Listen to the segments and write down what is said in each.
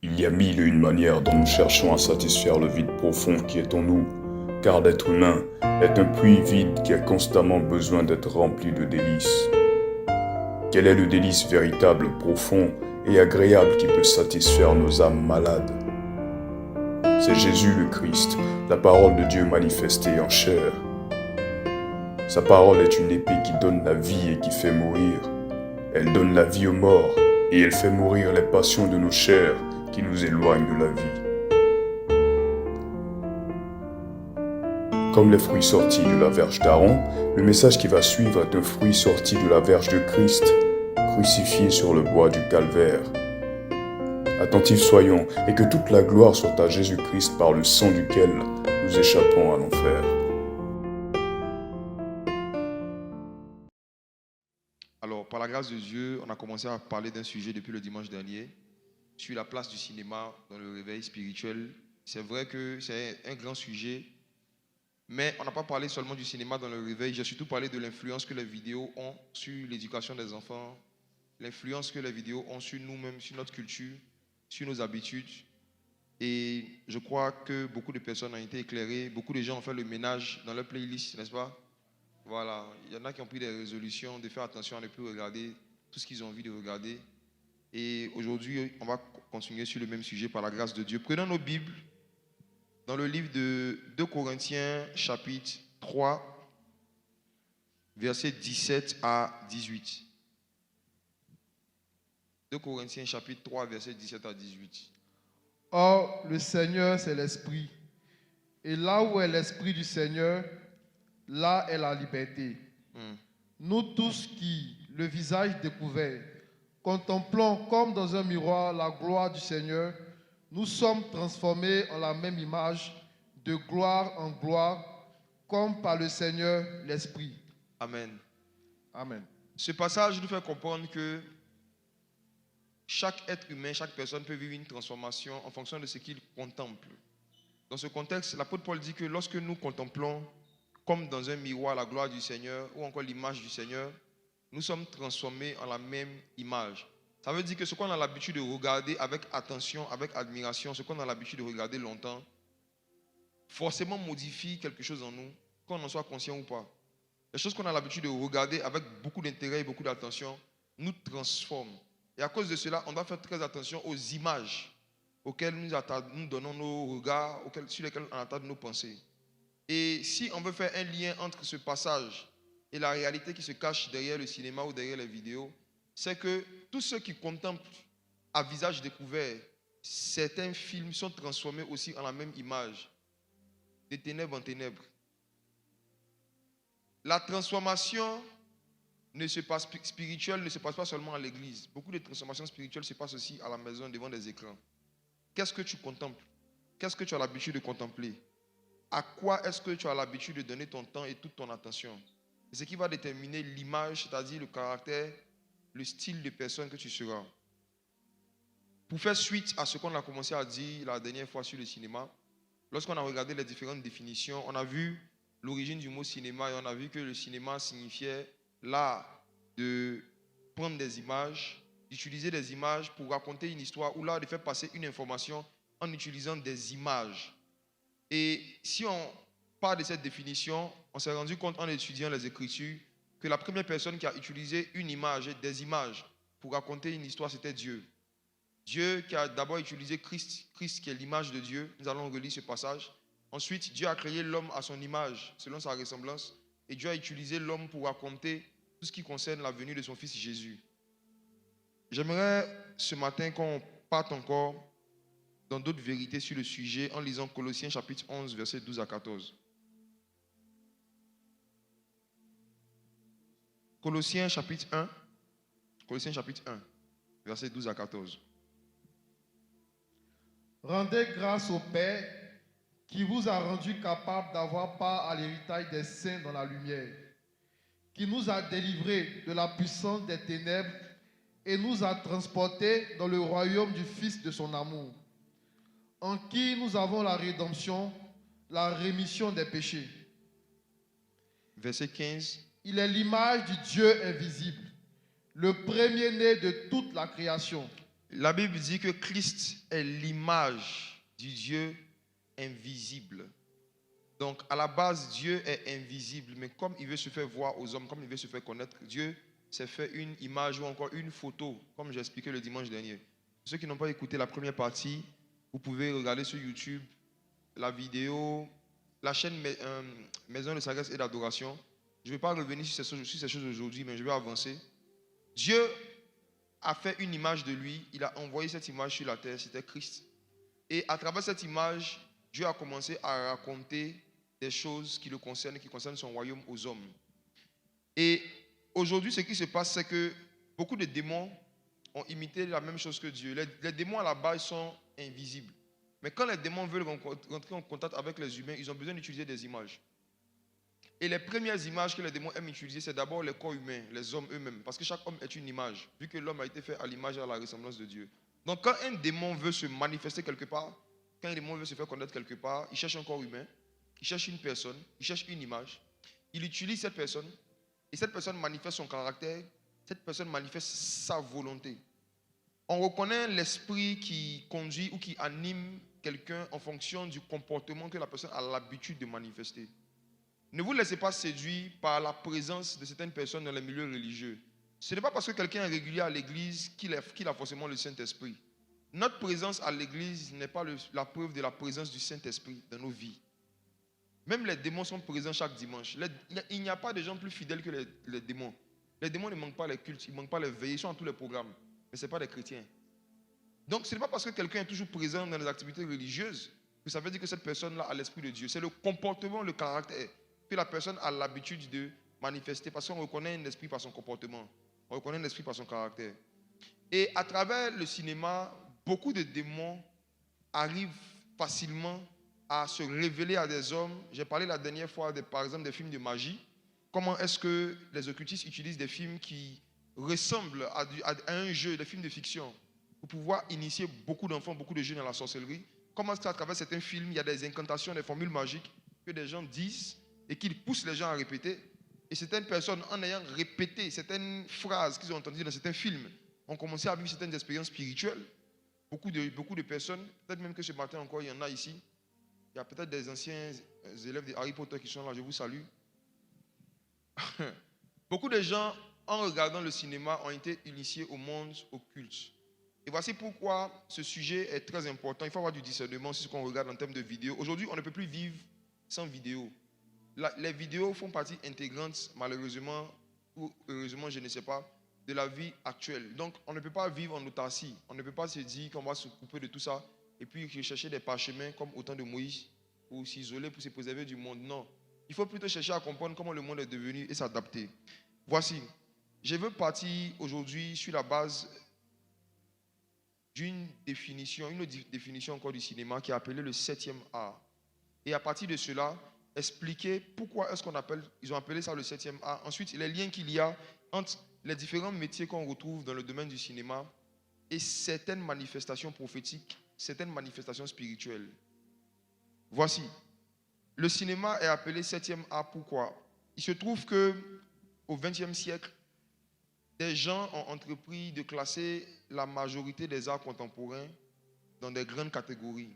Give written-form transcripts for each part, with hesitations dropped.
Il y a mille et une manières dont nous cherchons à satisfaire le vide profond qui est en nous, car l'être humain est un puits vide qui a constamment besoin d'être rempli de délices. Quel est le délice véritable, profond et agréable qui peut satisfaire nos âmes malades? C'est Jésus le Christ, la parole de Dieu manifestée en chair. Sa parole est une épée qui donne la vie et qui fait mourir. Elle donne la vie aux morts et elle fait mourir les passions de nos chairs qui nous éloignent de la vie. Comme les fruits sortis de la verge d'Aaron, le message qui va suivre est un fruit sorti de la verge de Christ, crucifié sur le bois du calvaire. Attentifs soyons et que toute la gloire soit à Jésus-Christ par le sang duquel nous échappons à l'enfer. Alors, par la grâce de Dieu, on a commencé à parler d'un sujet depuis le dimanche dernier, sur la place du cinéma dans le réveil spirituel. C'est vrai que c'est un grand sujet, mais on n'a pas parlé seulement du cinéma dans le réveil, j'ai surtout parlé de l'influence que les vidéos ont sur l'éducation des enfants, l'influence que les vidéos ont sur nous-mêmes, sur notre culture, sur nos habitudes. Et je crois que beaucoup de personnes ont été éclairées, beaucoup de gens ont fait le ménage dans leur playlist, n'est-ce pas? Voilà, il y en a qui ont pris des résolutions de faire attention à ne plus regarder tout ce qu'ils ont envie de regarder. Et aujourd'hui, on va continuer sur le même sujet par la grâce de Dieu. Prenons nos Bibles dans le livre de 2 Corinthiens, chapitre 3, versets 17 à 18. 2 Corinthiens, chapitre 3, versets 17 à 18. Or, le Seigneur, c'est l'Esprit. Et là où est l'Esprit du Seigneur, là est la liberté. Nous tous qui, le visage découvert, contemplons comme dans un miroir la gloire du Seigneur, nous sommes transformés en la même image, de gloire en gloire, comme par le Seigneur l'Esprit. Amen. Amen. Ce passage nous fait comprendre que chaque être humain, chaque personne peut vivre une transformation en fonction de ce qu'il contemple. Dans ce contexte, l'apôtre Paul dit que lorsque nous contemplons comme dans un miroir la gloire du Seigneur ou encore l'image du Seigneur, nous sommes transformés en la même image. Ça veut dire que ce qu'on a l'habitude de regarder avec attention, avec admiration, ce qu'on a l'habitude de regarder longtemps, forcément modifie quelque chose en nous, qu'on en soit conscient ou pas. Les choses qu'on a l'habitude de regarder avec beaucoup d'intérêt et beaucoup d'attention nous transforment. Et à cause de cela, on doit faire très attention aux images auxquelles nous donnons nos regards, sur lesquelles on attarde nos pensées. Et si on veut faire un lien entre ce passage et la réalité qui se cache derrière le cinéma ou derrière les vidéos, c'est que tous ceux qui contemplent à visage découvert certains films sont transformés aussi en la même image, de ténèbres en ténèbres. La transformation spirituelle ne se passe pas seulement à l'église. Beaucoup de transformations spirituelles se passent aussi à la maison devant des écrans. Qu'est-ce que tu contemples? Qu'est-ce que tu as l'habitude de contempler? À quoi est-ce que tu as l'habitude de donner ton temps et toute ton attention? C'est ce qui va déterminer l'image, c'est-à-dire le caractère, le style de personne que tu seras. Pour faire suite à ce qu'on a commencé à dire la dernière fois sur le cinéma, lorsqu'on a regardé les différentes définitions, on a vu l'origine du mot cinéma et on a vu que le cinéma signifiait l'art de prendre des images, d'utiliser des images pour raconter une histoire ou l'art de faire passer une information en utilisant des images. Et si on part de cette définition, on s'est rendu compte en étudiant les Écritures que la première personne qui a utilisé une image et des images pour raconter une histoire, c'était Dieu. Dieu qui a d'abord utilisé Christ qui est l'image de Dieu. Nous allons relire ce passage. Ensuite, Dieu a créé l'homme à son image, selon sa ressemblance. Et Dieu a utilisé l'homme pour raconter tout ce qui concerne la venue de son Fils Jésus. J'aimerais ce matin qu'on parte encore dans d'autres vérités sur le sujet en lisant Colossiens chapitre 11, versets 12 à 14. Colossiens chapitre 1, versets 12 à 14. Rendez grâce au Père qui vous a rendu capable d'avoir part à l'héritage des saints dans la lumière, qui nous a délivrés de la puissance des ténèbres et nous a transportés dans le royaume du Fils de son amour, en qui nous avons la rédemption, la rémission des péchés. Verset 15. Il est l'image du Dieu invisible, le premier-né de toute la création. La Bible dit que Christ est l'image du Dieu invisible. Donc, à la base, Dieu est invisible, mais comme il veut se faire voir aux hommes, comme il veut se faire connaître, Dieu s'est fait une image ou encore une photo, comme j'ai expliqué le dimanche dernier. Pour ceux qui n'ont pas écouté la première partie, vous pouvez regarder sur YouTube la vidéo, la chaîne Maison de sagesse et d'adoration. Je ne vais pas revenir sur ces choses aujourd'hui, mais je vais avancer. Dieu a fait une image de lui, il a envoyé cette image sur la terre, c'était Christ. Et à travers cette image, Dieu a commencé à raconter des choses qui le concernent, qui concernent son royaume aux hommes. Et aujourd'hui, ce qui se passe, c'est que beaucoup de démons ont imité la même chose que Dieu. Les démons à la base sont invisibles. Mais quand les démons veulent rentrer en contact avec les humains, ils ont besoin d'utiliser des images. Et les premières images que les démons aiment utiliser, c'est d'abord les corps humains, les hommes eux-mêmes. Parce que chaque homme est une image, vu que l'homme a été fait à l'image et à la ressemblance de Dieu. Donc quand un démon veut se manifester quelque part, quand un démon veut se faire connaître quelque part, il cherche un corps humain, il cherche une personne, il cherche une image, il utilise cette personne, et cette personne manifeste son caractère, cette personne manifeste sa volonté. On reconnaît l'esprit qui conduit ou qui anime quelqu'un en fonction du comportement que la personne a l'habitude de manifester. Ne vous laissez pas séduire par la présence de certaines personnes dans les milieux religieux. Ce n'est pas parce que quelqu'un est régulier à l'église qu'il a forcément le Saint-Esprit. Notre présence à l'église n'est pas la preuve de la présence du Saint-Esprit dans nos vies. Même les démons sont présents chaque dimanche. Il n'y a pas de gens plus fidèles que les démons. Les démons ne manquent pas les cultes, ils ne manquent pas les veillées, ils sont dans tous les programmes. Mais ce n'est pas des chrétiens. Donc ce n'est pas parce que quelqu'un est toujours présent dans les activités religieuses que ça veut dire que cette personne-là a l'Esprit de Dieu. C'est le comportement, le caractère que la personne a l'habitude de manifester, parce qu'on reconnaît un esprit par son comportement, on reconnaît un esprit par son caractère. Et à travers le cinéma, beaucoup de démons arrivent facilement à se révéler à des hommes. J'ai parlé la dernière fois, par exemple, des films de magie. Comment est-ce que les occultistes utilisent des films qui ressemblent à un jeu, des films de fiction, pour pouvoir initier beaucoup d'enfants, beaucoup de jeunes à la sorcellerie. Comment est-ce qu'à travers certains films, il y a des incantations, des formules magiques que des gens disent et qu'ils poussent les gens à répéter. Et certaines personnes, en ayant répété certaines phrases qu'ils ont entendues dans certains films, ont commencé à vivre certaines expériences spirituelles. Beaucoup de personnes, peut-être même que ce matin encore, il y en a ici. Il y a peut-être des anciens élèves de Harry Potter qui sont là, je vous salue. Beaucoup de gens, en regardant le cinéma, ont été initiés au monde occulte. Et voici pourquoi ce sujet est très important. Il faut avoir du discernement sur ce qu'on regarde en termes de vidéos. Aujourd'hui, on ne peut plus vivre sans vidéo. Les vidéos font partie intégrante, malheureusement, ou heureusement, je ne sais pas, de la vie actuelle. Donc, on ne peut pas vivre en autarcie. On ne peut pas se dire qu'on va se couper de tout ça et puis rechercher des parchemins comme au temps de Moïse pour s'isoler, pour se préserver du monde. Non. Il faut plutôt chercher à comprendre comment le monde est devenu et s'adapter. Voici. Je veux partir aujourd'hui sur la base d'une définition, une autre définition encore du cinéma qui est appelée le 7e art. Et à partir de cela, expliquer pourquoi est-ce ils ont appelé ça le 7e art. Ensuite, les liens qu'il y a entre les différents métiers qu'on retrouve dans le domaine du cinéma et certaines manifestations prophétiques, certaines manifestations spirituelles. Voici. Le cinéma est appelé 7e art. Pourquoi? Il se trouve qu'au XXe siècle, des gens ont entrepris de classer la majorité des arts contemporains dans des grandes catégories.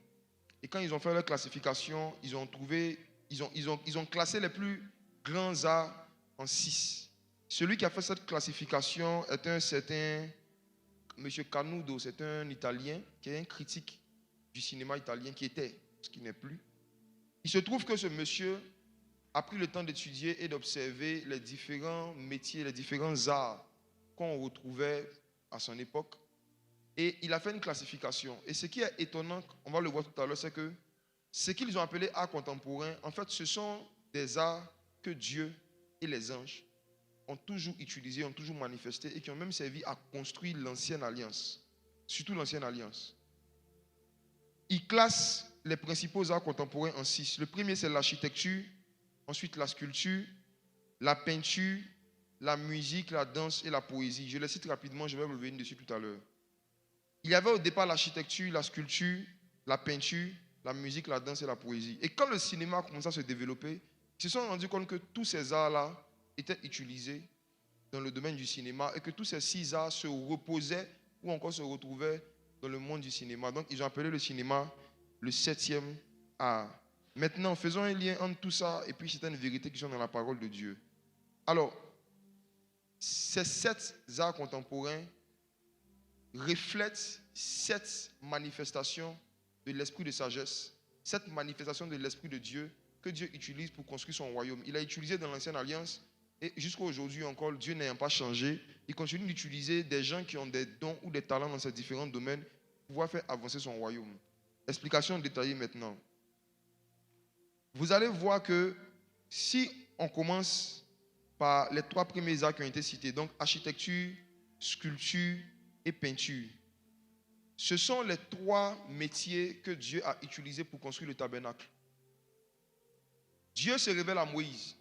Et quand ils ont fait leur classification, ils ont classé les plus grands arts en 6. Celui qui a fait cette classification est un certain M. Canudo, c'est un Italien qui est un critique du cinéma italien qui était, ce qui n'est plus. Il se trouve que ce monsieur a pris le temps d'étudier et d'observer les différents métiers, les différents arts qu'on retrouvait à son époque. Et il a fait une classification. Et ce qui est étonnant, on va le voir tout à l'heure, c'est que ce qu'ils ont appelé art contemporain, en fait, ce sont des arts que Dieu et les anges ont toujours utilisés, ont toujours manifestés et qui ont même servi à construire l'ancienne alliance, surtout l'ancienne alliance. Il classe les principaux arts contemporains en 6. Le premier, c'est l'architecture, ensuite la sculpture, la peinture, la musique, la danse et la poésie. Je les cite rapidement, je vais revenir dessus tout à l'heure. Il y avait au départ l'architecture, la sculpture, la peinture, la musique, la danse et la poésie. Et quand le cinéma a commencé à se développer, ils se sont rendus compte que tous ces arts-là étaient utilisés dans le domaine du cinéma et que tous ces 6 arts se reposaient ou encore se retrouvaient dans le monde du cinéma. Donc, ils ont appelé le cinéma le 7e art. Maintenant, faisons un lien entre tout ça et puis certaines vérités qui sont dans la parole de Dieu. Alors, ces 7 arts contemporains reflètent 7 manifestations de l'esprit de sagesse, 7 manifestations de l'esprit de Dieu que Dieu utilise pour construire son royaume. Il a utilisé dans l'Ancienne Alliance et jusqu'à aujourd'hui encore, Dieu n'ayant pas changé, il continue d'utiliser des gens qui ont des dons ou des talents dans ces différents domaines pour pouvoir faire avancer son royaume. Explication détaillée maintenant. Vous allez voir que si on commence par les 3 premiers arts qui ont été cités, donc architecture, sculpture et peinture, ce sont les 3 métiers que Dieu a utilisés pour construire le tabernacle. Dieu se révèle à Moïse.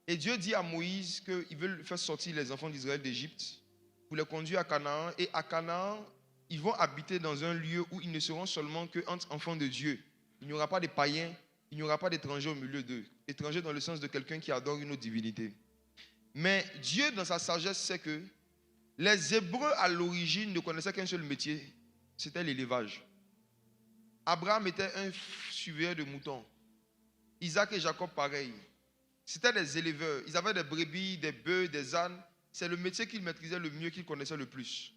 Et Dieu dit à Moïse qu'il veut faire sortir les enfants d'Israël d'Égypte pour les conduire à Canaan. Et à Canaan, ils vont habiter dans un lieu où ils ne seront seulement qu'entre enfants de Dieu. Il n'y aura pas de païens, il n'y aura pas d'étrangers au milieu d'eux. Étrangers dans le sens de quelqu'un qui adore une autre divinité. Mais Dieu, dans sa sagesse, sait que les Hébreux, à l'origine, ne connaissaient qu'un seul métier, c'était l'élevage. Abraham était un suiveur de moutons. Isaac et Jacob, pareil. C'était des éleveurs. Ils avaient des brebis, des bœufs, des ânes. C'est le métier qu'ils maîtrisaient le mieux, qu'ils connaissaient le plus.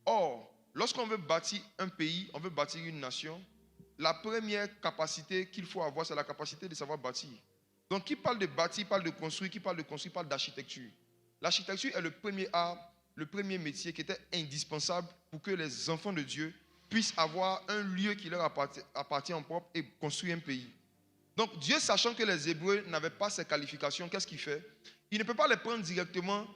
Or, lorsqu'on veut bâtir un pays, on veut bâtir une nation, la première capacité qu'il faut avoir, c'est la capacité de savoir bâtir. Donc, qui parle de bâtir, parle de construire, qui parle de construire, parle d'architecture. L'architecture est le premier art, le premier métier qui était indispensable pour que les enfants de Dieu puissent avoir un lieu qui leur appartient en propre et construire un pays. Donc, Dieu, sachant que les Hébreux n'avaient pas ces qualifications, qu'est-ce qu'il fait? Il ne peut pas les prendre directement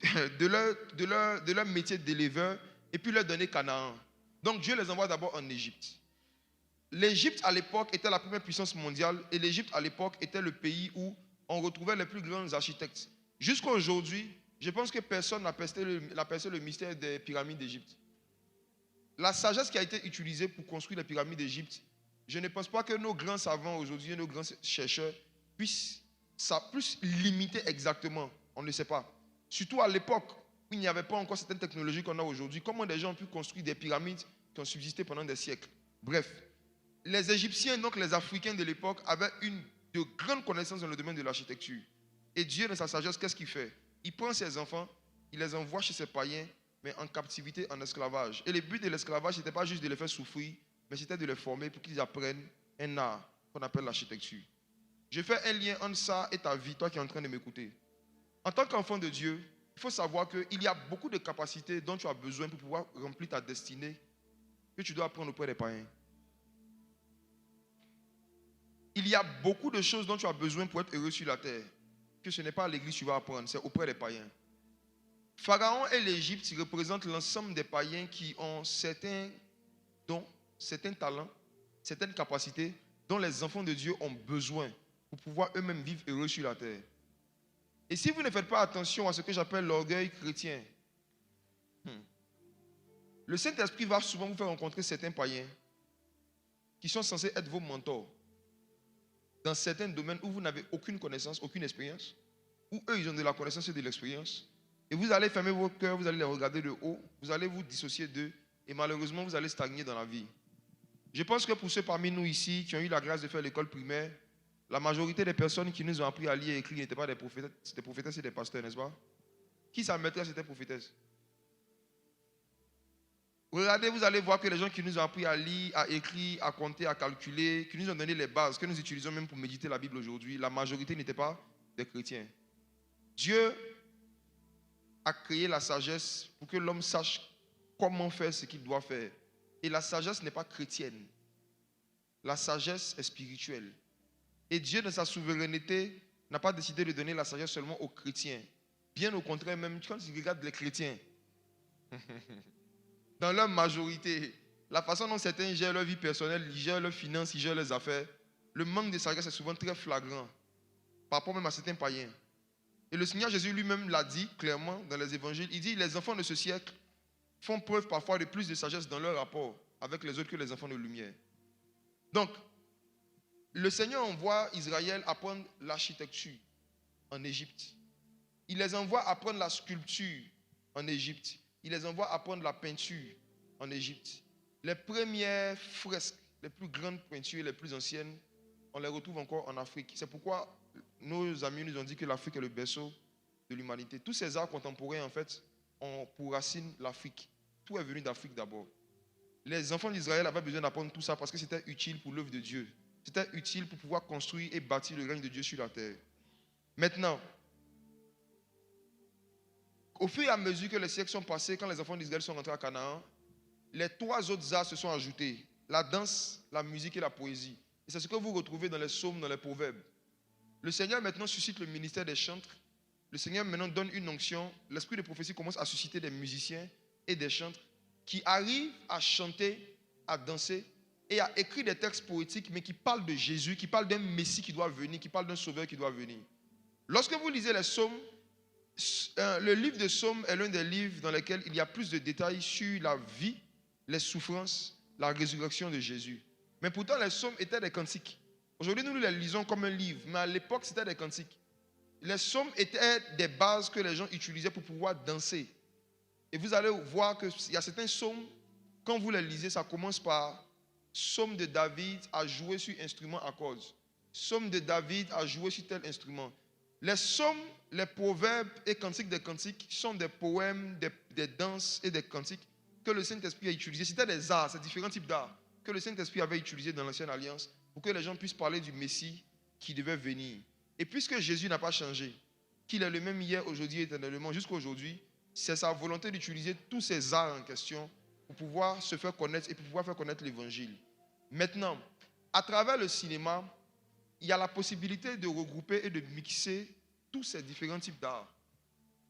de leur métier d'éleveur et puis leur donner Canaan. Donc, Dieu les envoie d'abord en Égypte. L'Égypte, à l'époque, était la première puissance mondiale et l'Égypte, à l'époque, était le pays où on retrouvait les plus grands architectes. Jusqu'à aujourd'hui, je pense que personne n'a percé le mystère des pyramides d'Égypte. La sagesse qui a été utilisée pour construire les pyramides d'Égypte, je ne pense pas que nos grands savants aujourd'hui, nos grands chercheurs puissent plus limiter exactement. On ne sait pas. Surtout à l'époque où il n'y avait pas encore certaines technologies qu'on a aujourd'hui. Comment des gens ont pu construire des pyramides qui ont subsisté pendant des siècles? Bref, les Égyptiens, donc les Africains de l'époque, avaient de grandes connaissances dans le domaine de l'architecture. Et Dieu, dans sa sagesse, qu'est-ce qu'il fait? Il prend ses enfants, il les envoie chez ses païens, mais en captivité, en esclavage. Et le but de l'esclavage, ce n'était pas juste de les faire souffrir, mais c'était de les former pour qu'ils apprennent un art qu'on appelle l'architecture. Je fais un lien entre ça et ta vie, toi qui es en train de m'écouter. En tant qu'enfant de Dieu, il faut savoir qu'il y a beaucoup de capacités dont tu as besoin pour pouvoir remplir ta destinée que tu dois apprendre auprès des païens. Il y a beaucoup de choses dont tu as besoin pour être heureux sur la terre, que ce n'est pas à l'église que tu vas apprendre, c'est auprès des païens. Pharaon et l'Égypte représentent l'ensemble des païens qui ont certains dons, certains talents, certaines capacités dont les enfants de Dieu ont besoin pour pouvoir eux-mêmes vivre heureux sur la terre. Et si vous ne faites pas attention à ce que j'appelle l'orgueil chrétien, le Saint-Esprit va souvent vous faire rencontrer certains païens qui sont censés être vos mentors dans certains domaines où vous n'avez aucune connaissance, aucune expérience, où eux, ils ont de la connaissance et de l'expérience. Et vous allez fermer vos cœurs, vous allez les regarder de haut, vous allez vous dissocier d'eux, et malheureusement, vous allez stagner dans la vie. Je pense que pour ceux parmi nous ici qui ont eu la grâce de faire l'école primaire, la majorité des personnes qui nous ont appris à lire et écrire n'étaient pas des prophétesses, c'était prophétesses et des pasteurs, n'est-ce pas? Qui sa maîtresse était prophétesse? Regardez, vous allez voir que les gens qui nous ont appris à lire, à écrire, à compter, à calculer, qui nous ont donné les bases, que nous utilisons même pour méditer la Bible aujourd'hui, la majorité n'étaient pas des chrétiens. Dieu a créé la sagesse pour que l'homme sache comment faire ce qu'il doit faire. Et la sagesse n'est pas chrétienne. La sagesse est spirituelle. Et Dieu, dans sa souveraineté, n'a pas décidé de donner la sagesse seulement aux chrétiens. Bien au contraire, même quand tu regardes les chrétiens, dans leur majorité, la façon dont certains gèrent leur vie personnelle, ils gèrent leurs finances, ils gèrent leurs affaires, le manque de sagesse est souvent très flagrant, par rapport même à certains païens. Et le Seigneur Jésus lui-même l'a dit clairement dans les évangiles. Il dit, les enfants de ce siècle font preuve parfois de plus de sagesse dans leur rapport avec les autres que les enfants de lumière. Donc, le Seigneur envoie Israël apprendre l'architecture en Égypte. Il les envoie apprendre la sculpture en Égypte. il les envoie apprendre la peinture en Égypte. Les premières fresques, les plus grandes peintures, les plus anciennes, on les retrouve encore en Afrique. C'est pourquoi nos amis nous ont dit que l'Afrique est le berceau de l'humanité. Tous ces arts contemporains, en fait, ont pour racine l'Afrique. Tout est venu d'Afrique d'abord. Les enfants d'Israël avaient besoin d'apprendre tout ça parce que c'était utile pour l'œuvre de Dieu. C'était utile pour pouvoir construire et bâtir le règne de Dieu sur la terre. Maintenant, au fur et à mesure que les siècles sont passés, quand les enfants d'Israël sont rentrés à Canaan, les 3 autres arts se sont ajoutés. La danse, la musique et la poésie. Et c'est ce que vous retrouvez dans les psaumes, dans les proverbes. Le Seigneur maintenant suscite le ministère des chantres. Le Seigneur maintenant donne une onction. L'esprit de prophétie commence à susciter des musiciens et des chantres qui arrivent à chanter, à danser et à écrire des textes poétiques, mais qui parlent de Jésus, qui parlent d'un Messie qui doit venir, qui parlent d'un Sauveur qui doit venir. Lorsque vous lisez les psaumes, le livre de Psaumes est l'un des livres dans lesquels il y a plus de détails sur la vie, les souffrances, la résurrection de Jésus. Mais pourtant, les psaumes étaient des cantiques. Aujourd'hui, nous les lisons comme un livre, mais à l'époque, c'était des cantiques. Les psaumes étaient des bases que les gens utilisaient pour pouvoir danser. Et vous allez voir qu'il y a certains psaumes, quand vous les lisez, ça commence par Psaume de David à jouer sur instrument à cordes. Psaume de David à jouer sur tel instrument. Les psaumes, les proverbes et cantiques des cantiques sont des poèmes, des danses et des cantiques que le Saint-Esprit a utilisés. C'était des arts, c'est différents types d'arts que le Saint-Esprit avait utilisés dans l'Ancienne Alliance pour que les gens puissent parler du Messie qui devait venir. Et puisque Jésus n'a pas changé, qu'il est le même hier, aujourd'hui et éternellement, jusqu'à aujourd'hui, c'est sa volonté d'utiliser tous ces arts en question pour pouvoir se faire connaître et pour pouvoir faire connaître l'Évangile. Maintenant, à travers le cinéma, il y a la possibilité de regrouper et de mixer tous ces différents types d'arts.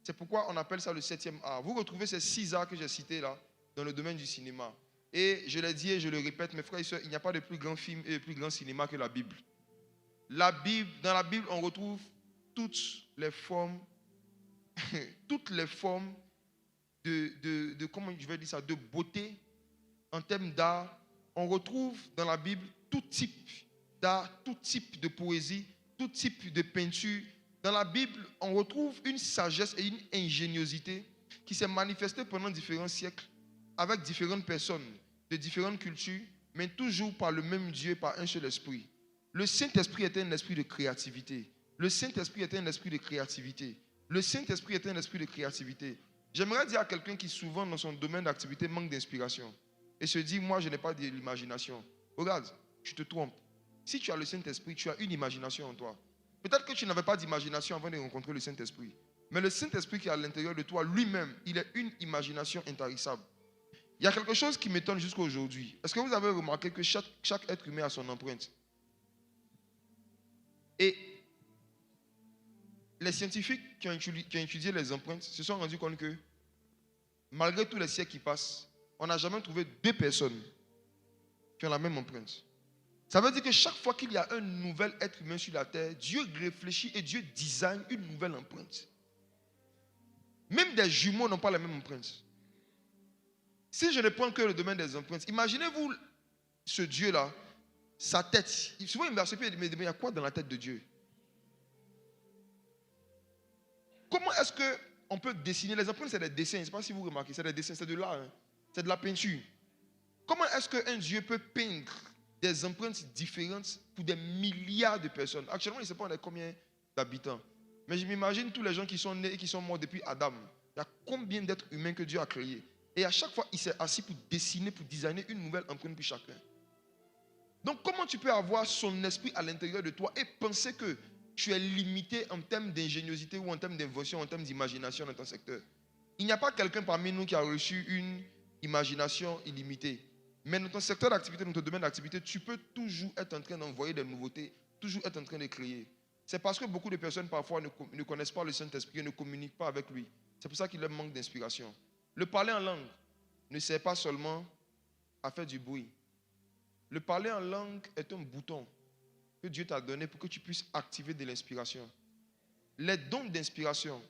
C'est pourquoi on appelle ça le 7e art. Vous retrouvez ces 6 arts que j'ai cités là dans le domaine du cinéma. Et je l'ai dit et je le répète, mes frères et sœurs, il n'y a pas de plus grand film et de plus grand cinéma que la Bible. Dans la Bible, on retrouve toutes les formes comment je vais dire ça, de beauté en termes d'art. On retrouve dans la Bible tout type d'art, tout type de poésie, tout type de peinture. Dans la Bible, on retrouve une sagesse et une ingéniosité qui s'est manifestée pendant différents siècles avec différentes personnes de différentes cultures, mais toujours par le même Dieu, par un seul esprit. Le Saint-Esprit était un esprit de créativité. Le Saint-Esprit était un esprit de créativité. Le Saint-Esprit était un esprit de créativité. J'aimerais dire à quelqu'un qui souvent dans son domaine d'activité manque d'inspiration et se dit, moi je n'ai pas de l'imagination. Regarde, tu te trompes. Si tu as le Saint-Esprit, tu as une imagination en toi. Peut-être que tu n'avais pas d'imagination avant de rencontrer le Saint-Esprit. Mais le Saint-Esprit qui est à l'intérieur de toi, lui-même, il est une imagination intarissable. Il y a quelque chose qui m'étonne jusqu'à aujourd'hui. Est-ce que vous avez remarqué que chaque être humain a son empreinte? Et les scientifiques qui ont étudié les empreintes se sont rendus compte que malgré tous les siècles qui passent, on n'a jamais trouvé 2 personnes qui ont la même empreinte. Ça veut dire que chaque fois qu'il y a un nouvel être humain sur la terre, Dieu réfléchit et Dieu design une nouvelle empreinte. Même des jumeaux n'ont pas la même empreinte. Si je ne prends que le domaine des empreintes, imaginez-vous ce Dieu-là, sa tête. Souvent, il me dit, mais il y a quoi dans la tête de Dieu? Comment est-ce qu'on peut dessiner? Les empreintes, c'est des dessins. Je ne sais pas si vous remarquez, c'est des dessins, c'est de l'art. Hein? C'est de la peinture. Comment est-ce qu'un Dieu peut peindre des empreintes différentes pour des milliards de personnes? Actuellement, je ne sais pas on a combien d'habitants. Mais je m'imagine tous les gens qui sont nés et qui sont morts depuis Adam. Il y a combien d'êtres humains que Dieu a créés? Et à chaque fois, il s'est assis pour dessiner, pour designer une nouvelle empreinte pour chacun. Donc, comment tu peux avoir son esprit à l'intérieur de toi et penser que tu es limité en termes d'ingéniosité ou en termes d'invention, en termes d'imagination dans ton secteur? Il n'y a pas quelqu'un parmi nous qui a reçu une imagination illimitée. Mais dans ton secteur d'activité, dans ton domaine d'activité, tu peux toujours être en train d'envoyer des nouveautés, toujours être en train de créer. C'est parce que beaucoup de personnes parfois ne connaissent pas le Saint-Esprit et ne communiquent pas avec lui. C'est pour ça qu'il leur manque d'inspiration. Le parler en langue ne sert pas seulement à faire du bruit. Le parler en langue est un bouton que Dieu t'a donné pour que tu puisses activer de l'inspiration. Les dons d'inspiration,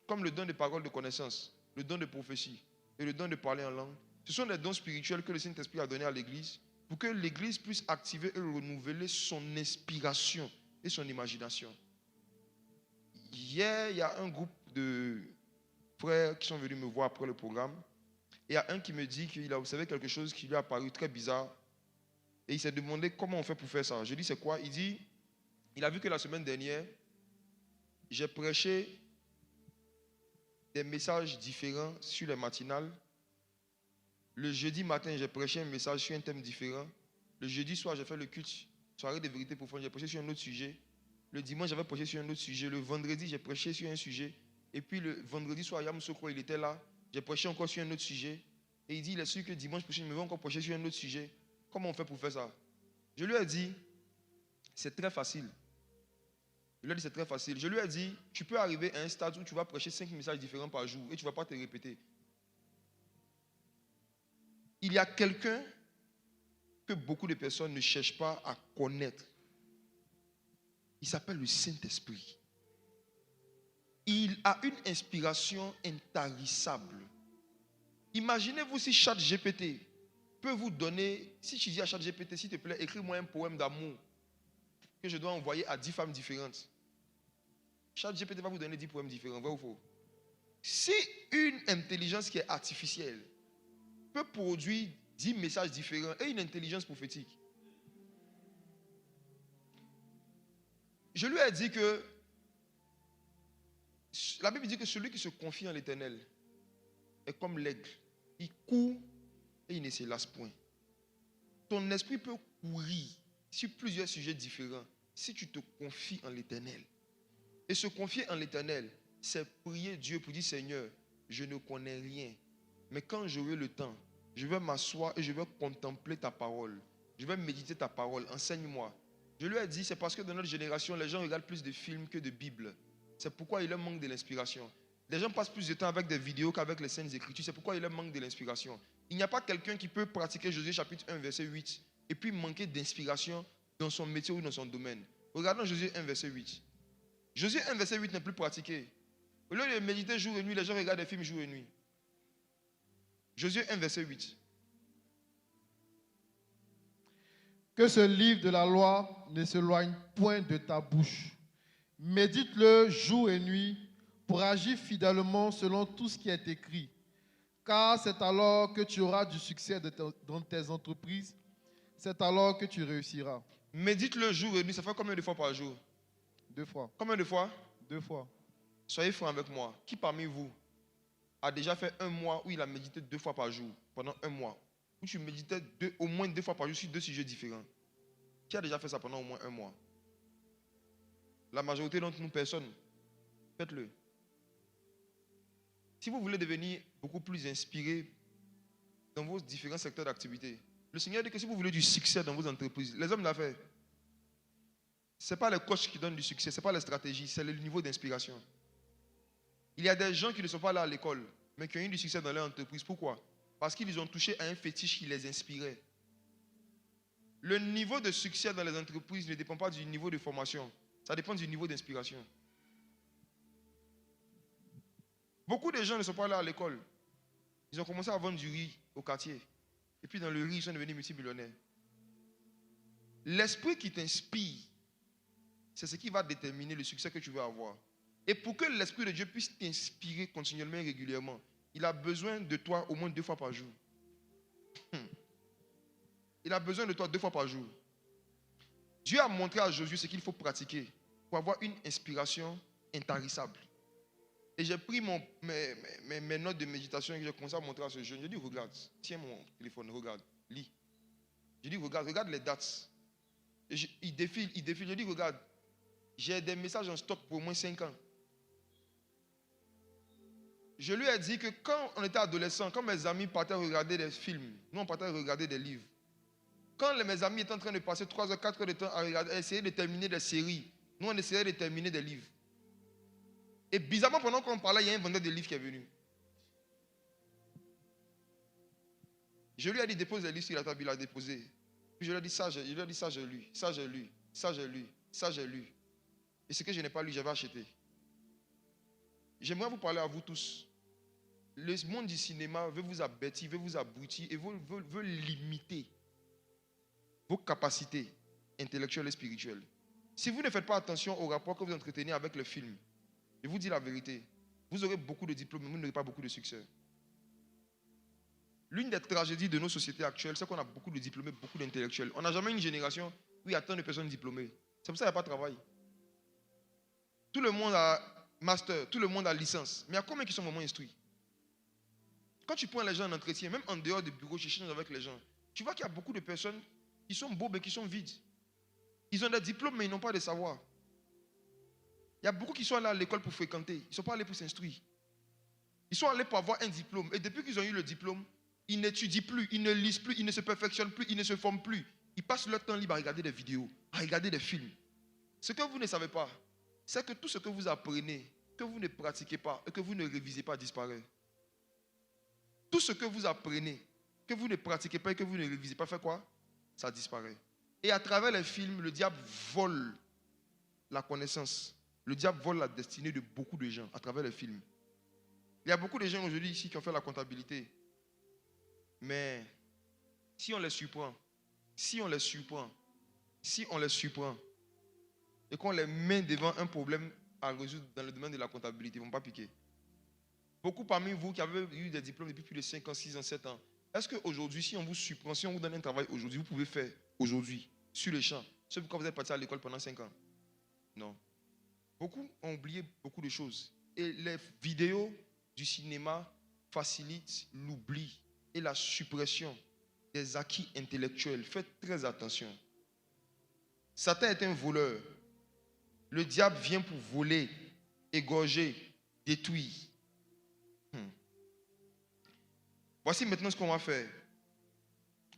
comme le don de parole de connaissance, le don de prophétie et le don de parler en langue, ce sont des dons spirituels que le Saint-Esprit a donnés à l'Église pour que l'Église puisse activer et renouveler son inspiration et son imagination. Hier, il y a un groupe de frères qui sont venus me voir après le programme il y a un qui me dit qu'il a observé quelque chose qui lui a paru très bizarre. Et il s'est demandé comment on fait pour faire ça. Je dis, c'est quoi? Il dit, il a vu que la semaine dernière, j'ai prêché des messages différents sur les matinales. Le jeudi matin, j'ai prêché un message sur un thème différent. Le jeudi soir, j'ai fait le culte, soirée de vérité profonde, j'ai prêché sur un autre sujet. Le dimanche, j'avais prêché sur un autre sujet. Le vendredi, j'ai prêché sur un sujet. Et puis le vendredi soir, Yam Sokro, il était là. J'ai prêché encore sur un autre sujet. Et il dit, il est sûr que dimanche prochain, il me va encore prêcher sur un autre sujet. Comment on fait pour faire ça? Je lui ai dit, c'est très facile. Je lui ai dit, c'est très facile. Je lui ai dit, tu peux arriver à un stade où tu vas prêcher 5 messages différents par jour et tu ne vas pas te répéter. Il y a quelqu'un que beaucoup de personnes ne cherchent pas à connaître. Il s'appelle le Saint-Esprit. Il a une inspiration intarissable. Imaginez-vous si ChatGPT peut vous donner, si tu dis à ChatGPT, s'il te plaît, écris-moi un poème d'amour que je dois envoyer à 10 femmes différentes. ChatGPT va vous donner 10 poèmes différents, vrai ou faux? Si une intelligence qui est artificielle peut produire 10 messages différents et une intelligence prophétique, je lui ai dit que la Bible dit que celui qui se confie en l'Éternel est comme l'aigle. Il court et il ne se lasse point. Ton esprit peut courir sur plusieurs sujets différents si tu te confies en l'Éternel. Et se confier en l'Éternel, c'est prier Dieu pour dire, Seigneur, je ne connais rien. Mais quand j'aurai le temps, je vais m'asseoir et je vais contempler ta parole. Je vais méditer ta parole. Enseigne-moi. Je lui ai dit, c'est parce que dans notre génération, les gens regardent plus de films que de Bibles. C'est pourquoi il leur manque de l'inspiration. Les gens passent plus de temps avec des vidéos qu'avec les Saintes Écritures. C'est pourquoi il leur manque de l'inspiration. Il n'y a pas quelqu'un qui peut pratiquer Josué chapitre 1, verset 8 et puis manquer d'inspiration dans son métier ou dans son domaine. Regardons Josué 1, verset 8. Josué 1, verset 8 n'est plus pratiqué. Au lieu de méditer jour et nuit, les gens regardent des films jour et nuit. Josué 1, verset 8. Que ce livre de la loi ne s'éloigne point de ta bouche. Médite-le jour et nuit pour agir fidèlement selon tout ce qui est écrit. Car c'est alors que tu auras du succès dans tes entreprises. C'est alors que tu réussiras. Médite-le jour et nuit. Ça fait combien de fois par jour? 2 fois. Combien de fois? 2 fois. Soyez francs avec moi. Qui parmi vous a déjà fait un mois où il a médité 2 fois par jour? Pendant un mois. Où tu méditais au moins 2 fois par jour sur 2 sujets différents. Qui a déjà fait ça pendant au moins un mois? La majorité d'entre nous, personne. Faites-le. Si vous voulez devenir beaucoup plus inspiré dans vos différents secteurs d'activité, le Seigneur dit que si vous voulez du succès dans vos entreprises, les hommes d'affaires, ce n'est pas les coachs qui donnent du succès, ce n'est pas les stratégies, c'est le niveau d'inspiration. Il y a des gens qui ne sont pas là à l'école, mais qui ont eu du succès dans leur entreprise. Pourquoi? Parce qu'ils ont touché à un fétiche qui les inspirait. Le niveau de succès dans les entreprises ne dépend pas du niveau de formation, ça dépend du niveau d'inspiration. Beaucoup de gens ne sont pas là à l'école. Ils ont commencé à vendre du riz au quartier. Et puis dans le riz, ils sont devenus multimillionnaires. L'esprit qui t'inspire, c'est ce qui va déterminer le succès que tu veux avoir. Et pour que l'Esprit de Dieu puisse t'inspirer continuellement et régulièrement, il a besoin de toi au moins 2 fois par jour. Il a besoin de toi 2 fois par jour. Dieu a montré à Josué ce qu'il faut pratiquer pour avoir une inspiration intarissable. Et j'ai pris mes notes de méditation et j'ai commencé à montrer à ce jeune. Je dis, regarde, tiens mon téléphone, regarde, lis. Je dis, regarde les dates. Et il défile. Je dis, regarde, j'ai des messages en stock pour au moins 5 ans. Je lui ai dit que quand on était adolescent, quand mes amis partaient regarder des films, nous on partait regarder des livres. Quand mes amis étaient en train de passer 3 heures, 4 heures de temps à essayer de terminer des séries, nous on essayait de terminer des livres. Et bizarrement, pendant qu'on parlait, il y a un vendeur de livres qui est venu. Je lui ai dit, dépose les livres sur la table, il a déposé. Puis je lui ai dit, ça j'ai lu, ça j'ai lu, ça j'ai lu, ça j'ai lu. Et ce que je n'ai pas lu, j'avais acheté. J'aimerais vous parler à vous tous. Le monde du cinéma veut vous abêtir, veut vous abrutir et veut limiter vos capacités intellectuelles et spirituelles. Si vous ne faites pas attention au rapport que vous entretenez avec le film, je vous dis la vérité, vous aurez beaucoup de diplômes, mais vous n'aurez pas beaucoup de succès. L'une des tragédies de nos sociétés actuelles, c'est qu'on a beaucoup de diplômés, beaucoup d'intellectuels. On n'a jamais une génération où il y a tant de personnes diplômées. C'est pour ça qu'il n'y a pas de travail. Tout le monde a master, tout le monde a licence. Mais il y a combien qui sont vraiment instruits? Quand tu prends les gens en entretien, même en dehors des bureaux, tu échanges avec les gens, tu vois qu'il y a beaucoup de personnes qui sont beaux mais qui sont vides. Ils ont des diplômes mais ils n'ont pas de savoir. Il y a beaucoup qui sont allés à l'école pour fréquenter. Ils ne sont pas allés pour s'instruire. Ils sont allés pour avoir un diplôme. Et depuis qu'ils ont eu le diplôme, ils n'étudient plus, ils ne lisent plus, ils ne se perfectionnent plus, ils ne se forment plus. Ils passent leur temps libre à regarder des vidéos, à regarder des films. Ce que vous ne savez pas, c'est que tout ce que vous apprenez, que vous ne pratiquez pas et que vous ne révisez pas disparaît. Tout ce que vous apprenez, que vous ne pratiquez pas et que vous ne révisez pas, fait quoi? Ça disparaît. Et à travers les films, le diable vole la connaissance. Le diable vole la destinée de beaucoup de gens à travers les films. Il y a beaucoup de gens aujourd'hui ici qui ont fait la comptabilité. Mais si on les surprend, et qu'on les met devant un problème à résoudre dans le domaine de la comptabilité, ils ne vont pas piquer. Beaucoup parmi vous qui avez eu des diplômes depuis plus de 5 ans, 6 ans, 7 ans, est-ce qu'aujourd'hui, si on vous surprend, si on vous donne un travail aujourd'hui, vous pouvez faire aujourd'hui, sur le champ, sauf quand vous êtes parti à l'école pendant 5 ans? Non. Beaucoup ont oublié beaucoup de choses. Et les vidéos du cinéma facilitent l'oubli et la suppression des acquis intellectuels. Faites très attention. Satan est un voleur. Le diable vient pour voler, égorger, détruire. Voici maintenant ce qu'on va faire.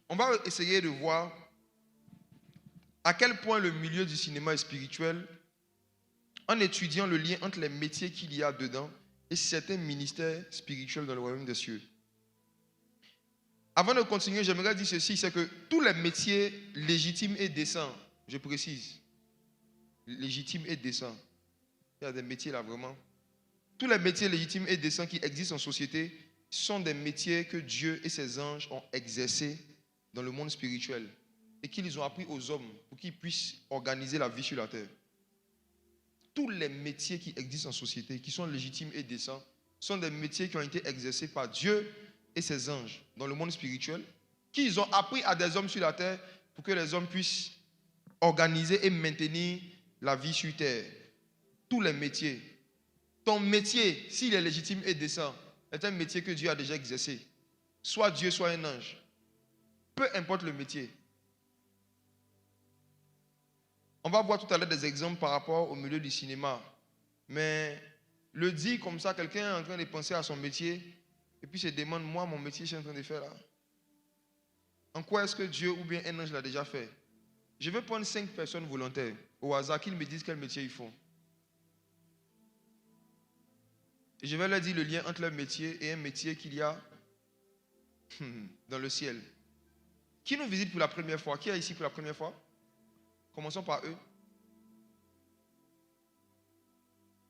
On va essayer de voir à quel point le milieu du cinéma est spirituel en étudiant le lien entre les métiers qu'il y a dedans et certains ministères spirituels dans le royaume des cieux. Avant de continuer, j'aimerais dire ceci, c'est que tous les métiers légitimes et décents, je précise, légitimes et décents, il y a des métiers là vraiment, tous les métiers légitimes et décents qui existent en société sont des métiers que Dieu et ses anges ont exercés dans le monde spirituel et qu'ils ont appris aux hommes pour qu'ils puissent organiser la vie sur la terre. Tous les métiers qui existent en société, qui sont légitimes et décents, sont des métiers qui ont été exercés par Dieu et ses anges dans le monde spirituel, qu'ils ont appris à des hommes sur la terre pour que les hommes puissent organiser et maintenir la vie sur terre. Tous les métiers. Ton métier, s'il est légitime et décent, est un métier que Dieu a déjà exercé. Soit Dieu, soit un ange. Peu importe le métier. On va voir tout à l'heure des exemples par rapport au milieu du cinéma. Mais le dire comme ça, quelqu'un est en train de penser à son métier et puis se demande, moi, mon métier, je suis en train de faire là. En quoi est-ce que Dieu ou bien un ange l'a déjà fait? Je vais prendre 5 personnes volontaires au hasard qu'ils me disent quel métier ils font. Et je vais leur dire le lien entre leur métier et un métier qu'il y a dans le ciel. Qui nous visite pour la première fois? Qui est ici pour la première fois? Commençons par eux.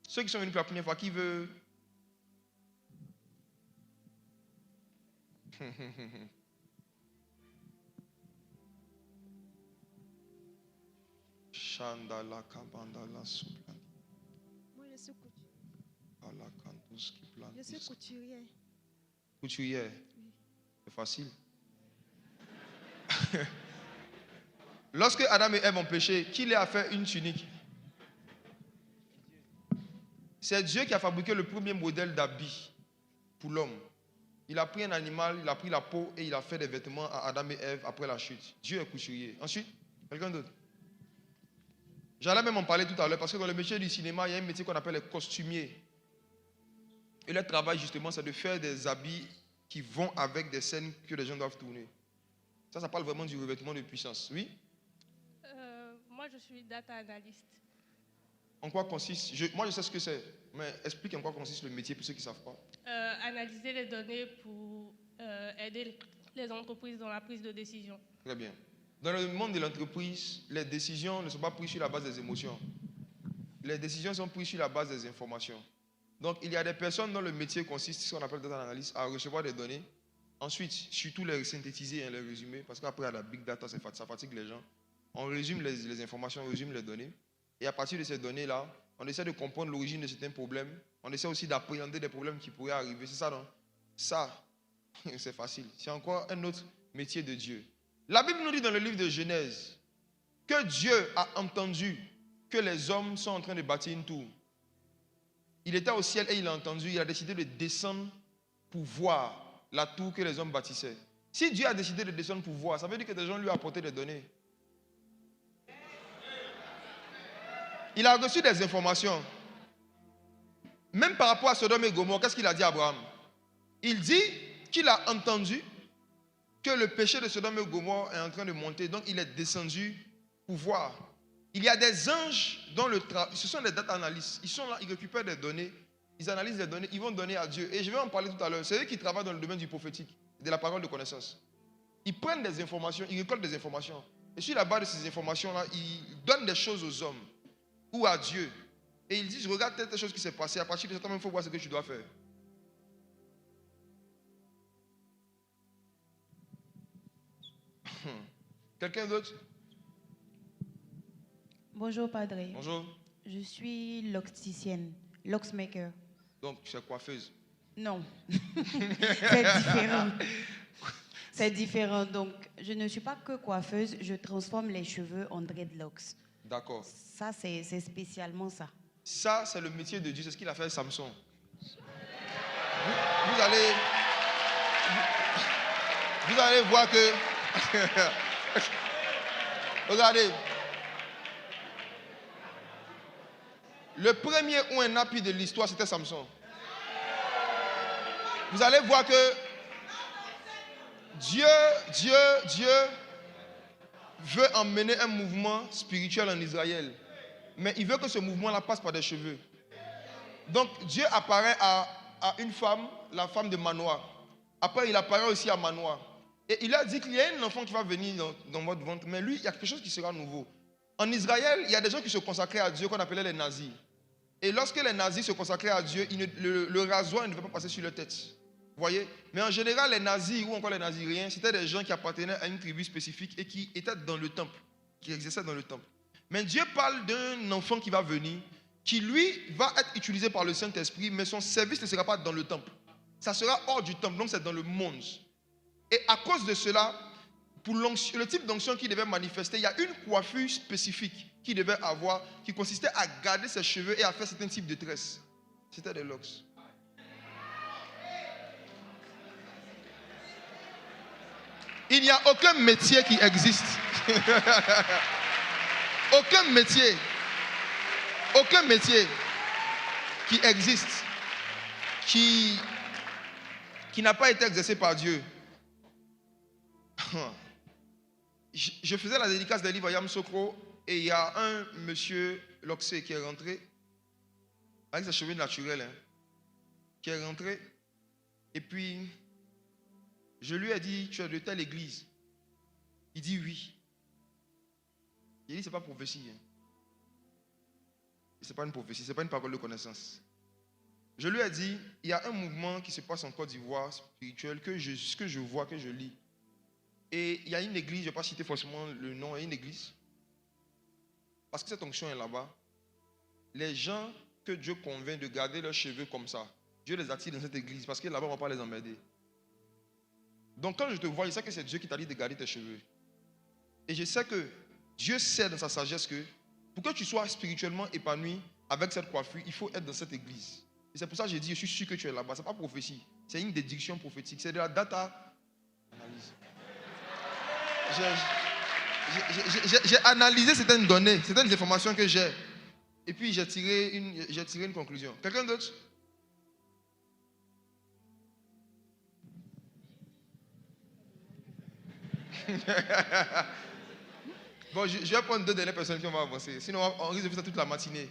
Ceux qui sont venus pour la première fois, qui veut? Chandala kabandala supla. Moi, je suis couturière. Je suis couturière. Couturière. Oui. C'est facile. Lorsque Adam et Ève ont péché, qui leur a fait une tunique? C'est Dieu qui a fabriqué le premier modèle d'habit pour l'homme. Il a pris un animal, il a pris la peau et il a fait des vêtements à Adam et Ève après la chute. Dieu est couturier. Ensuite, quelqu'un d'autre? J'allais même en parler tout à l'heure parce que dans le métier du cinéma, il y a un métier qu'on appelle les costumiers. Et leur travail, justement, c'est de faire des habits qui vont avec des scènes que les gens doivent tourner. Ça parle vraiment du revêtement de puissance. Oui? Moi, je suis data analyst. En quoi consiste? Moi, je sais ce que c'est, mais explique en quoi consiste le métier pour ceux qui ne savent pas. Analyser les données pour aider les entreprises dans la prise de décision. Très bien. Dans le monde de l'entreprise, les décisions ne sont pas prises sur la base des émotions. Les décisions sont prises sur la base des informations. Donc, il y a des personnes dont le métier consiste, ce qu'on appelle data analyst, à recevoir des données. Ensuite, surtout les synthétiser et les résumer, parce qu'après, à la big data, ça fatigue les gens. On résume les informations, on résume les données. Et à partir de ces données-là, on essaie de comprendre l'origine de certains problèmes. On essaie aussi d'appréhender des problèmes qui pourraient arriver. C'est ça, non? Ça, C'est facile. C'est encore un autre métier de Dieu. La Bible nous dit dans le livre de Genèse que Dieu a entendu que les hommes sont en train de bâtir une tour. Il était au ciel et il a entendu, il a décidé de descendre pour voir la tour que les hommes bâtissaient. Si Dieu a décidé de descendre pour voir, ça veut dire que des gens lui ont apporté des données. Il a reçu des informations. Même par rapport à Sodome et Gomorrhe, qu'est-ce qu'il a dit à Abraham? Il dit qu'il a entendu que le péché de Sodome et Gomorrhe est en train de monter. Donc il est descendu pour voir. Il y a des anges dont le travail, ce sont des data analystes. Ils sont là, ils récupèrent des données, ils analysent les données, ils vont donner à Dieu. Et je vais en parler tout à l'heure. C'est eux qui travaillent dans le domaine du prophétique, de la parole de connaissance. Ils prennent des informations, ils récoltent des informations. Et sur la base de ces informations-là, ils donnent des choses aux hommes ou à Dieu. Et ils disent, regarde telle chose qui s'est passée. À partir de ce moment, il faut voir ce que tu dois faire. Quelqu'un d'autre? Bonjour, Padre. Bonjour. Je suis loxicienne, locksmaker. Donc, tu es coiffeuse? Non, c'est différent. C'est différent. Donc, je ne suis pas que coiffeuse, je transforme les cheveux en dreadlocks. D'accord. Ça, c'est spécialement ça. Ça, c'est le métier de Dieu. C'est ce qu'il a fait avec Samson. Vous allez voir que... Regardez. Le premier ou un nappy de l'histoire, c'était Samson. Vous allez voir que Dieu veut emmener un mouvement spirituel en Israël. Mais il veut que ce mouvement-là passe par des cheveux. Donc Dieu apparaît à une femme, la femme de Manoah. Après, il apparaît aussi à Manoah. Et il a dit qu'il y a un enfant qui va venir dans votre ventre. Mais lui, il y a quelque chose qui sera nouveau. En Israël, il y a des gens qui se consacraient à Dieu, qu'on appelait les nazis. Et lorsque les nazis se consacraient à Dieu, le rasoir ne devait pas passer sur leur tête. Vous voyez? Mais en général, les nazis ou encore les naziriens, c'était des gens qui appartenaient à une tribu spécifique et qui étaient dans le temple, qui exerçaient dans le temple. Mais Dieu parle d'un enfant qui va venir, qui lui va être utilisé par le Saint-Esprit, mais son service ne sera pas dans le temple. Ça sera hors du temple, donc c'est dans le monde. Et à cause de cela, pour le type d'onction qu'il devait manifester, il y a une coiffure spécifique qu'il devait avoir, qui consistait à garder ses cheveux et à faire certains types de tresses. C'était des locks. Il n'y a aucun métier qui existe. Aucun métier qui existe qui n'a pas été exercé par Dieu. Je faisais la dédicace des livres à Yamoussoukro et il y a un monsieur Loxé qui est rentré avec ses cheveux naturels, qui est rentré et puis je lui ai dit, tu es de telle église? Il dit oui. Il dit, c'est pas prophétie. C'est pas une prophétie, c'est pas une parole de connaissance. Je lui ai dit, il y a un mouvement qui se passe en Côte d'Ivoire spirituel que je vois, que je lis. Et il y a une église, je ne vais pas citer forcément le nom, il y a une église. Parce que cette onction est là-bas. Les gens que Dieu convainc de garder leurs cheveux comme ça, Dieu les attire dans cette église parce que là-bas, on ne va pas les emmerder. Donc quand je te vois, je sais que c'est Dieu qui t'a dit de garder tes cheveux. Et je sais que Dieu sait dans sa sagesse que pour que tu sois spirituellement épanoui avec cette coiffure, il faut être dans cette église. Et c'est pour ça que j'ai dit, je suis sûr que tu es là-bas. Ce n'est pas prophétie, c'est une déduction prophétique. C'est de la data analyse. J'ai analysé certaines données, certaines informations que j'ai. Et puis j'ai tiré une conclusion. Quelqu'un d'autre? Bon, je vais prendre deux dernières personnes qui vont avancer. Sinon, on risque de faire ça toute la matinée.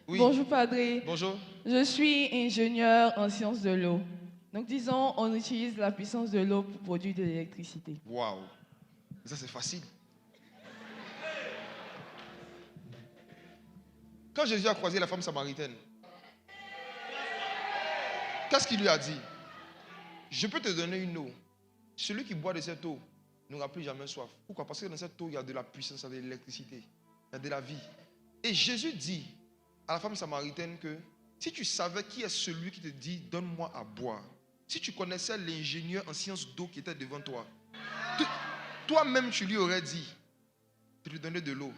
Oui. Bonjour, Padre. Bonjour. Je suis ingénieur en sciences de l'eau. Donc, disons, on utilise la puissance de l'eau pour produire de l'électricité. Waouh. Ça, c'est facile. Quand Jésus a croisé la femme samaritaine, qu'est-ce qu'il lui a dit? Je peux te donner une eau. Celui qui boit de cette eau n'aura plus jamais soif. Pourquoi? Parce que dans cette eau, il y a de la puissance, il y a de l'électricité, il y a de la vie. Et Jésus dit à la femme samaritaine que si tu savais qui est celui qui te dit donne-moi à boire, Si tu connaissais l'ingénieur en sciences d'eau qui était devant toi, toi-même tu lui aurais dit de lui donner de l'eau.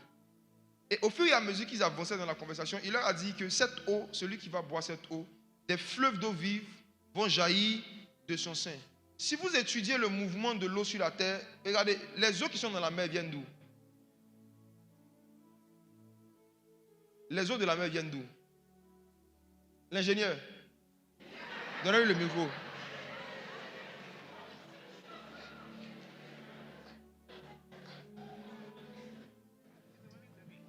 Et au fur et à mesure qu'ils avançaient dans la conversation, il leur a dit que cette eau, celui qui va boire cette eau, des fleuves d'eau vive vont jaillir de son sein. Si vous étudiez le mouvement de l'eau sur la terre, regardez, les eaux qui sont dans la mer viennent d'où? Les eaux de la mer viennent d'où? L'ingénieur, donnez-lui le micro.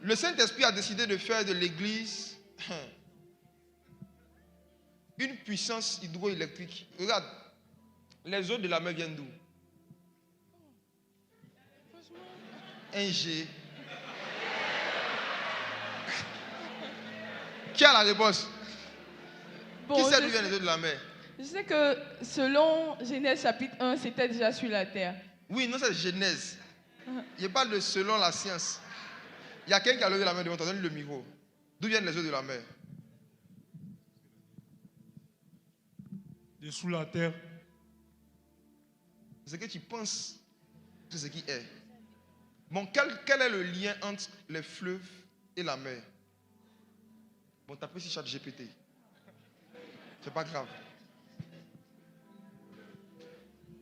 Le Saint-Esprit a décidé de faire de l'Église une puissance hydroélectrique. Regarde, les eaux de la mer viennent d'où? Un G. Qui a la réponse? Bon, Qui sait d'où viennent les eaux de la mer? Je sais que selon Genèse chapitre 1, c'était déjà sur la terre. Oui, non, c'est Genèse. Il parle de selon la science. Il y a quelqu'un qui a levé la main devant toi, donne le micro. D'où viennent les eaux de la mer? De sous la terre. C'est ce que tu penses, c'est ce qui est. Bon, quel est le lien entre les fleuves et la mer? Bon, tapez sur ChatGPT. C'est pas grave.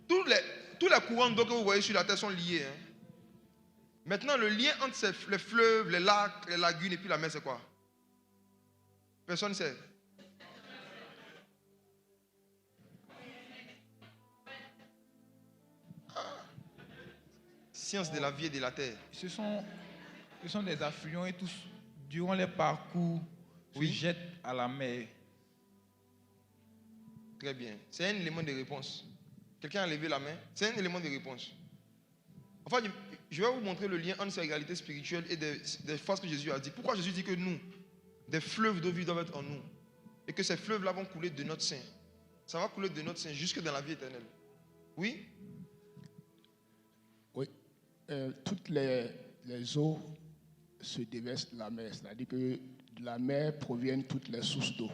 Tous les courants d'eau que vous voyez sur la terre sont liés. Hein. Maintenant, le lien entre les fleuves, les lacs, les lagunes et puis la mer, c'est quoi? Personne ne sait. Science de la vie et de la terre. Ce sont des affluents et tous, durant les parcours, se jettent à la mer. Très bien. C'est un élément de réponse. Quelqu'un a levé la main? C'est un élément de réponse. Enfin, je vais vous montrer le lien entre ces réalités spirituelles et des phrases que Jésus a dit. Pourquoi Jésus dit que nous, des fleuves d'eau vive doivent être en nous et que ces fleuves-là vont couler de notre sein. Ça va couler de notre sein jusque dans la vie éternelle. Oui? Oui. Toutes les eaux se déversent de la mer. C'est-à-dire que de la mer proviennent toutes les sources d'eau.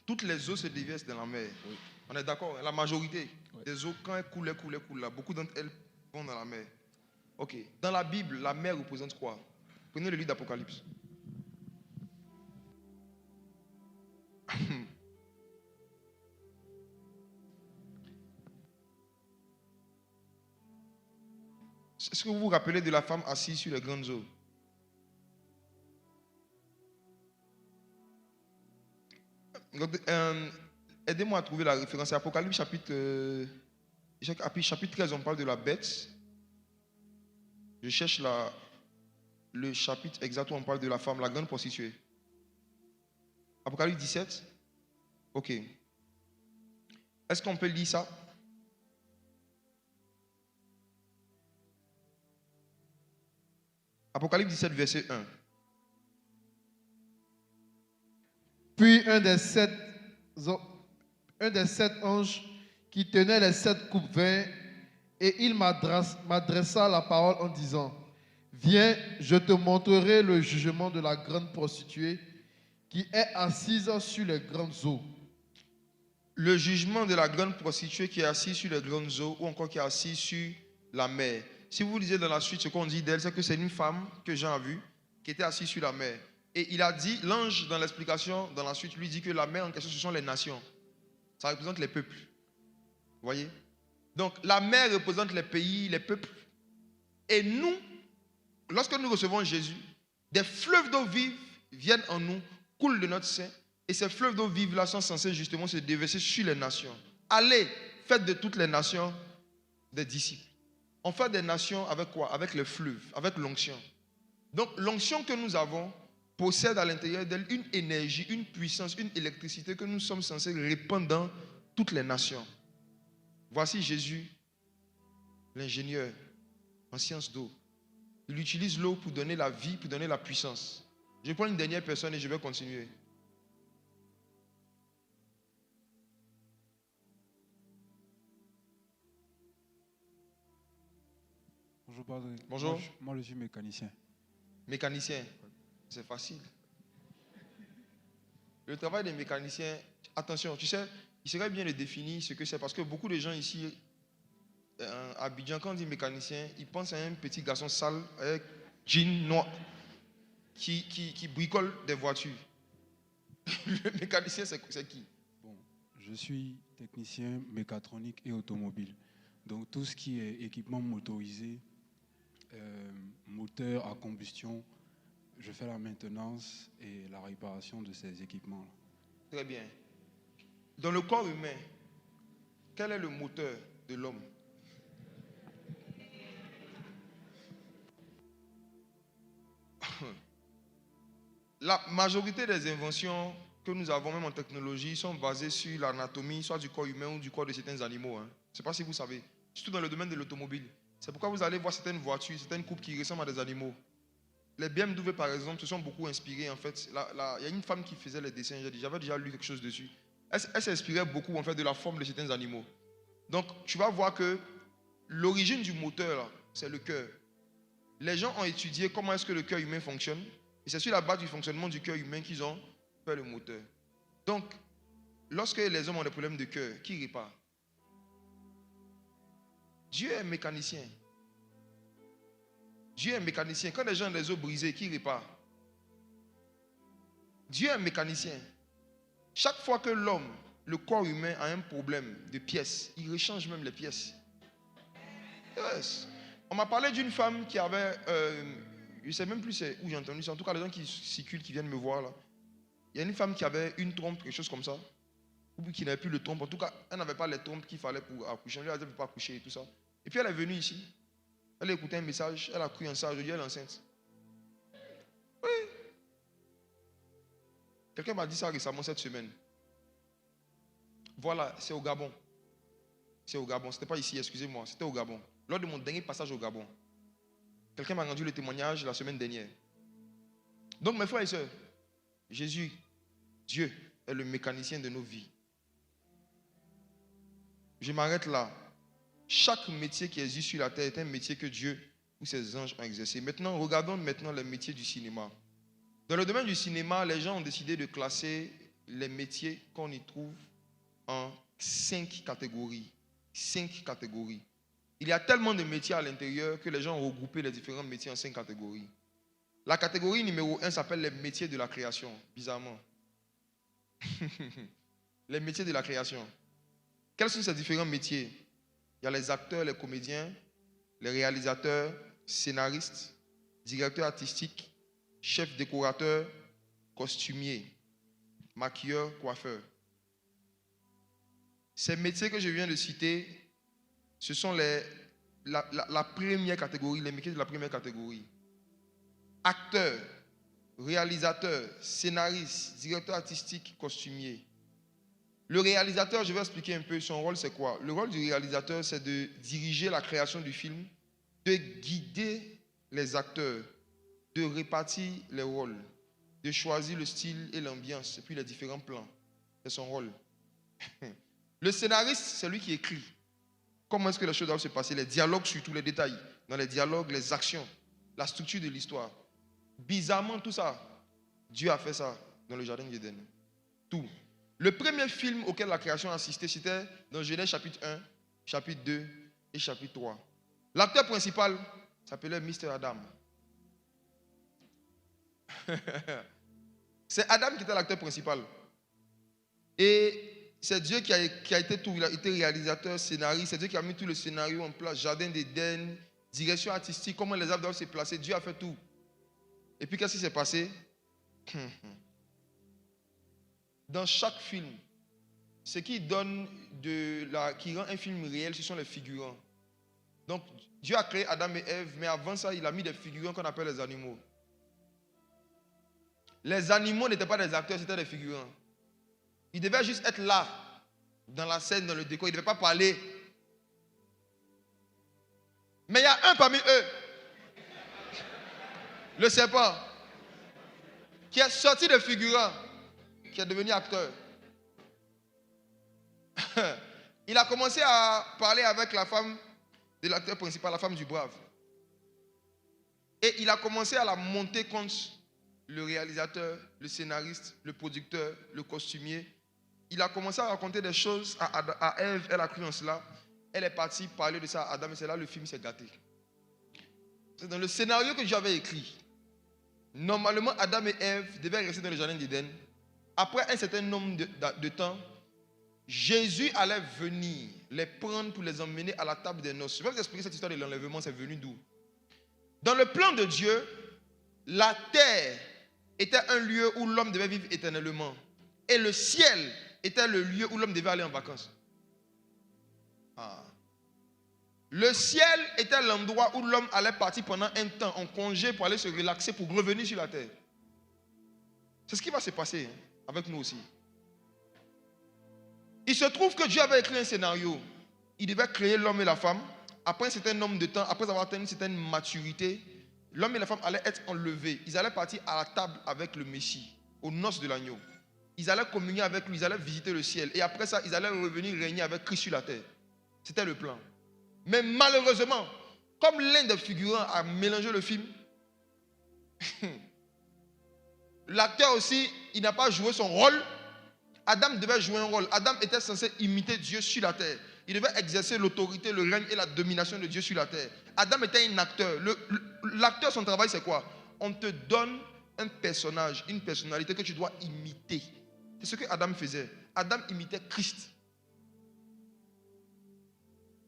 Toutes les eaux se déversent dans la mer. Oui. On est d'accord? La majorité des eaux, quand elles coulent là. Beaucoup d'entre elles vont dans la mer. Ok. Dans la Bible, la mer représente quoi? Prenez le livre d'Apocalypse. Est-ce que vous vous rappelez de la femme assise sur les grandes eaux? Aidez-moi à trouver la référence. Apocalypse chapitre 13, on parle de la bête. Je cherche le chapitre exact où on parle de la femme, la grande prostituée. Apocalypse 17. Ok. Est-ce qu'on peut lire ça? Apocalypse 17, verset 1. Puis un des sept anges qui tenait les 7 coupes vins, et il m'adressa la parole en disant: Viens, je te montrerai le jugement de la grande prostituée qui est assise sur les grandes eaux. Le jugement de la grande prostituée qui est assise sur les grandes eaux, ou encore qui est assise sur la mer. Si vous lisez dans la suite, ce qu'on dit d'elle, c'est que c'est une femme que Jean a vue, qui était assise sur la mer. Et il a dit, l'ange dans l'explication, dans la suite, lui dit que la mer en question, ce sont les nations. Ça représente les peuples. Vous voyez? Donc la mer représente les pays, les peuples. Et nous, lorsque nous recevons Jésus, des fleuves d'eau vive viennent en nous, coulent de notre sein. Et ces fleuves d'eau vive là sont censés justement se déverser sur les nations. Allez, faites de toutes les nations des disciples. On fait des nations avec quoi? Avec les fleuves, avec l'onction. Donc l'onction que nous avons possède à l'intérieur d'elle une énergie, une puissance, une électricité que nous sommes censés répandre dans toutes les nations. Voici Jésus, l'ingénieur en sciences d'eau. Il utilise l'eau pour donner la vie, pour donner la puissance. Je prends une dernière personne et je vais continuer. Bonjour, padre. Bonjour. Moi, je suis mécanicien. Mécanicien, c'est facile. Le travail des mécaniciens, attention, tu sais, il serait bien de définir ce que c'est, parce que beaucoup de gens ici, à Abidjan, quand on dit mécanicien, ils pensent à un petit garçon sale avec jean noir qui bricole des voitures. Le mécanicien, c'est qui? Bon, je suis technicien mécatronique et automobile. Donc tout ce qui est équipement motorisé, moteur à combustion, je fais la maintenance et la réparation de ces équipements-là. Très bien. Dans le corps humain, quel est le moteur de l'homme? La majorité des inventions que nous avons, même en technologie, sont basées sur l'anatomie, soit du corps humain ou du corps de certains animaux. Je ne sais pas si vous savez. Surtout dans le domaine de l'automobile. C'est pourquoi vous allez voir certaines voitures, certaines coupes qui ressemblent à des animaux. Les BMW, par exemple, se sont beaucoup inspirés, en fait. Il y a une femme qui faisait les dessins, j'avais déjà lu quelque chose dessus. Elle s'inspirait beaucoup, en fait, de la forme de certains animaux. Donc, tu vas voir que l'origine du moteur, c'est le cœur. Les gens ont étudié comment est-ce que le cœur humain fonctionne. Et c'est sur la base du fonctionnement du cœur humain qu'ils ont fait le moteur. Donc, lorsque les hommes ont des problèmes de cœur, qui répare? Dieu est mécanicien. Dieu est mécanicien. Quand les gens ont des os brisés, qui répare? Dieu est mécanicien. Chaque fois que l'homme, le corps humain a un problème de pièces, il rechange même les pièces. Yes. On m'a parlé d'une femme qui avait, je ne sais même plus où j'ai entendu ça, en tout cas les gens qui circulent, qui viennent me voir là. Il y a une femme qui avait une trompe, quelque chose comme ça, ou qui n'avait plus de trompe. En tout cas, elle n'avait pas les trompes qu'il fallait pour accoucher. On lui a dit de ne pas accoucher et tout ça. Et puis elle est venue ici. Elle a écouté un message, elle a cru en ça. Aujourd'hui, elle est enceinte. Oui. Quelqu'un m'a dit ça récemment cette semaine. Voilà, c'est au Gabon. C'est au Gabon. Ce n'était pas ici, excusez-moi. C'était au Gabon. Lors de mon dernier passage au Gabon. Quelqu'un m'a rendu le témoignage la semaine dernière. Donc, mes frères et sœurs, Jésus, Dieu, est le mécanicien de nos vies. Je m'arrête là. Chaque métier qui existe sur la terre est un métier que Dieu ou ses anges ont exercé. Maintenant, regardons maintenant les métiers du cinéma. Dans le domaine du cinéma, les gens ont décidé de classer les métiers qu'on y trouve en 5 catégories. 5 catégories. Il y a tellement de métiers à l'intérieur que les gens ont regroupé les différents métiers en 5 catégories. La catégorie numéro 1 s'appelle les métiers de la création, bizarrement. Les métiers de la création. Quels sont ces différents métiers? Il y a les acteurs, les comédiens, les réalisateurs, scénaristes, directeurs artistiques, chefs décorateurs, costumiers, maquilleurs, coiffeurs. Ces métiers que je viens de citer, ce sont la première catégorie, les métiers de la première catégorie. Acteurs, réalisateurs, scénaristes, directeurs artistiques, costumiers. Le réalisateur, je vais expliquer un peu son rôle, c'est quoi? Le rôle du réalisateur, c'est de diriger la création du film, de guider les acteurs, de répartir les rôles, de choisir le style et l'ambiance, et puis les différents plans. C'est son rôle. Le scénariste, c'est lui qui écrit. Comment est-ce que les choses doivent se passer? Les dialogues sur tous les détails. Dans les dialogues, les actions, la structure de l'histoire. Bizarrement, tout ça, Dieu a fait ça dans le jardin d'Éden. Tout. Le premier film auquel la création a assisté, c'était dans Genèse chapitre 1, chapitre 2 et chapitre 3. L'acteur principal s'appelait Mr. Adam. C'est Adam qui était l'acteur principal. Et c'est Dieu qui a été tout. Il a été réalisateur, scénariste. C'est Dieu qui a mis tout le scénario en place. Jardin d'Éden, direction artistique, comment les arbres doivent se placer. Dieu a fait tout. Et puis qu'est-ce qui s'est passé? Dans chaque film, ce qui donne qui rend un film réel, ce sont les figurants. Donc, Dieu a créé Adam et Ève, mais avant ça, il a mis des figurants qu'on appelle les animaux. Les animaux n'étaient pas des acteurs, c'était des figurants. Ils devaient juste être là, dans la scène, dans le décor. Ils ne devaient pas parler. Mais il y a un parmi eux, le serpent, qui est sorti de figurant, qui est devenu acteur. Il a commencé à parler avec la femme de l'acteur principal, la femme du brave. Et il a commencé à la monter contre le réalisateur, le scénariste, le producteur, le costumier. il a commencé à raconter des choses à Ève, elle a cru en cela. Elle est partie parler de ça à Adam et c'est là le film s'est gâté. C'est dans le scénario que j'avais écrit. Normalement, Adam et Ève devaient rester dans le jardin d'Éden. Après un certain nombre de temps, Jésus allait venir les prendre pour les emmener à la table des noces. Je vais vous expliquer cette histoire de l'enlèvement, c'est venu d'où? Dans le plan de Dieu, la terre était un lieu où l'homme devait vivre éternellement. Et le ciel était le lieu où l'homme devait aller en vacances. Le ciel était l'endroit où l'homme allait partir pendant un temps en congé pour aller se relaxer, pour revenir sur la terre. C'est ce qui va se passer avec nous aussi. Il se trouve que Dieu avait écrit un scénario. Il devait créer l'homme et la femme. Après un certain nombre de temps, après avoir atteint une certaine maturité, l'homme et la femme allaient être enlevés. Ils allaient partir à la table avec le Messie, aux noces de l'agneau. Ils allaient communier avec lui, ils allaient visiter le ciel. Et après ça, ils allaient revenir régner avec Christ sur la terre. C'était le plan. Mais malheureusement, comme l'un des figurants a mélangé le film, l'acteur aussi, il n'a pas joué son rôle. Adam devait jouer un rôle. Adam était censé imiter Dieu sur la terre. Il devait exercer l'autorité, le règne et la domination de Dieu sur la terre. Adam était un acteur. L'acteur, son travail, c'est quoi? On te donne un personnage, une personnalité que tu dois imiter. C'est ce que Adam faisait. Adam imitait Christ.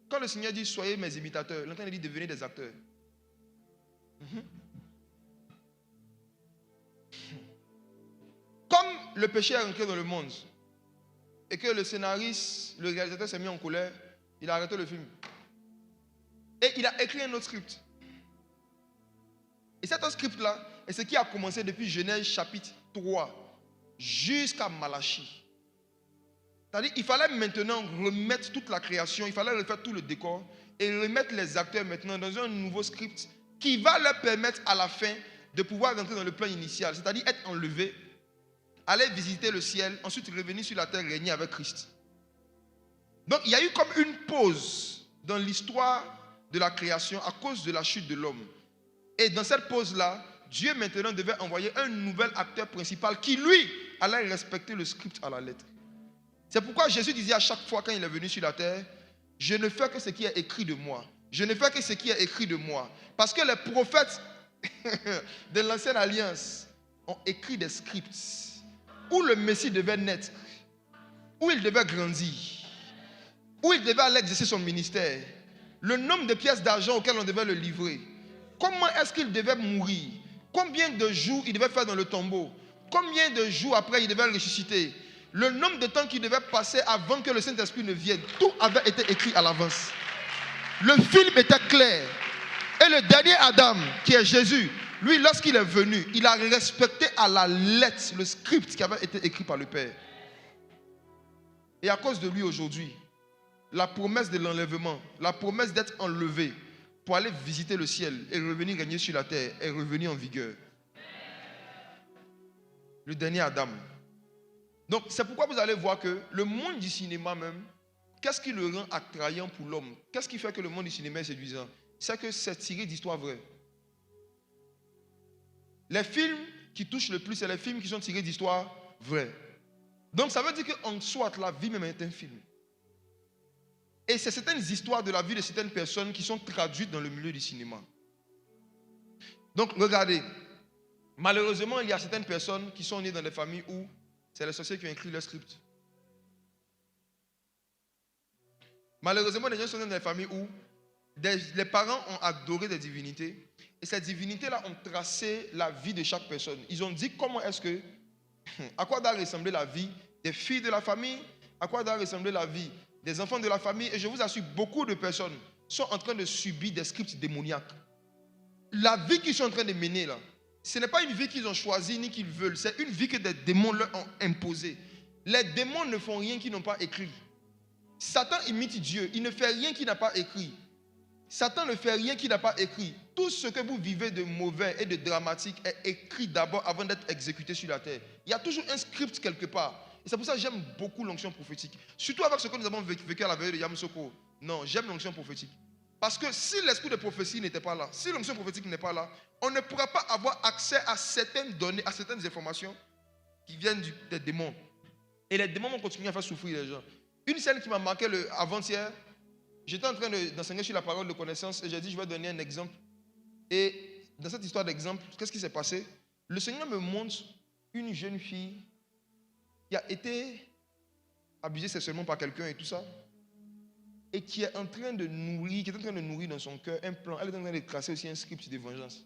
Quand le Seigneur dit « Soyez mes imitateurs », l'entend il dit « Devenez des acteurs ». Comme le péché est rentré dans le monde et que le scénariste, le réalisateur s'est mis en colère, il a arrêté le film. Et il a écrit un autre script. Et cet autre script-là est ce qui a commencé depuis Genèse chapitre 3 jusqu'à Malachie. C'est-à-dire qu'il fallait maintenant remettre toute la création, il fallait refaire tout le décor et remettre les acteurs maintenant dans un nouveau script qui va leur permettre à la fin de pouvoir rentrer dans le plan initial, c'est-à-dire être enlevés, aller visiter le ciel, ensuite revenir sur la terre, régner avec Christ. Donc il y a eu comme une pause dans l'histoire de la création à cause de la chute de l'homme. Et dans cette pause-là, Dieu maintenant devait envoyer un nouvel acteur principal qui, lui, allait respecter le script à la lettre. C'est pourquoi Jésus disait à chaque fois quand il est venu sur la terre, je ne fais que ce qui est écrit de moi. Je ne fais que ce qui est écrit de moi. Parce que les prophètes de l'ancienne alliance ont écrit des scripts où le Messie devait naître, où il devait grandir, où il devait aller exercer son ministère, le nombre de pièces d'argent auxquelles on devait le livrer, comment est-ce qu'il devait mourir, combien de jours il devait faire dans le tombeau, combien de jours après il devait ressusciter, le nombre de temps qu'il devait passer avant que le Saint-Esprit ne vienne. Tout avait été écrit à l'avance. Le film était clair. Et le dernier Adam, qui est Jésus, lui, lorsqu'il est venu, il a respecté à la lettre le script qui avait été écrit par le Père. Et à cause de lui aujourd'hui, la promesse de l'enlèvement, la promesse d'être enlevé pour aller visiter le ciel et revenir régner sur la terre est revenue en vigueur. Le dernier Adam. Donc, c'est pourquoi vous allez voir que le monde du cinéma même, qu'est-ce qui le rend attrayant pour l'homme? Qu'est-ce qui fait que le monde du cinéma est séduisant? C'est que c'est tiré d'histoires vraies. Les films qui touchent le plus, c'est les films qui sont tirés d'histoires vraies. Donc, ça veut dire qu'en soit, la vie même est un film. Et c'est certaines histoires de la vie de certaines personnes qui sont traduites dans le milieu du cinéma. Donc, regardez. Malheureusement, il y a certaines personnes qui sont nées dans des familles où c'est les sorciers qui ont écrit leur script. Malheureusement, les gens sont dans des familles où les parents ont adoré des divinités et ces divinités-là ont tracé la vie de chaque personne. Ils ont dit comment est-ce que, à quoi doit ressembler la vie des filles de la famille, à quoi doit ressembler la vie des enfants de la famille. Et je vous assure, beaucoup de personnes sont en train de subir des scripts démoniaques. La vie qu'ils sont en train de mener là, ce n'est pas une vie qu'ils ont choisie ni qu'ils veulent. C'est une vie que des démons leur ont imposée. Les démons ne font rien qu'ils n'ont pas écrit. Satan imite Dieu. Il ne fait rien qu'il n'a pas écrit. Satan ne fait rien qu'il n'a pas écrit. Tout ce que vous vivez de mauvais et de dramatique est écrit d'abord avant d'être exécuté sur la terre. Il y a toujours un script quelque part. Et c'est pour ça que j'aime beaucoup l'onction prophétique. Surtout avec ce que nous avons vécu à la veille de Yamsoko. Non, j'aime l'onction prophétique. Parce que si l'esprit de prophétie n'était pas là, si l'onction prophétique n'est pas là, on ne pourra pas avoir accès à certaines données, à certaines informations qui viennent des démons. Et les démons vont continuer à faire souffrir les gens. Une scène qui m'a marqué avant-hier, j'étais en train d'enseigner sur la parole de connaissance et j'ai dit je vais donner un exemple. Et dans cette histoire d'exemple, qu'est-ce qui s'est passé? Le Seigneur me montre une jeune fille qui a été abusée sexuellement par quelqu'un et tout ça, et qui est en train de nourrir, dans son cœur un plan. Elle est en train de tracer aussi un script de vengeance.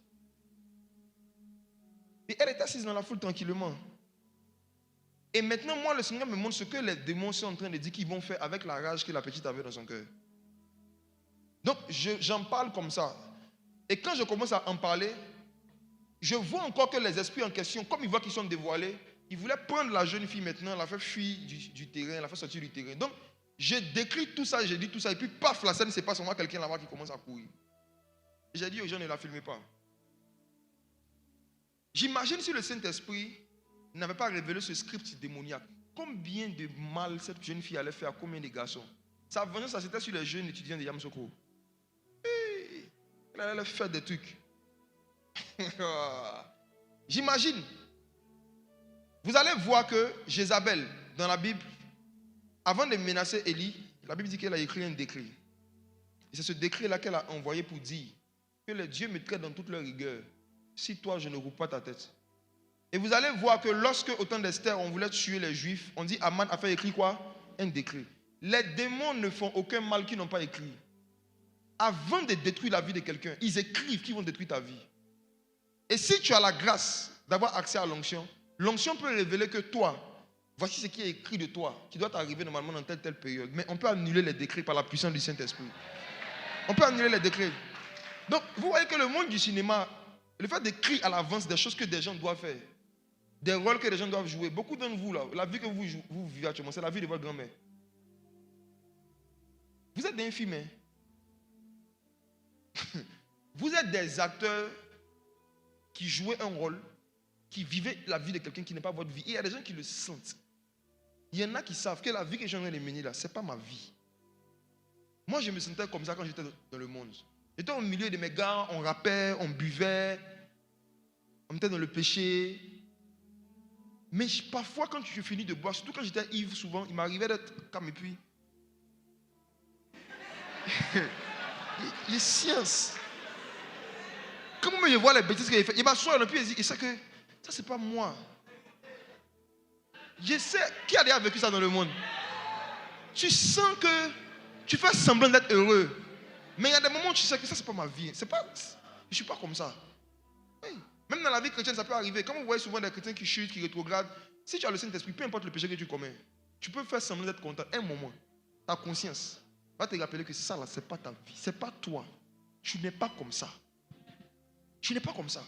Et elle est assise dans la foule tranquillement. Et maintenant, moi, le Seigneur me montre ce que les démons sont en train de dire qu'ils vont faire avec la rage que la petite avait dans son cœur. Donc, j'en parle comme ça. Et quand je commence à en parler, je vois encore que les esprits en question, comme ils voient qu'ils sont dévoilés, ils voulaient prendre la jeune fille maintenant, la faire fuir du terrain, la faire sortir du terrain. Donc, je décris tout ça, je dis tout ça, et puis paf, la scène se passe, on voit quelqu'un là-bas qui commence à courir. Et j'ai dit aux gens, ne la filmez pas. J'imagine si le Saint-Esprit n'avait pas révélé ce script démoniaque, combien de mal cette jeune fille allait faire à combien de garçons. Sa vengeance, ça c'était sur les jeunes étudiants de Yamoussoukro. Elle allait faire des trucs. J'imagine. Vous allez voir que Jézabel, dans la Bible, avant de menacer Élie, la Bible dit qu'elle a écrit un décret. Et c'est ce décret-là qu'elle a envoyé pour dire que les dieux me traitent dans toute leur rigueur. Si toi, je ne roule pas ta tête. Et vous allez voir que lorsque, au temps d'Esther, on voulait tuer les Juifs, on dit Aman a fait écrire quoi? Un décret. Les démons ne font aucun mal qu'ils n'ont pas écrit. Avant de détruire la vie de quelqu'un, ils écrivent qu'ils vont détruire ta vie. Et si tu as la grâce d'avoir accès à l'onction, l'onction peut révéler que toi, voici ce qui est écrit de toi, qui doit t'arriver normalement dans telle période. Mais on peut annuler les décrets par la puissance du Saint-Esprit. On peut annuler les décrets. Donc, vous voyez que le monde du cinéma, le fait d'écrire à l'avance des choses que des gens doivent faire, des rôles que les gens doivent jouer, beaucoup d'entre vous, là, la vie que vous vivez actuellement, c'est la vie de votre grand-mère. Vous êtes des infirmes. Vous êtes des acteurs qui jouaient un rôle, qui vivaient la vie de quelqu'un qui n'est pas votre vie. Et il y a des gens qui le sentent. Il y en a qui savent que la vie que j'ai en train de mener là, ce n'est pas ma vie. Moi, je me sentais comme ça quand j'étais dans le monde. J'étais au milieu de mes gars, on rappait, on buvait, on était dans le péché. Mais parfois, quand je finis de boire, surtout quand j'étais ivre, souvent, il m'arrivait d'être comme et puis. Les sciences. Comment je vois les bêtises qu'il a fait, il m'assoit et puis il dit, il sait que ça, c'est pas moi. Je sais, qui a déjà vécu ça dans le monde? Tu sens que tu fais semblant d'être heureux. Mais il y a des moments où tu sais que ça, c'est pas ma vie. Je ne suis pas comme ça. Oui. Même dans la vie chrétienne, ça peut arriver. Comme vous voyez souvent des chrétiens qui chutent, qui rétrogradent, si tu as le Saint-Esprit, peu importe le péché que tu commets, tu peux faire semblant d'être content. Un moment, ta conscience va te rappeler que ça, là, ce n'est pas ta vie. Ce n'est pas toi. Tu n'es pas comme ça. Tu n'es pas comme ça.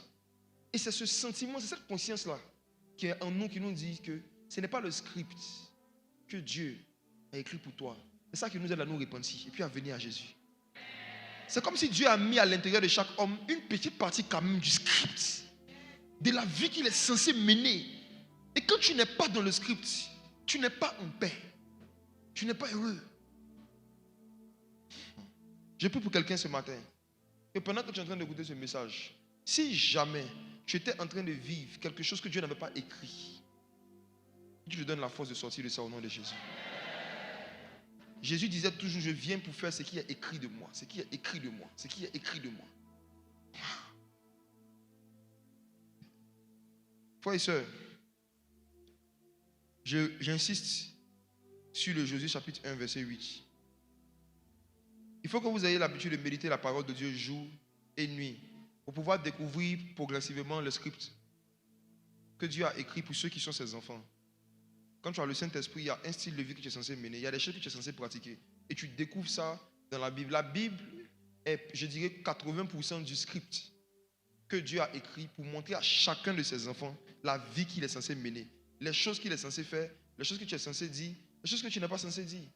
Et c'est ce sentiment, c'est cette conscience-là qui est en nous, qui nous dit que ce n'est pas le script que Dieu a écrit pour toi. C'est ça qui nous aide à nous repentir et puis à venir à Jésus. C'est comme si Dieu a mis à l'intérieur de chaque homme une petite partie quand même du script, de la vie qu'il est censé mener. Et quand tu n'es pas dans le script, tu n'es pas en paix. Tu n'es pas heureux. Je prie pour quelqu'un ce matin, que pendant que tu es en train d'écouter ce message, si jamais tu étais en train de vivre quelque chose que Dieu n'avait pas écrit, Dieu te donne la force de sortir de ça au nom de Jésus. Jésus disait toujours, je viens pour faire ce qui est écrit de moi, ce qui est écrit de moi, ce qui est écrit de moi. Frères et sœurs, j'insiste sur le Josué chapitre 1, verset 8. Il faut que vous ayez l'habitude de méditer la parole de Dieu jour et nuit pour pouvoir découvrir progressivement le script que Dieu a écrit pour ceux qui sont ses enfants. Quand tu as le Saint-Esprit, il y a un style de vie que tu es censé mener. Il y a des choses que tu es censé pratiquer. Et tu découvres ça dans la Bible. La Bible est, je dirais, 80% du script que Dieu a écrit pour montrer à chacun de ses enfants la vie qu'il est censé mener. Les choses qu'il est censé faire, les choses que tu es censé dire, les choses que tu n'es pas censé dire.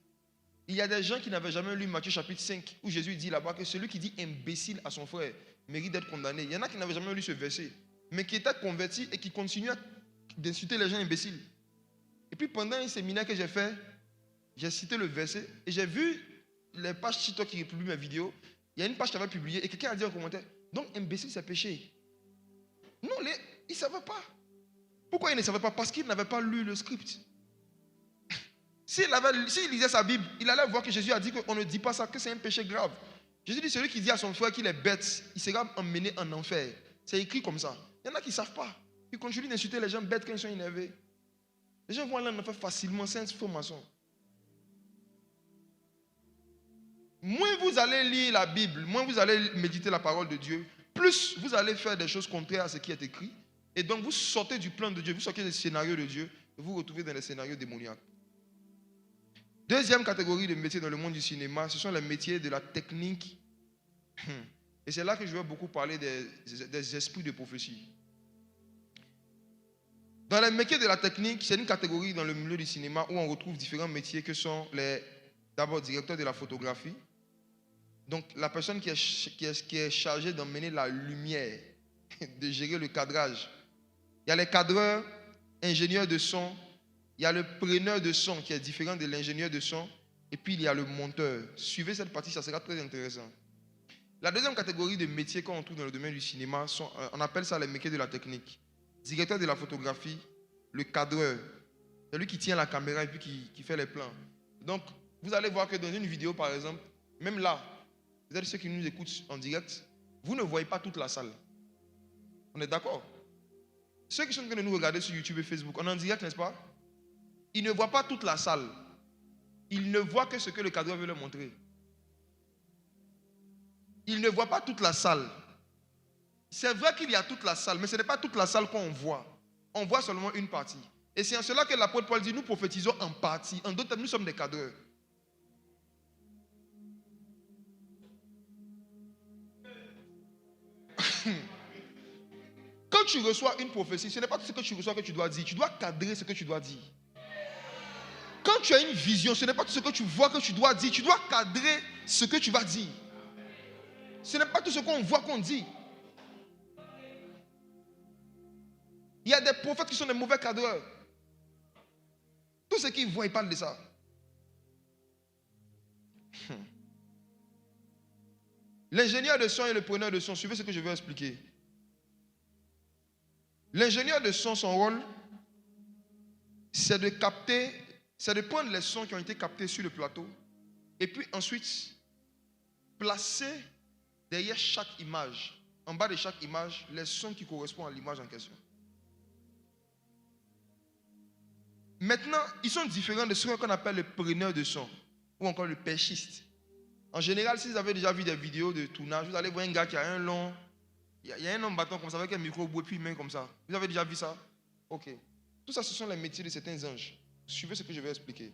Il y a des gens qui n'avaient jamais lu Matthieu chapitre 5 où Jésus dit là-bas que celui qui dit imbécile à son frère mérite d'être condamné. Il y en a qui n'avaient jamais lu ce verset, mais qui étaient convertis et qui continuaient d'insulter les gens imbéciles. Et puis pendant un séminaire que j'ai fait, j'ai cité le verset et j'ai vu les pages TikTok qui republient mes vidéos. Il y a une page qui avait publié et quelqu'un a dit en commentaire, donc imbécile c'est péché. Non, ils ne savaient pas. Pourquoi ils ne savaient pas? Parce qu'ils n'avaient pas lu le script. S'il lisait sa Bible, il allait voir que Jésus a dit qu'on ne dit pas ça, que c'est un péché grave. Jésus dit, celui qui dit à son frère qu'il est bête, il sera emmené en enfer. C'est écrit comme ça. Il y en a qui ne savent pas. Ils continuent d'insulter les gens bêtes quand ils sont énervés. Les gens vont aller en enfer facilement, sans information. Moins vous allez lire la Bible, moins vous allez méditer la parole de Dieu, plus vous allez faire des choses contraires à ce qui est écrit. Et donc vous sortez du plan de Dieu, vous sortez des scénarios de Dieu, et vous vous retrouvez dans les scénarios démoniaques. Deuxième catégorie de métiers dans le monde du cinéma, ce sont les métiers de la technique. Et c'est là que je vais beaucoup parler des esprits de prophétie. Dans les métiers de la technique, c'est une catégorie dans le milieu du cinéma où on retrouve différents métiers que sont d'abord directeurs de la photographie. Donc la personne qui est chargée d'emmener la lumière, de gérer le cadrage. Il y a les cadreurs, ingénieurs de son. Il y a le preneur de son qui est différent de l'ingénieur de son. Et puis il y a le monteur. Suivez cette partie, ça sera très intéressant. La deuxième catégorie de métiers qu'on trouve dans le domaine du cinéma, on appelle ça les métiers de la technique. Directeur de la photographie, le cadreur. C'est lui qui tient la caméra et puis qui fait les plans. Donc, vous allez voir que dans une vidéo, par exemple, même là, vous êtes ceux qui nous écoutent en direct, vous ne voyez pas toute la salle. On est d'accord? Ceux qui sont en train de nous regarder sur YouTube et Facebook, on est en direct, n'est-ce pas? Ils ne voient pas toute la salle. Ils ne voient que ce que le cadreur veut leur montrer. Ils ne voient pas toute la salle. C'est vrai qu'il y a toute la salle, mais ce n'est pas toute la salle qu'on voit. On voit seulement une partie. Et c'est en cela que l'apôtre Paul dit, nous prophétisons en partie. En d'autres termes, nous sommes des cadreurs. Quand tu reçois une prophétie, ce n'est pas tout ce que tu reçois que tu dois dire. Tu dois cadrer ce que tu dois dire. Quand tu as une vision, ce n'est pas tout ce que tu vois que tu dois dire. Tu dois cadrer ce que tu vas dire. Ce n'est pas tout ce qu'on voit qu'on dit. Il y a des prophètes qui sont des mauvais cadreurs. Tout ce qu'ils voient, ils parlent de ça. L'ingénieur de son et le preneur de son, suivez ce que je vais expliquer. L'ingénieur de son, son rôle, c'est de capter, c'est de prendre les sons qui ont été captés sur le plateau et puis ensuite placer derrière chaque image, en bas de chaque image, les sons qui correspondent à l'image en question. Maintenant, ils sont différents de ceux qu'on appelle le preneur de son ou encore le perchiste. En général, si vous avez déjà vu des vidéos de tournage, vous allez voir un gars qui a un long... Il y a un homme bâton comme ça, avec un micro au bout et puis une main comme ça. Vous avez déjà vu ça? Ok. Tout ça, ce sont les métiers de certains anges. Suivez ce que je vais expliquer.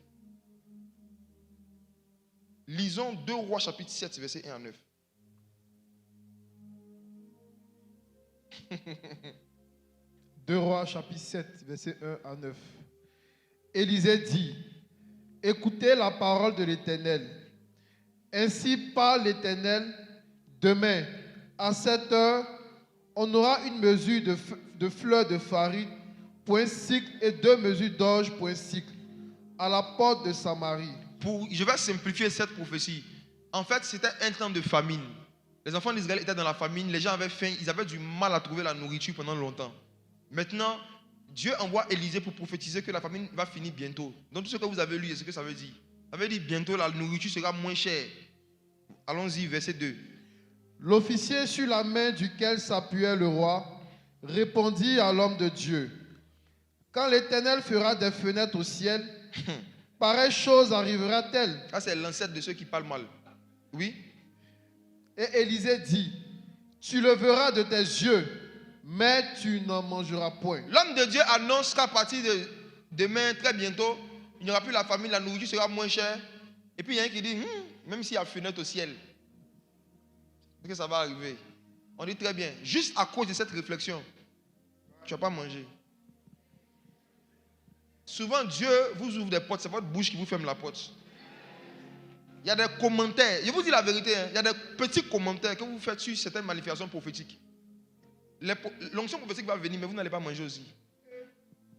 Lisons 2 Rois chapitre 7, versets 1 à 9. 2 Rois chapitre 7, versets 1 à 9. Élisée dit, écoutez la parole de l'Éternel. Ainsi parle l'Éternel, demain, à 7 heures, on aura une mesure de fleurs de farine pour un cycle et 2 mesures d'orge pour un cycle, à la porte de Samarie. Je vais simplifier cette prophétie. En fait, c'était un temps de famine. Les enfants d'Israël étaient dans la famine, les gens avaient faim, ils avaient du mal à trouver la nourriture pendant longtemps. Maintenant, Dieu envoie Élisée pour prophétiser que la famine va finir bientôt. Donc tout ce que vous avez lu, c'est ce que ça veut dire. Ça veut dire bientôt la nourriture sera moins chère. Allons-y, verset 2. L'officier sur la main duquel s'appuyait le roi répondit à l'homme de Dieu. Quand l'Éternel fera des fenêtres au ciel, pareille chose arrivera-t-elle? Ça, c'est l'ancêtre de ceux qui parlent mal. Oui. Et Élisée dit, tu le verras de tes yeux, mais tu n'en mangeras point. L'homme de Dieu annonce qu'à partir de demain, très bientôt, il n'y aura plus la famine, la nourriture sera moins chère. Et puis il y a un qui dit, même s'il y a fenêtre au ciel, est-ce que ça va arriver? On dit très bien, juste à cause de cette réflexion, tu ne vas pas manger. Souvent, Dieu vous ouvre des portes, c'est votre bouche qui vous ferme la porte. Il y a des commentaires, je vous dis la vérité, il y a des petits commentaires que vous faites sur certaines manifestations prophétiques. L'onction prophétique va venir, mais vous n'allez pas manger aussi.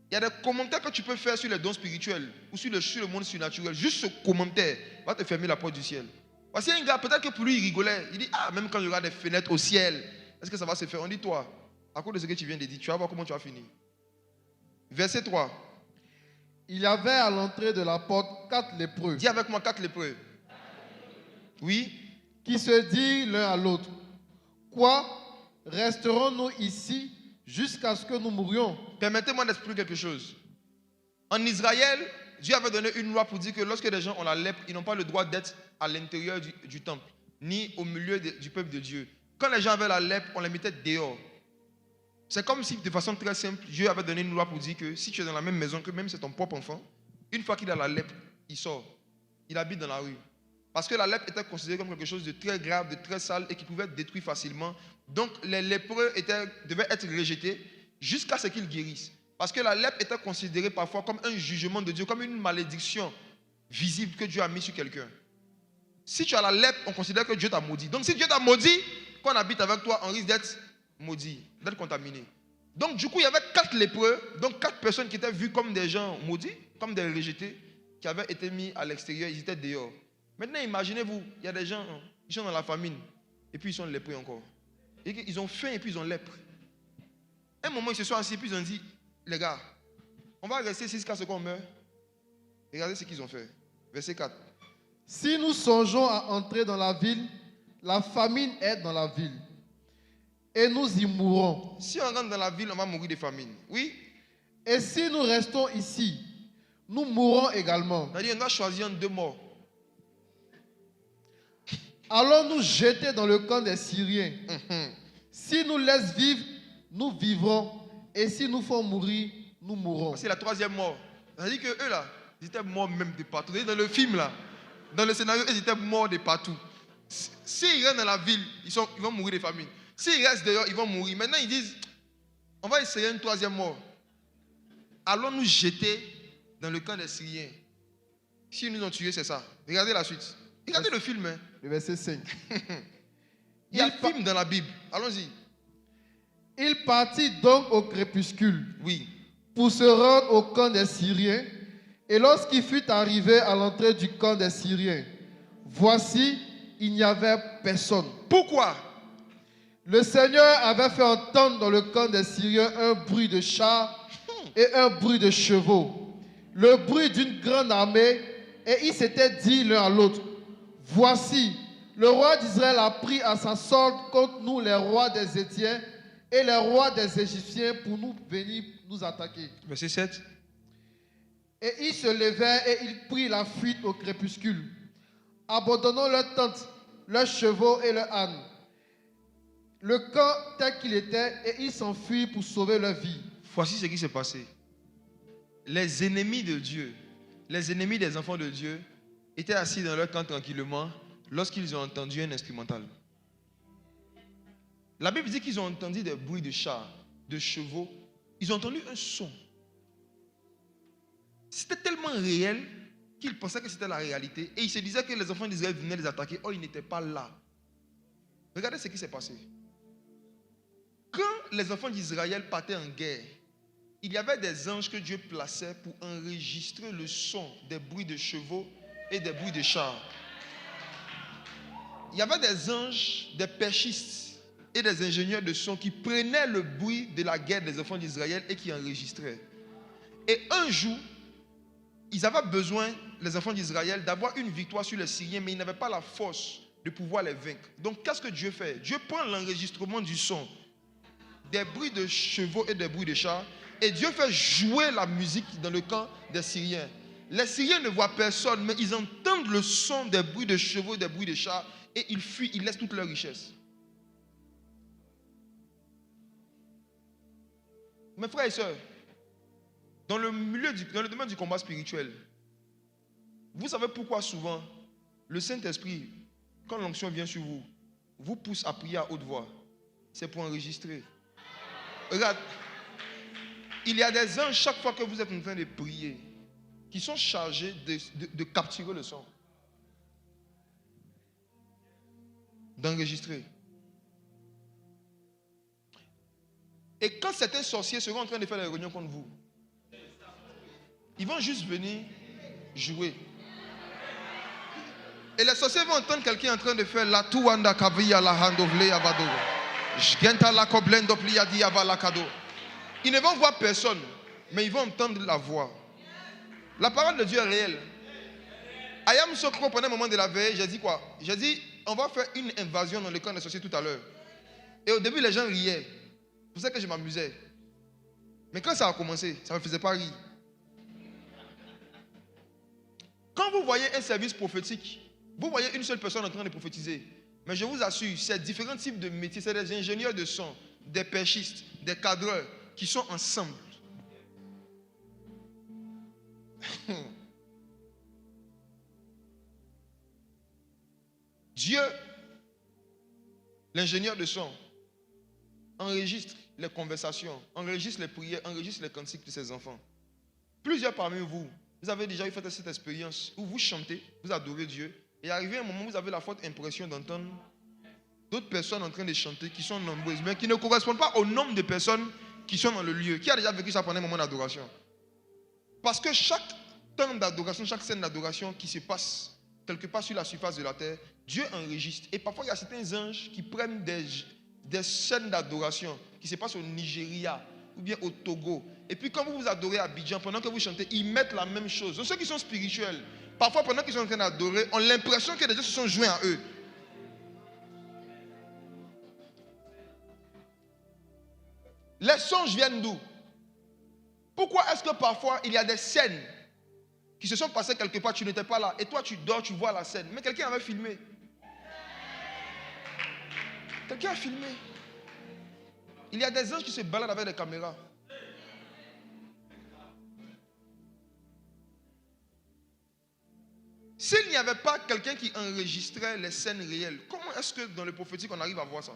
Il y a des commentaires que tu peux faire sur les dons spirituels ou sur le monde surnaturel. Juste ce commentaire va te fermer la porte du ciel. Parce qu'il y a un gars, peut-être que pour lui, il rigolait. Il dit, même quand il y aura des fenêtres au ciel, est-ce que ça va se faire? On dit, toi, à cause de ce que tu viens de dire, tu vas voir comment tu vas finir. Verset 3. Il y avait à l'entrée de la porte 4 lépreux. Dis avec moi 4 lépreux. Oui. Qui se disent l'un à l'autre. Quoi? Resterons-nous ici jusqu'à ce que nous mourions? Permettez-moi d'expliquer quelque chose. En Israël, Dieu avait donné une loi pour dire que lorsque les gens ont la lèpre, ils n'ont pas le droit d'être à l'intérieur du temple, ni au milieu du peuple de Dieu. Quand les gens avaient la lèpre, on les mettait dehors. C'est comme si, de façon très simple, Dieu avait donné une loi pour dire que si tu es dans la même maison, que même c'est ton propre enfant, une fois qu'il a la lèpre, il sort. Il habite dans la rue. Parce que la lèpre était considérée comme quelque chose de très grave, de très sale et qui pouvait être détruit facilement. Donc les lépreux devaient être rejetés jusqu'à ce qu'ils guérissent. Parce que la lèpre était considérée parfois comme un jugement de Dieu, comme une malédiction visible que Dieu a mis sur quelqu'un. Si tu as la lèpre, on considère que Dieu t'a maudit. Donc si Dieu t'a maudit, quand on habite avec toi, on risque d'être maudit, d'être contaminé. Donc du coup, il y avait 4 lépreux, donc 4 personnes qui étaient vues comme des gens maudits, comme des rejetés, qui avaient été mis à l'extérieur, ils étaient dehors. Maintenant, imaginez-vous, il y a des gens, ils sont dans la famine, et puis ils sont lépreux encore. Et ils ont faim et puis ils ont lèpre. Un moment, ils se sont assis et puis ils ont dit, les gars, on va rester jusqu'à ce qu'on meurt. Regardez ce qu'ils ont fait. Verset 4. Si nous songeons à entrer dans la ville, la famine est dans la ville. Et nous y mourrons. Si on rentre dans la ville, on va mourir de famine. Oui. Et si nous restons ici, nous mourrons également. C'est-à-dire, on doit choisir 2 morts. Allons-nous jeter dans le camp des Syriens? Si nous laissent vivre, nous vivrons. Et si nous font mourir, nous mourrons. C'est la 3e mort. C'est-à-dire qu'eux là, ils étaient morts même de partout. Dans le film là, dans le scénario, ils étaient morts de partout. S'ils restent dans la ville, ils vont mourir de famine. S'ils restent dehors, ils vont mourir. Maintenant, ils disent, on va essayer une 3e mort. Allons-nous jeter dans le camp des Syriens? Si nous ont tués, c'est ça. Regardez la suite. Regardez le film. Hein. Le verset 5. Il y a le film dans la Bible. Allons-y. Il partit donc au crépuscule. Oui. Pour se rendre au camp des Syriens. Et lorsqu'il fut arrivé à l'entrée du camp des Syriens, voici, il n'y avait personne. Pourquoi? Le Seigneur avait fait entendre dans le camp des Syriens un bruit de chars et un bruit de chevaux, le bruit d'une grande armée, et ils s'étaient dit l'un à l'autre, voici, le roi d'Israël a pris à sa solde contre nous les rois des Hétiens et les rois des Égyptiens pour nous venir nous attaquer. Verset 7. Et ils se levèrent et ils prirent la fuite au crépuscule, abandonnant leurs tentes, leurs chevaux et leurs ânes. Le camp tel qu'il était, et ils s'enfuirent pour sauver leur vie. Voici ce qui s'est passé. Les ennemis de Dieu, les ennemis des enfants de Dieu, étaient assis dans leur camp tranquillement lorsqu'ils ont entendu un instrumental. La Bible dit qu'ils ont entendu des bruits de chars, de chevaux. Ils ont entendu un son. C'était tellement réel qu'ils pensaient que c'était la réalité. Et ils se disaient que les enfants d'Israël venaient les attaquer. Oh, ils n'étaient pas là. Regardez ce qui s'est passé. Quand les enfants d'Israël partaient en guerre, il y avait des anges que Dieu plaçait pour enregistrer le son des bruits de chevaux et des bruits de chars. Il y avait des anges, des perchistes et des ingénieurs de son qui prenaient le bruit de la guerre des enfants d'Israël et qui enregistraient. Et un jour, ils avaient besoin, les enfants d'Israël, d'avoir une victoire sur les Syriens, mais ils n'avaient pas la force de pouvoir les vaincre. Donc, qu'est-ce que Dieu fait? Dieu prend l'enregistrement du son, des bruits de chevaux et des bruits de chars, et Dieu fait jouer la musique dans le camp des Syriens. Les Syriens ne voient personne, mais ils entendent le son des bruits de chevaux et des bruits de chars, et ils fuient, ils laissent toute leur richesse. Mes frères et sœurs, dans le domaine du combat spirituel, vous savez pourquoi souvent le Saint-Esprit, quand l'onction vient sur vous, vous pousse à prier à haute voix? C'est pour enregistrer. Regarde, il y a des anges chaque fois que vous êtes en train de prier qui sont chargés de capturer le son, d'enregistrer. Et quand certains sorciers seront en train de faire des réunions contre vous, ils vont juste venir jouer. Et les sorciers vont entendre quelqu'un en train de faire la tuanda kavia la handovle avado. Jgenta la koblendo pliadi avalakado. Ils ne vont voir personne, mais ils vont entendre la voix. La parole de Dieu est réelle. Ayam Sokro, pendant un moment de la veille, j'ai dit quoi? J'ai dit, on va faire une invasion dans le camp des sorciers tout à l'heure. Et au début, les gens riaient. C'est pour ça que je m'amusais. Mais quand ça a commencé, ça ne me faisait pas rire. Quand vous voyez un service prophétique, vous voyez une seule personne en train de prophétiser. Mais je vous assure, c'est différents types de métiers. C'est des ingénieurs de son, des perchistes, des cadreurs qui sont ensemble. Dieu, l'ingénieur de son, enregistre les conversations, enregistre les prières, enregistre les cantiques de ses enfants. Plusieurs parmi vous, vous avez déjà eu fait cette expérience où vous chantez, vous adorez Dieu, et arrivé un moment où vous avez la forte impression d'entendre d'autres personnes en train de chanter qui sont nombreuses, mais qui ne correspondent pas au nombre de personnes qui sont dans le lieu. Qui a déjà vécu ça pendant un moment d'adoration? Parce que chaque temps d'adoration, chaque scène d'adoration qui se passe quelque part sur la surface de la terre, Dieu enregistre. Et parfois, il y a certains anges qui prennent des scènes d'adoration qui se passent au Nigeria ou bien au Togo. Et puis, quand vous vous adorez à Abidjan, pendant que vous chantez, ils mettent la même chose. Donc, ceux qui sont spirituels, parfois, pendant qu'ils sont en train d'adorer, on a l'impression que les gens se sont joints à eux. Les songes viennent d'où? Pourquoi est-ce que parfois, il y a des scènes qui se sont passées quelque part, tu n'étais pas là, et toi, tu dors, tu vois la scène. Mais quelqu'un avait filmé. Quelqu'un a filmé. Il y a des anges qui se baladent avec des caméras. S'il n'y avait pas quelqu'un qui enregistrait les scènes réelles, comment est-ce que dans le prophétique on arrive à voir ça?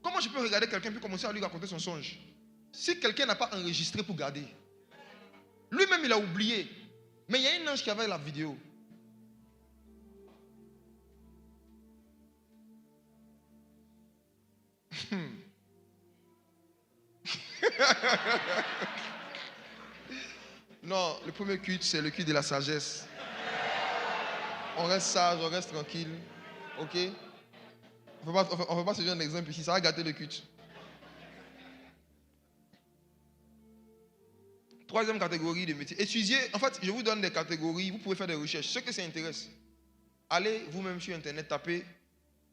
Comment je peux regarder quelqu'un puis commencer à lui raconter son songe? Si quelqu'un n'a pas enregistré pour garder, lui-même il a oublié. Mais il y a un ange qui avait la vidéo. Non, le premier culte, c'est le culte de la sagesse. On reste sage, on reste tranquille. Ok? On ne fait pas ce genre d'exemple ici, ça va gâter le culte. Troisième catégorie de métiers. Étudiez, en fait, je vous donne des catégories, vous pouvez faire des recherches. Ceux que ça intéresse, allez vous-même sur Internet, tapez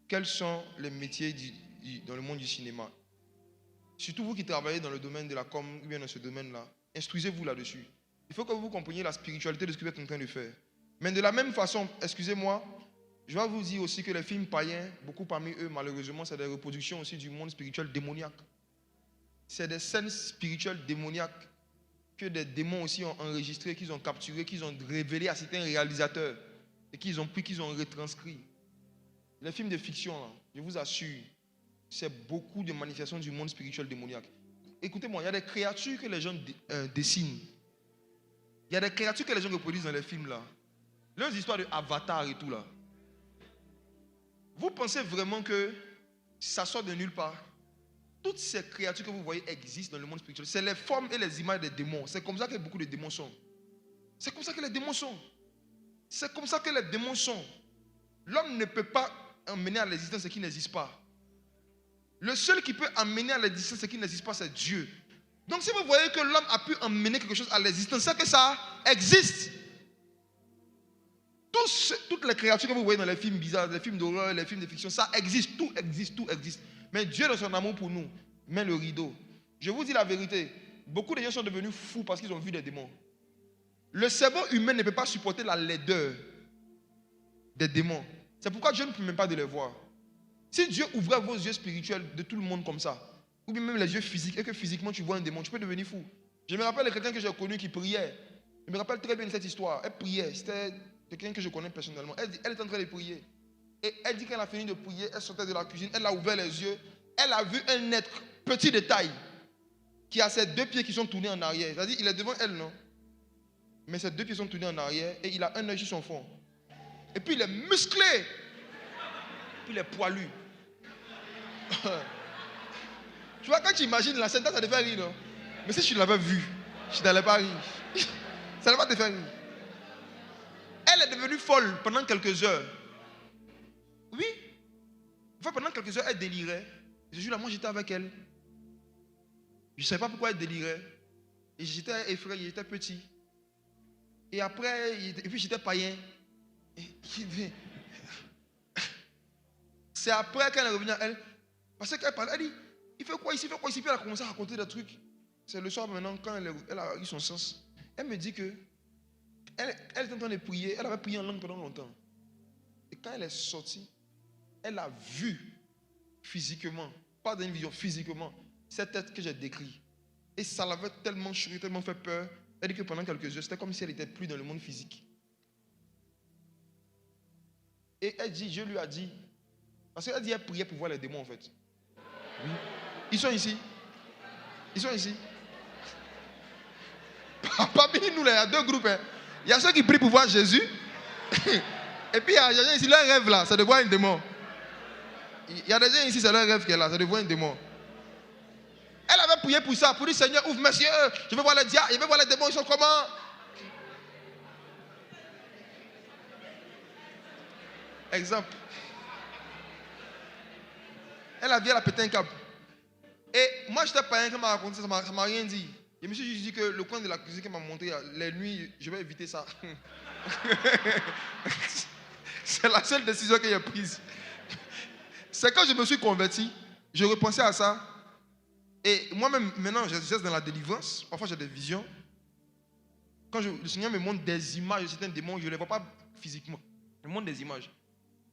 quels sont les métiers dans le monde du cinéma. Surtout vous qui travaillez dans le domaine de la com, ou bien dans ce domaine-là, instruisez-vous là-dessus. Il faut que vous compreniez la spiritualité de ce que vous êtes en train de faire. Mais de la même façon, excusez-moi, je vais vous dire aussi que les films païens, beaucoup parmi eux, malheureusement, c'est des reproductions aussi du monde spirituel démoniaque. C'est des scènes spirituelles démoniaques que des démons aussi ont enregistrées, qu'ils ont capturées, qu'ils ont révélées à certains réalisateurs et qu'ils ont pris, qu'ils ont retranscrit. Les films de fiction, là, je vous assure, c'est beaucoup de manifestations du monde spirituel démoniaque. Écoutez-moi, il y a des créatures que les gens dessinent. Il y a des créatures que les gens reproduisent dans les films là. Leurs histoires de Avatar et tout là. Vous pensez vraiment que ça sort de nulle part? Toutes ces créatures que vous voyez existent dans le monde spirituel. C'est les formes et les images des démons. C'est comme ça que beaucoup de démons sont. C'est comme ça que les démons sont. C'est comme ça que les démons sont. L'homme ne peut pas emmener à l'existence ce qui n'existe pas. Le seul qui peut amener à l'existence ce qui n'existe pas, c'est Dieu. Donc si vous voyez que l'homme a pu emmener quelque chose à l'existence, c'est que ça existe. Toutes les créatures que vous voyez dans les films bizarres, les films d'horreur, les films de fiction, ça existe, tout existe, tout existe. Mais Dieu, dans son amour pour nous, met le rideau. Je vous dis la vérité, beaucoup de gens sont devenus fous parce qu'ils ont vu des démons. Le cerveau humain ne peut pas supporter la laideur des démons. C'est pourquoi Dieu ne peut même pas de les voir. Si Dieu ouvrait vos yeux spirituels de tout le monde comme ça, ou bien même les yeux physiques, et que physiquement tu vois un démon, tu peux devenir fou. Je me rappelle de quelqu'un que j'ai connu qui priait. Je me rappelle très bien de cette histoire. Elle priait. C'était quelqu'un que je connais personnellement. Elle était en train de prier. Et elle dit qu'elle a fini de prier, elle sortait de la cuisine, elle a ouvert les yeux. Elle a vu un être petit de taille qui a ses deux pieds qui sont tournés en arrière. C'est-à-dire il est devant elle, non? Mais ses deux pieds sont tournés en arrière et il a un œil sur son front. Et puis il est musclé. Puis il est poilu. Tu vois, quand tu imagines la scène, ça te fait rire, non? Mais si tu l'avais vu, tu n'allais pas rire. Ça ne va pas te faire rire. Elle est devenue folle pendant quelques heures. Oui. Enfin, pendant quelques heures, elle délirait. Je jure, moi j'étais avec elle. Je ne savais pas pourquoi elle délirait. Et j'étais effrayé, j'étais petit. Et après, et puis j'étais païen. C'est après qu'elle est revenue à elle. Parce qu'elle parlait, elle dit, il fait quoi ici, il fait quoi ici. Puis elle a commencé à raconter des trucs. C'est le soir maintenant, quand elle a eu son sens. Elle me dit que elle était en train de prier. Elle avait prié en langue pendant longtemps. Et quand elle est sortie, elle a vu physiquement, pas d'une vision, physiquement, cette tête que j'ai décrite. Et ça l'avait tellement choqué, tellement fait peur. Elle dit que pendant quelques heures, c'était comme si elle n'était plus dans le monde physique. Et elle dit, je lui ai dit, parce qu'elle dit, elle priait pour voir les démons en fait. Oui. Ils sont ici. Ils sont ici. Parmi nous, il y a deux groupes. Hein. Il y a ceux qui prient pour voir Jésus. Et puis il y a des gens ici, leur rêve là, c'est de voir un démon. Il y a des gens ici, c'est leur rêve qui est là, c'est de voir un démon. Elle avait prié pour ça, pour dire Seigneur, ouvre mes yeux, je veux voir les diables, je veux voir les démons, ils sont comment? Exemple. Elle a dit, elle a pété un câble. Et moi, j'étais pas un qui m'a raconté ça, ça m'a rien dit. Je me suis juste dit que le coin de la cuisine qu'elle m'a montré, les nuits, je vais éviter ça. C'est la seule décision que j'ai prise. C'est quand je me suis converti, je repensais à ça. Et moi-même, maintenant, je reste dans la délivrance. Parfois, j'ai des visions. Quand le Seigneur me montre des images de certains démons, je ne les vois pas physiquement. Il me montre des images.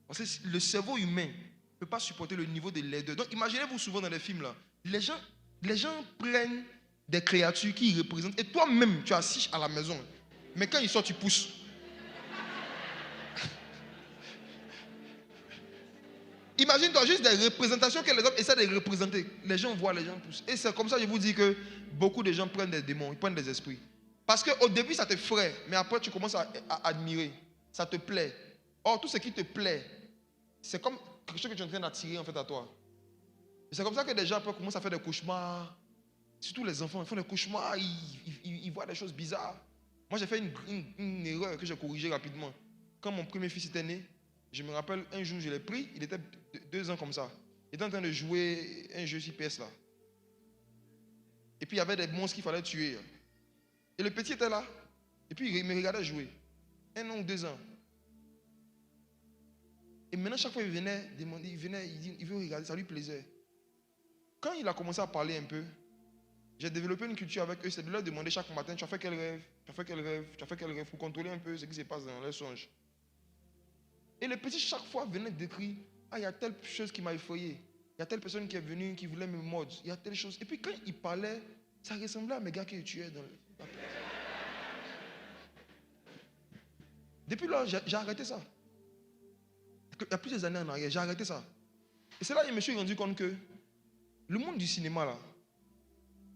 Parce que le cerveau humain ne peut pas supporter le niveau de laideur. Donc, imaginez-vous souvent dans les films, là, les gens prennent des créatures qui y représentent. Et toi-même, tu assises à la maison. Mais quand ils sortent, tu pousses. Imagine-toi juste des représentations que les hommes essaient de représenter. Les gens voient, les gens poussent. Et c'est comme ça que je vous dis que beaucoup de gens prennent des démons, ils prennent des esprits. Parce qu'au début, ça te fraie, mais après, tu commences à admirer. Ça te plaît. Or, tout ce qui te plaît, c'est comme quelque chose que tu es en train d'attirer en fait à toi. Et c'est comme ça que des gens après commencent à faire des cauchemars. Surtout les enfants, ils font des cauchemars, ils voient des choses bizarres. Moi, j'ai fait une erreur que j'ai corrigée rapidement. Quand mon premier fils était né, je me rappelle, un jour, je l'ai pris, il était 2 ans comme ça. Il était en train de jouer un jeu CPS là. Et puis, il y avait des monstres qu'il fallait tuer. Et le petit était là. Et puis, il me regardait jouer. 1 an ou 2 ans. Et maintenant, chaque fois, il venait demander, il veut regarder, ça lui plaisait. Quand il a commencé à parler un peu, j'ai développé une culture avec eux, c'est de leur demander chaque matin, tu as fait quel rêve? Tu as fait quel rêve? Tu as fait quel rêve? Pour contrôler un peu ce qui se passe dans leurs songes. Et le petit, chaque fois, venait décrire, ah, il y a telle chose qui m'a effrayé. Il y a telle personne qui est venue, qui voulait me mordre. Il y a telle chose. Et puis quand il parlait, ça ressemblait à mes gars que tu es dans la place. Depuis là, j'ai arrêté ça. Il y a plusieurs années en arrière, j'ai arrêté ça. Et c'est là que je me suis rendu compte que le monde du cinéma, là,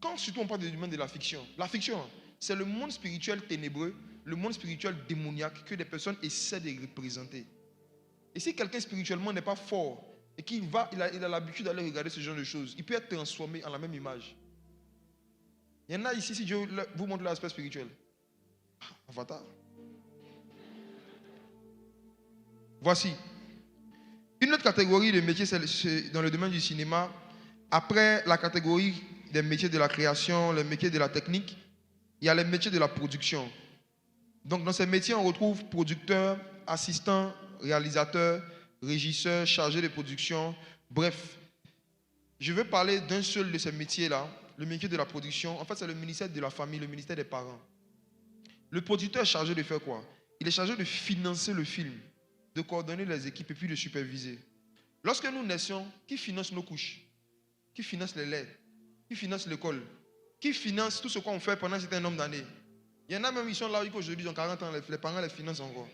quand surtout on parle du monde de la fiction, c'est le monde spirituel ténébreux, le monde spirituel démoniaque que des personnes essaient de représenter. Et si quelqu'un spirituellement n'est pas fort et qu'il a l'habitude d'aller regarder ce genre de choses, il peut être transformé en la même image. Il y en a ici, si Dieu vous montre l'aspect spirituel. Avatar. Voici. Une autre catégorie de métiers, c'est dans le domaine du cinéma. Après la catégorie des métiers de la création, les métiers de la technique, il y a les métiers de la production. Donc dans ces métiers, on retrouve producteur, assistant, réalisateur, régisseur, chargé de production. Bref, je veux parler d'un seul de ces métiers-là, le métier de la production. En fait, c'est le ministère de la famille, le ministère des parents. Le producteur est chargé de faire quoi? Il est chargé de financer le film, de coordonner les équipes et puis de superviser. Lorsque nous naissions, qui finance nos couches? Qui finance les laits? Qui finance l'école? Qui finance tout ce qu'on fait pendant un certain nombre d'années? Il y en a même, ils sont là aujourd'hui, ils ont 40 ans, les parents les financent encore.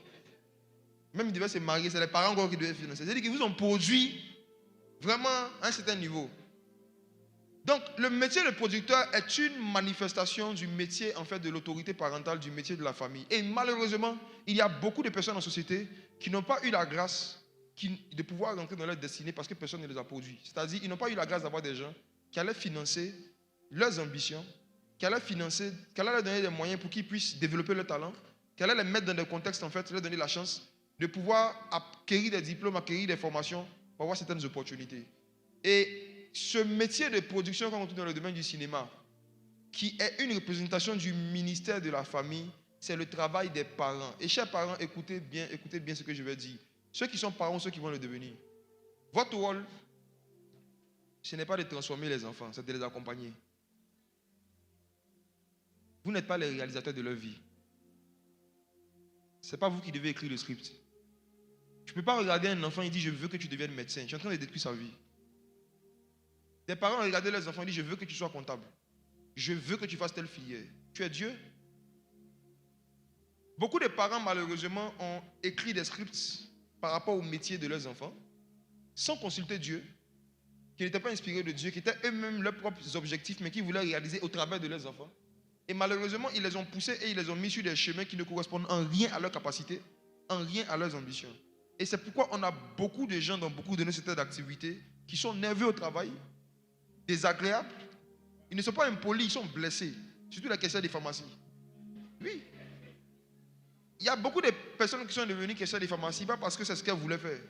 Même ils devaient se marier, c'est les parents encore qui devaient financer. C'est-à-dire qu'ils vous ont produit vraiment à un certain niveau. Donc, le métier de producteur est une manifestation du métier en fait, de l'autorité parentale, du métier de la famille. Et malheureusement, il y a beaucoup de personnes en société qui n'ont pas eu la grâce de pouvoir rentrer dans leur destinée parce que personne ne les a produits. C'est-à-dire qu'ils n'ont pas eu la grâce d'avoir des gens qui allaient financer leurs ambitions, qui allaient leur donner des moyens pour qu'ils puissent développer leur talent, qui allaient les mettre dans des contextes, en fait, leur donner la chance de pouvoir acquérir des diplômes, acquérir des formations pour avoir certaines opportunités. Et ce métier de production qu'on retrouve dans le domaine du cinéma, qui est une représentation du ministère de la famille, c'est le travail des parents. Et chers parents, écoutez bien ce que je vais dire. Ceux qui sont parents, ceux qui vont le devenir. Votre rôle, ce n'est pas de transformer les enfants, c'est de les accompagner. Vous n'êtes pas les réalisateurs de leur vie. Ce n'est pas vous qui devez écrire le script. Je ne peux pas regarder un enfant et dire je veux que tu deviennes médecin. Je suis en train de détruire sa vie. Des parents regardent leurs enfants et disent je veux que tu sois comptable. Je veux que tu fasses telle filière. Tu es Dieu. Beaucoup de parents malheureusement ont écrit des scripts par rapport au métier de leurs enfants sans consulter Dieu, qui n'étaient pas inspirés de Dieu, qui étaient eux-mêmes leurs propres objectifs mais qui voulaient réaliser au travers de leurs enfants. Et malheureusement, ils les ont poussés et ils les ont mis sur des chemins qui ne correspondent en rien à leur capacité, en rien à leurs ambitions. Et c'est pourquoi on a beaucoup de gens dans beaucoup de nos secteurs d'activité qui sont nerveux au travail, désagréables. Ils ne sont pas impolis, ils sont blessés. Surtout la question des pharmacies. Oui. Il y a beaucoup de personnes qui sont devenues caissières des pharmacies, pas parce que c'est ce qu'elles voulaient faire,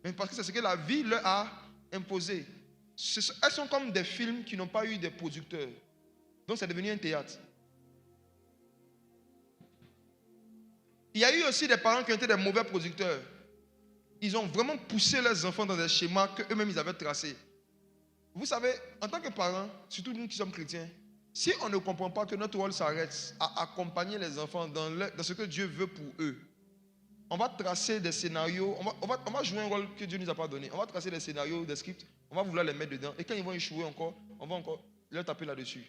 mais parce que c'est ce que la vie leur a imposé. Elles sont comme des films qui n'ont pas eu des producteurs. Donc c'est devenu un théâtre. Il y a eu aussi des parents qui ont été des mauvais producteurs. Ils ont vraiment poussé leurs enfants dans des schémas qu'eux-mêmes ils avaient tracés. Vous savez, en tant que parents, surtout nous qui sommes chrétiens, si on ne comprend pas que notre rôle s'arrête à accompagner les enfants dans ce que Dieu veut pour eux, on va tracer des scénarios, on va jouer un rôle que Dieu ne nous a pas donné. On va tracer des scénarios, des scripts, on va vouloir les mettre dedans. Et quand ils vont échouer encore, on va encore leur taper là-dessus.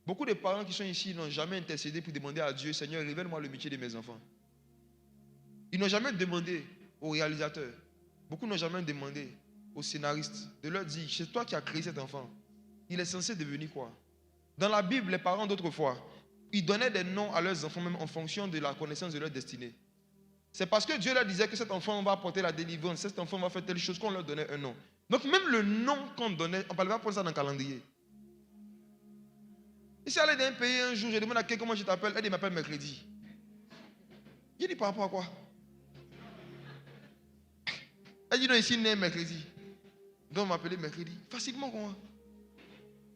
Beaucoup de parents qui sont ici n'ont jamais intercédé pour demander à Dieu, Seigneur, révèle-moi le métier de mes enfants. Ils n'ont jamais demandé aux réalisateurs. Beaucoup n'ont jamais demandé aux scénaristes de leur dire, c'est toi qui as créé cet enfant. Il est censé devenir quoi? Dans la Bible, les parents d'autrefois, ils donnaient des noms à leurs enfants même en fonction de la connaissance de leur destinée. C'est parce que Dieu leur disait que cet enfant va apporter la délivrance, cet enfant va faire telle chose qu'on leur donnait un nom. Donc même le nom qu'on donnait, on ne parlait pas pour ça dans le calendrier. Et si elle est dans un pays un jour, je demande à quelqu'un comment je t'appelle, elle dit, m'appelle mercredi. Il dit par rapport à quoi? Elle dit non, ici, né mercredi. Donc, on m'appelait mercredi. Facilement, comment?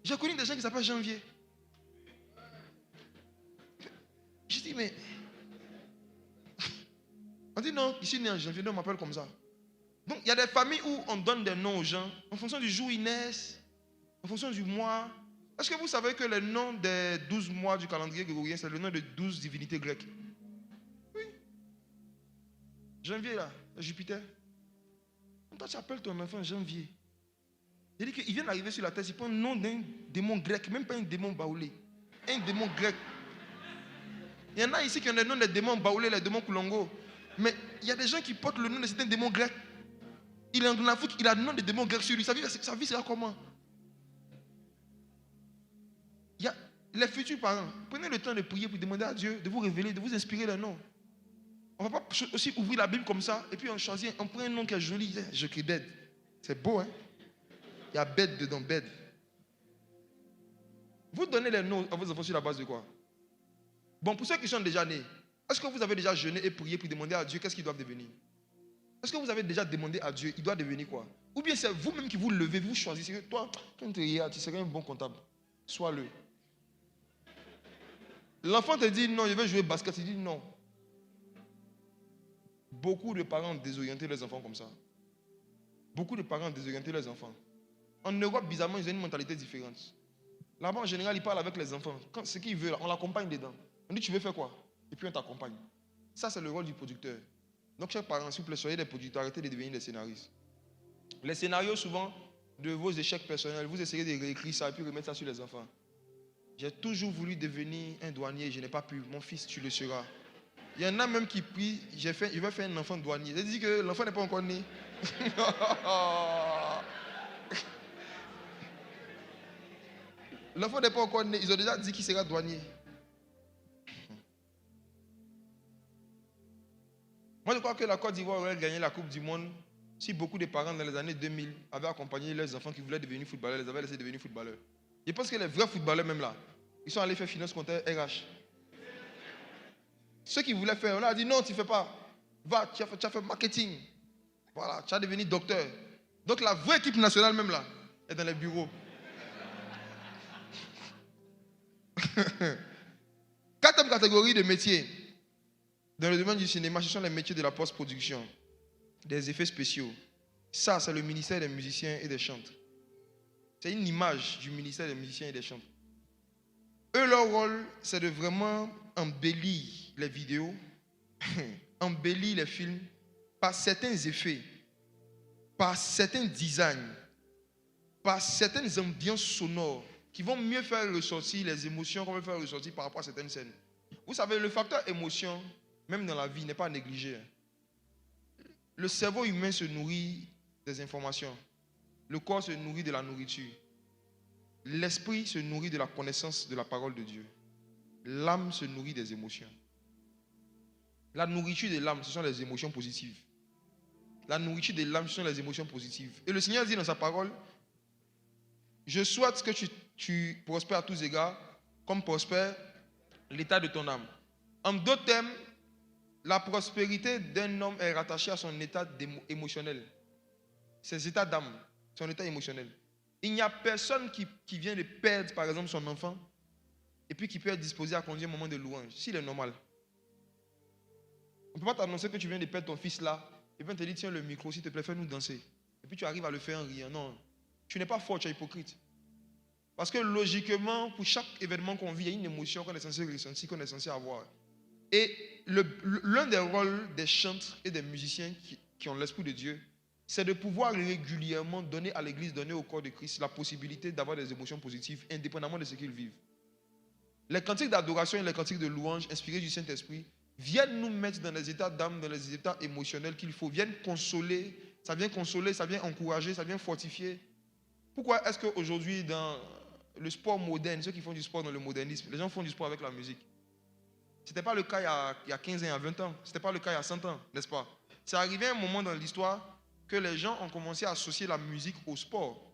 J'ai connu des gens qui s'appellent janvier. Je dis, mais. On dit non, ici, né en janvier, donc on m'appelle comme ça. Donc, il y a des familles où on donne des noms aux gens en fonction du jour où ils naissent, en fonction du mois. Est-ce que vous savez que le nom des 12 mois du calendrier grégorien, c'est le nom de 12 divinités grecques? Oui. Janvier, là, Jupiter. Toi, tu appelles ton enfant janvier. Il dit qu'il vient d'arriver sur la terre, il prend le nom d'un démon grec, même pas un démon baoulé. Un démon grec. Il y en a ici qui ont le nom des démons baoulés, les démons koulongo. Mais il y a des gens qui portent le nom de certains démons grecs. Il est en Afrique, il a le nom des démons grecs sur lui. Sa vie sera comment? Il y a les futurs parents. Prenez le temps de prier pour demander à Dieu de vous révéler, de vous inspirer le nom. On ne va pas aussi ouvrir la Bible comme ça et puis on choisit, on prend un nom qui est joli. Je crie bête. C'est beau, hein? Il y a bête dedans, bête. Vous donnez les noms à vos enfants sur la base de quoi? Bon, pour ceux qui sont déjà nés, est-ce que vous avez déjà jeûné et prié pour demander à Dieu qu'est-ce qu'ils doivent devenir? Est-ce que vous avez déjà demandé à Dieu, il doit devenir quoi? Ou bien c'est vous-même qui vous levez, vous choisissez que toi, quand tu es tu serais un bon comptable. Sois-le. L'enfant te dit non, je veux jouer au basket. Il dit non. Beaucoup de parents ont désorienté leurs enfants comme ça. Beaucoup de parents ont désorienté leurs enfants. En Europe, bizarrement, ils ont une mentalité différente. Là-bas, en général, ils parlent avec les enfants. Quand ce qu'ils veulent, on l'accompagne dedans. On dit, tu veux faire quoi? Et puis on t'accompagne. Ça, c'est le rôle du producteur. Donc, chers parents, s'il vous plaît, soyez des producteurs, arrêtez de devenir des scénaristes. Les scénarios, souvent, de vos échecs personnels, vous essayez de réécrire ça et puis remettre ça sur les enfants. J'ai toujours voulu devenir un douanier, je n'ai pas pu. Mon fils, tu le seras. Il y en a même qui prient, je vais faire un enfant douanier. J'ai dit que l'enfant n'est pas encore né. L'enfant n'est pas encore né. Ils ont déjà dit qu'il sera douanier. Moi, je crois que la Côte d'Ivoire aurait gagné la Coupe du Monde si beaucoup de parents dans les années 2000 avaient accompagné leurs enfants qui voulaient devenir footballeurs, les avaient laissés devenir footballeurs. Je pense que les vrais footballeurs, même là, ils sont allés faire finance comptable RH. Ceux qui voulaient faire, on leur a dit non, tu ne fais pas. Va, tu as fait marketing. Voilà, tu as devenu docteur. Donc la vraie équipe nationale même là, est dans les bureaux. Quatrième catégorie de métiers. Dans le domaine du cinéma, ce sont les métiers de la post-production, des effets spéciaux. Ça, c'est le ministère des musiciens et des chantres. C'est une image du ministère des musiciens et des chantres. Eux, leur rôle, c'est de vraiment embellir les vidéos, embellir les films par certains effets, par certains designs, par certaines ambiances sonores qui vont mieux faire ressortir les émotions qu'on veut faire ressortir par rapport à certaines scènes. Vous savez, le facteur émotion, même dans la vie, n'est pas à négliger. Le cerveau humain se nourrit des informations. Le corps se nourrit de la nourriture. L'esprit se nourrit de la connaissance de la parole de Dieu. L'âme se nourrit des émotions. La nourriture de l'âme, ce sont les émotions positives. La nourriture de l'âme, ce sont les émotions positives. Et le Seigneur dit dans sa parole, je souhaite que tu prospères à tous égards, comme prospère l'état de ton âme. En d'autres termes, la prospérité d'un homme est rattachée à son état émotionnel. Ses états d'âme, son état émotionnel. Il n'y a personne qui vient de perdre, par exemple, son enfant, et puis qui peut être disposé à conduire un moment de louange, s'il est normal. On ne peut pas t'annoncer que tu viens de perdre ton fils là, et puis on te dit, tiens le micro, s'il te plaît, fais-nous danser. Et puis tu arrives à le faire en riant. Non, tu n'es pas fort, tu es hypocrite. Parce que logiquement, pour chaque événement qu'on vit, il y a une émotion qu'on est censé ressentir, qu'on est censé avoir. Et l'un des rôles des chantres et des musiciens qui ont l'Esprit de Dieu, c'est de pouvoir régulièrement donner à l'Église, donner au corps de Christ la possibilité d'avoir des émotions positives, indépendamment de ce qu'ils vivent. Les cantiques d'adoration et les cantiques de louange inspirés du Saint-Esprit viennent nous mettre dans les états d'âme, dans les états émotionnels qu'il faut, viennent consoler, ça vient encourager, ça vient fortifier. Pourquoi est-ce qu'aujourd'hui, dans le sport moderne, ceux qui font du sport dans le modernisme, les gens font du sport avec la musique? Ce n'était pas le cas il y a 15 ans, il y a 20 ans. Ce n'était pas le cas il y a 100 ans, n'est-ce pas? C'est arrivé un moment dans l'histoire que les gens ont commencé à associer la musique au sport.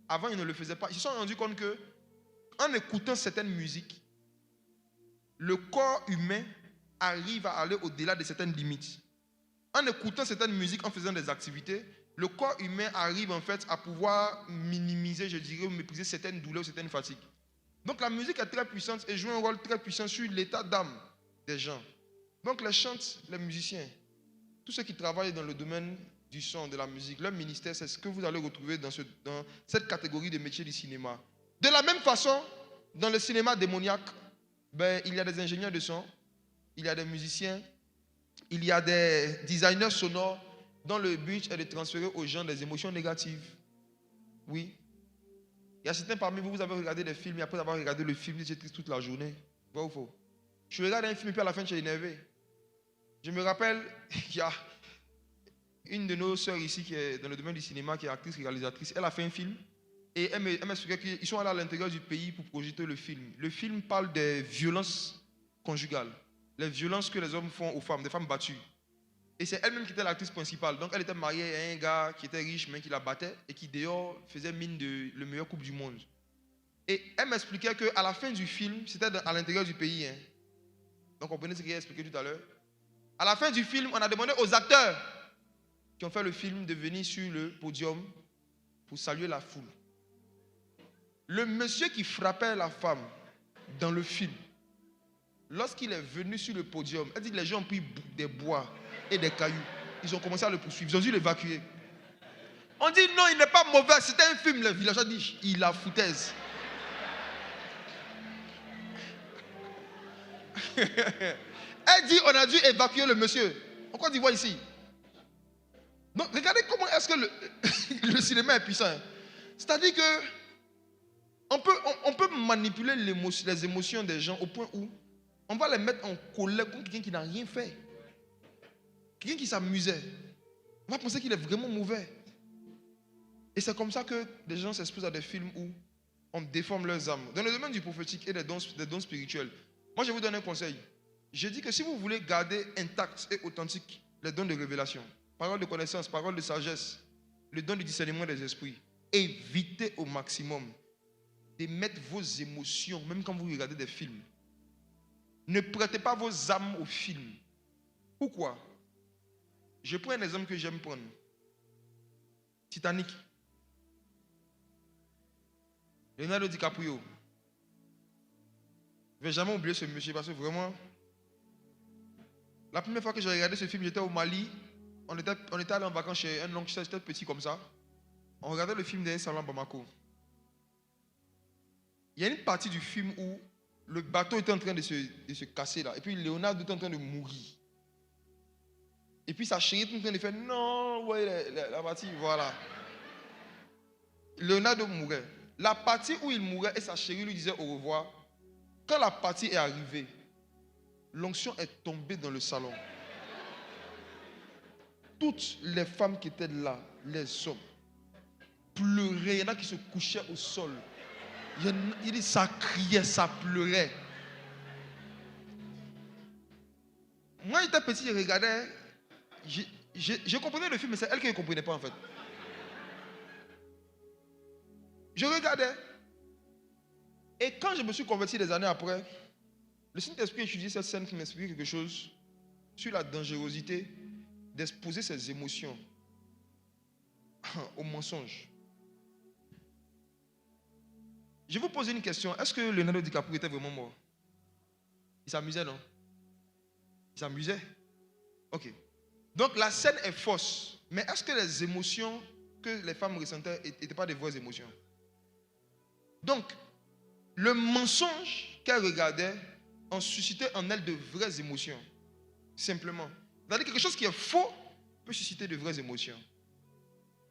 Avant, ils ne le faisaient pas. Ils se sont rendus compte qu'en écoutant certaines musiques, le corps humain arrive à aller au-delà de certaines limites. En écoutant certaines musiques, en faisant des activités, le corps humain arrive en fait à pouvoir minimiser, je dirais, ou mépriser certaines douleurs, certaines fatigues. Donc la musique est très puissante et joue un rôle très puissant sur l'état d'âme des gens. Donc les chantres, les musiciens, tous ceux qui travaillent dans le domaine du son, de la musique, leur ministère, c'est ce que vous allez retrouver dans cette catégorie de métiers du cinéma. De la même façon, dans le cinéma démoniaque, il y a des ingénieurs de son, il y a des musiciens, il y a des designers sonores dont le but est de transférer aux gens des émotions négatives. Oui. Il y a certains parmi vous, vous avez regardé des films et après avoir regardé le film, vous êtes triste toute la journée. Vrai ou faux? Je regarde un film et puis à la fin, je suis énervé. Je me rappelle qu'il y a une de nos sœurs ici qui est dans le domaine du cinéma, qui est actrice, réalisatrice. Elle a fait un film et elle m'expliquait qu'ils sont allés à l'intérieur du pays pour projeter le film. Le film parle des violences conjugales, les violences que les hommes font aux femmes, des femmes battues. Et c'est elle-même qui était l'actrice principale. Donc elle était mariée à un gars qui était riche, mais qui la battait et qui dehors faisait mine de le meilleur couple du monde. Et elle m'expliquait qu'à la fin du film, c'était à l'intérieur du pays. Donc on comprenez ce qu'elle a expliqué tout à l'heure. À la fin du film, on a demandé aux acteurs qui ont fait le film de venir sur le podium pour saluer la foule. Le monsieur qui frappait la femme dans le film, lorsqu'il est venu sur le podium, elle dit que les gens ont pris des bois et des cailloux. Ils ont commencé à le poursuivre. Ils ont dû l'évacuer. On dit non, il n'est pas mauvais. C'était un film. Le villageois dit il a foutaise. Elle dit on a dû évacuer le monsieur. En Côte d'Ivoire ici. Donc regardez comment est-ce que le cinéma est puissant. C'est-à-dire que on peut manipuler les émotions des gens au point où on va les mettre en colère contre quelqu'un qui n'a rien fait. Quelqu'un qui s'amusait. On va penser qu'il est vraiment mauvais. Et c'est comme ça que les gens s'exposent à des films où on déforme leurs âmes. Dans le domaine du prophétique et des dons spirituels, moi je vous donne un conseil. Je dis que si vous voulez garder intact et authentique les dons de révélation, parole de connaissance, parole de sagesse, le don du discernement des esprits, évitez au maximum de mettre vos émotions, même quand vous regardez des films. Ne prêtez pas vos âmes aux films. Pourquoi? Je prends un exemple que j'aime prendre. Titanic. Leonardo DiCaprio. Je ne vais jamais oublier ce monsieur parce que vraiment, La première fois que j'ai regardé ce film, j'étais au Mali. On était allé en vacances chez un oncle, j'étais petit comme ça. On regardait le film d'un salon à Bamako. Il y a une partie du film où le bateau était en train de se casser là. Et puis Leonardo était en train de mourir. Et puis sa chérie était en train de faire non, ouais, la partie, voilà. Leonardo mourait. La partie où il mourait et sa chérie lui disait au revoir, quand la partie est arrivée, l'onction est tombée dans le salon. Toutes les femmes qui étaient là, les hommes, pleuraient. Il y en a qui se couchaient au sol. Il dit, ça criait, ça pleurait. Moi, j'étais petit, je regardais. Je comprenais le film, mais c'est elle qui ne comprenait pas en fait. Je regardais. Et quand je me suis converti des années après, le Saint-Esprit a étudié cette scène qui m'explique quelque chose sur la dangerosité d'exposer ses émotions au mensonge. Je vous pose une question. Est-ce que Leonardo DiCaprio était vraiment mort? Il s'amusait, non? Il s'amusait? Ok. Donc la scène est fausse. Mais est-ce que les émotions que les femmes ressentaient n'étaient pas des vraies émotions? Donc, le mensonge qu'elle regardait en suscitait en elle de vraies émotions. Simplement. C'est-à-dire quelque chose qui est faux peut susciter de vraies émotions.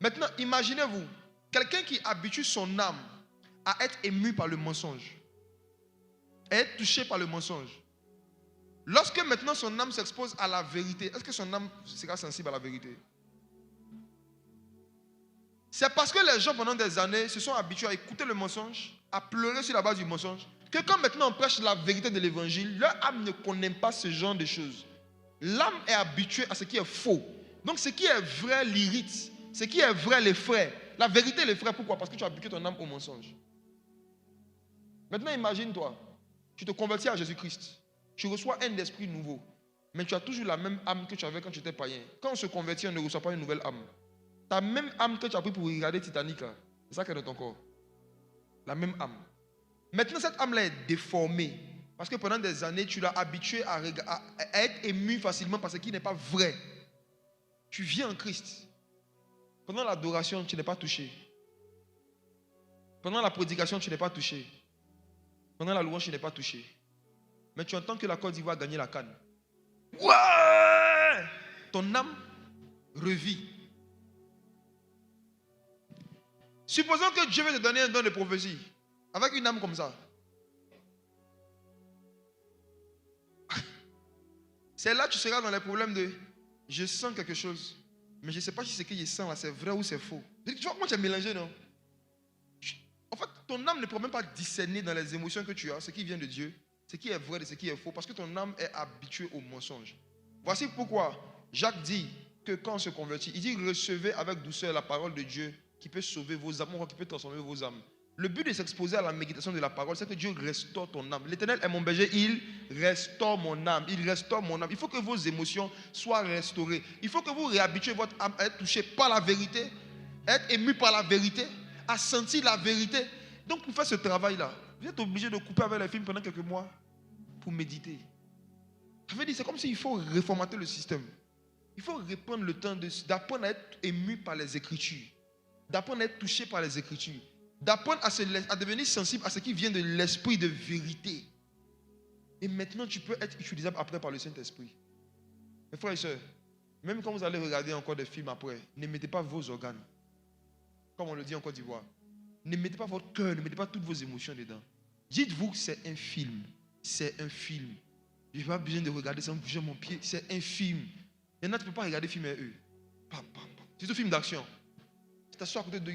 Maintenant, imaginez-vous, quelqu'un qui habitue son âme à être ému par le mensonge, à être touché par le mensonge. Lorsque maintenant son âme s'expose à la vérité, est-ce que son âme sera sensible à la vérité? C'est parce que les gens pendant des années se sont habitués à écouter le mensonge, à pleurer sur la base du mensonge, que quand maintenant on prêche la vérité de l'évangile, leur âme ne connaît pas ce genre de choses. L'âme est habituée à ce qui est faux. Donc ce qui est vrai l'irrite. Ce qui est vrai l'effraie. La vérité l'effraie. Pourquoi? Parce que tu as habitué ton âme au mensonge. Maintenant imagine-toi, tu te convertis à Jésus-Christ. Tu reçois un esprit nouveau. Mais tu as toujours la même âme que tu avais quand tu étais païen. Quand on se convertit, on ne reçoit pas une nouvelle âme. Ta même âme que tu as pris pour regarder Titanic, c'est ça qui est dans ton corps. La même âme. Maintenant, cette âme-là est déformée. Parce que pendant des années, tu l'as habitué à être ému facilement par ce qui n'est pas vrai. Tu viens en Christ. Pendant l'adoration, tu n'es pas touché. Pendant la prédication, tu n'es pas touché. Pendant la louange, tu n'es pas touché. Mais tu entends que la Côte d'Ivoire a gagné la CAN. Ouais! Ton âme revit. Supposons que Dieu veut te donner un don de prophétie. Avec une âme comme ça. C'est là que tu seras dans les problèmes de je sens quelque chose, mais je ne sais pas si ce que je sens là c'est vrai ou c'est faux. Tu vois comment tu es mélangé, non? En fait, ton âme ne peut même pas discerner dans les émotions que tu as ce qui vient de Dieu, ce qui est vrai et ce qui est faux, parce que ton âme est habituée au mensonge. Voici pourquoi Jacques dit que quand on se convertit, il dit recevez avec douceur la parole de Dieu qui peut sauver vos âmes, qui peut transformer vos âmes. Le but de s'exposer à la méditation de la parole, c'est que Dieu restaure ton âme. L'Éternel est mon berger, il restaure mon âme. Il restaure mon âme. Il faut que vos émotions soient restaurées. Il faut que vous réhabituez votre âme à être touchée par la vérité, à être ému par la vérité, à sentir la vérité. Donc pour faire ce travail-là, vous êtes obligé de couper avec les films pendant quelques mois pour méditer. Ça veut dire c'est comme s'il faut réformater le système. Il faut reprendre le temps d'apprendre à être ému par les Écritures, d'apprendre à être touché par les Écritures, d'apprendre à devenir sensible à ce qui vient de l'esprit de vérité. Et maintenant, tu peux être utilisable après par le Saint-Esprit. Mes frères et sœurs, même quand vous allez regarder encore des films après, ne mettez pas vos organes. Comme on le dit en Côte d'Ivoire. Ne mettez pas votre cœur, ne mettez pas toutes vos émotions dedans. Dites-vous que c'est un film. C'est un film. Je n'ai pas besoin de regarder sans bouger mon pied. C'est un film. Il y en a qui ne peuvent pas regarder film avec eux. C'est un film d'action. Tu t'assois à côté de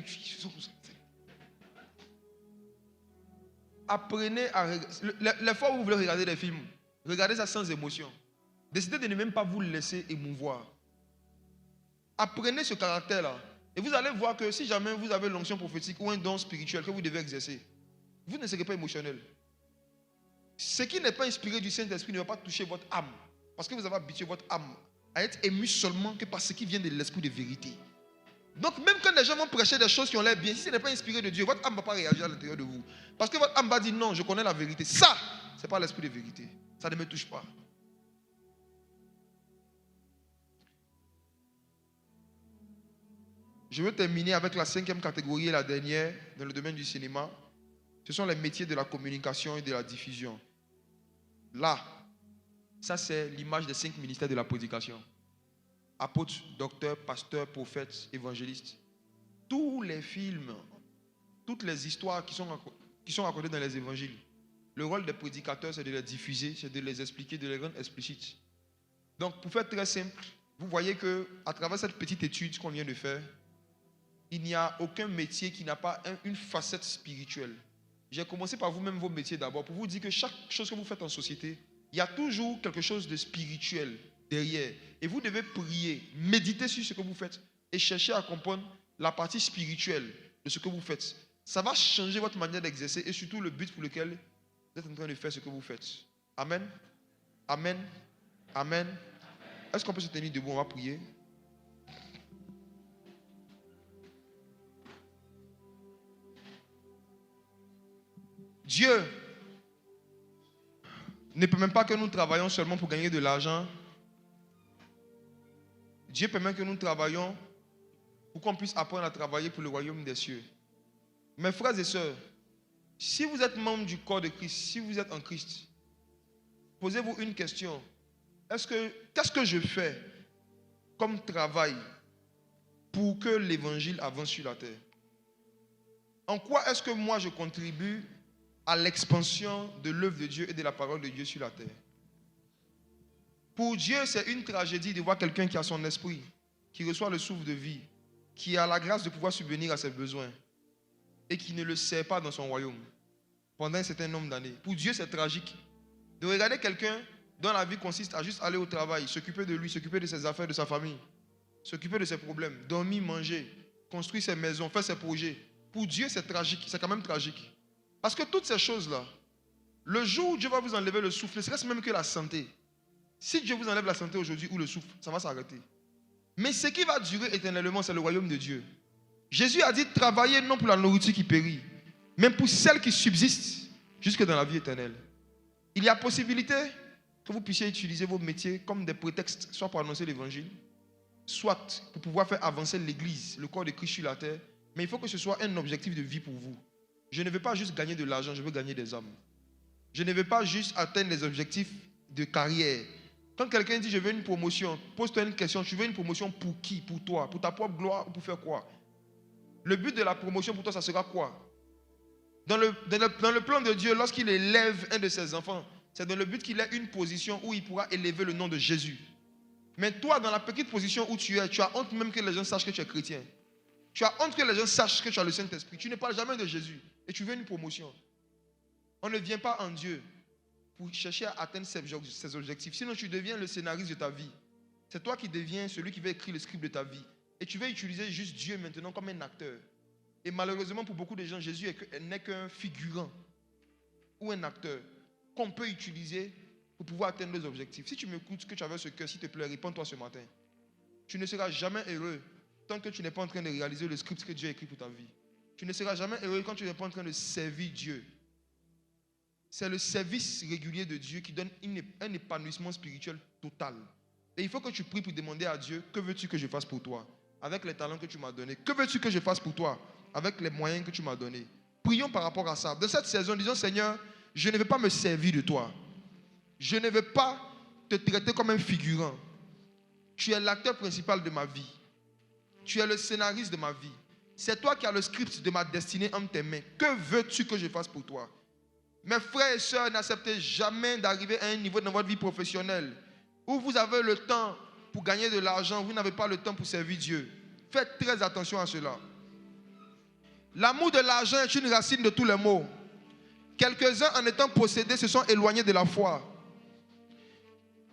apprenez à regarder. Les fois où vous voulez regarder des films, regardez ça sans émotion. Décidez de ne même pas vous laisser émouvoir. Apprenez ce caractère-là. Et vous allez voir que si jamais vous avez l'onction prophétique ou un don spirituel que vous devez exercer, vous ne serez pas émotionnel. Ce qui n'est pas inspiré du Saint-Esprit ne va pas toucher votre âme. Parce que vous avez habitué votre âme à être ému seulement que par ce qui vient de l'esprit de vérité. Donc même quand les gens vont prêcher des choses qui ont l'air bien, si ce n'est pas inspiré de Dieu, votre âme ne va pas réagir à l'intérieur de vous. Parce que votre âme va dire non, je connais la vérité. Ça, ce n'est pas l'esprit de vérité. Ça ne me touche pas. Je veux terminer avec la 5e catégorie et la dernière dans le domaine du cinéma. Ce sont les métiers de la communication et de la diffusion. Là, ça c'est l'image des 5 ministères de la prédication. Apôtres, docteurs, pasteurs, prophètes, évangélistes. Tous les films, toutes les histoires qui sont racontées dans les évangiles, le rôle des prédicateurs, c'est de les diffuser, c'est de les expliquer, de les rendre explicites. Donc, pour faire très simple, vous voyez qu'à travers cette petite étude qu'on vient de faire, il n'y a aucun métier qui n'a pas une facette spirituelle. J'ai commencé par vous-même vos métiers d'abord pour vous dire que chaque chose que vous faites en société, il y a toujours quelque chose de spirituel derrière. Et vous devez prier, méditer sur ce que vous faites et chercher à comprendre la partie spirituelle de ce que vous faites. Ça va changer votre manière d'exercer et surtout le but pour lequel vous êtes en train de faire ce que vous faites. Amen. Amen. Amen. Est-ce qu'on peut se tenir debout? On va prier. Dieu ne permet pas que nous travaillions seulement pour gagner de l'argent. Dieu permet que nous travaillions pour qu'on puisse apprendre à travailler pour le royaume des cieux. Mes frères et sœurs, si vous êtes membre du corps de Christ, si vous êtes en Christ, posez-vous une question. Qu'est-ce que je fais comme travail pour que l'évangile avance sur la terre? En quoi est-ce que moi je contribue à l'expansion de l'œuvre de Dieu et de la parole de Dieu sur la terre? Pour Dieu, c'est une tragédie de voir quelqu'un qui a son esprit, qui reçoit le souffle de vie, qui a la grâce de pouvoir subvenir à ses besoins et qui ne le sert pas dans son royaume pendant un certain nombre d'années. Pour Dieu, c'est tragique de regarder quelqu'un dont la vie consiste à juste aller au travail, s'occuper de lui, s'occuper de ses affaires, de sa famille, s'occuper de ses problèmes, dormir, manger, construire ses maisons, faire ses projets. Pour Dieu, c'est tragique, c'est quand même tragique. Parce que toutes ces choses-là, le jour où Dieu va vous enlever le souffle, ne serait-ce même que la santé. Si Dieu vous enlève la santé aujourd'hui ou le souffle, ça va s'arrêter. Mais ce qui va durer éternellement, c'est le royaume de Dieu. Jésus a dit, travaillez non pour la nourriture qui périt, mais pour celle qui subsiste jusque dans la vie éternelle. Il y a possibilité que vous puissiez utiliser vos métiers comme des prétextes, soit pour annoncer l'évangile, soit pour pouvoir faire avancer l'église, le corps de Christ sur la terre. Mais il faut que ce soit un objectif de vie pour vous. Je ne veux pas juste gagner de l'argent, je veux gagner des âmes. Je ne veux pas juste atteindre des objectifs de carrière. Quand quelqu'un dit je veux une promotion, pose-toi une question, tu veux une promotion pour qui? Pour toi? Pour ta propre gloire ou pour faire quoi? Le but de la promotion pour toi, ça sera quoi? Dans le plan de Dieu, lorsqu'il élève un de ses enfants, c'est dans le but qu'il ait une position où il pourra élever le nom de Jésus. Mais toi, dans la petite position où tu es, tu as honte même que les gens sachent que tu es chrétien. Tu as honte que les gens sachent que tu as le Saint-Esprit. Tu ne parles jamais de Jésus et tu veux une promotion. On ne vient pas en Dieu pour chercher à atteindre ses objectifs. Sinon, tu deviens le scénariste de ta vie. C'est toi qui deviens celui qui va écrire le script de ta vie. Et tu vas utiliser juste Dieu maintenant comme un acteur. Et malheureusement, pour beaucoup de gens, Jésus n'est qu'un figurant ou un acteur qu'on peut utiliser pour pouvoir atteindre nos objectifs. Si tu m'écoutes, que tu avais ce cœur, s'il te plaît, réponds-toi ce matin. Tu ne seras jamais heureux tant que tu n'es pas en train de réaliser le script que Dieu a écrit pour ta vie. Tu ne seras jamais heureux quand tu n'es pas en train de servir Dieu. C'est le service régulier de Dieu qui donne un épanouissement spirituel total. Et il faut que tu pries pour demander à Dieu, que veux-tu que je fasse pour toi? Avec les talents que tu m'as donnés. Que veux-tu que je fasse pour toi? Avec les moyens que tu m'as donnés. Prions par rapport à ça. Dans cette saison, disons, Seigneur, je ne veux pas me servir de toi. Je ne veux pas te traiter comme un figurant. Tu es l'acteur principal de ma vie. Tu es le scénariste de ma vie. C'est toi qui as le script de ma destinée entre tes mains. Que veux-tu que je fasse pour toi? Mes frères et sœurs, n'acceptez jamais d'arriver à un niveau dans votre vie professionnelle où vous avez le temps pour gagner de l'argent, vous n'avez pas le temps pour servir Dieu. Faites très attention à cela. L'amour de l'argent est une racine de tous les maux. Quelques-uns, en étant possédés, se sont éloignés de la foi.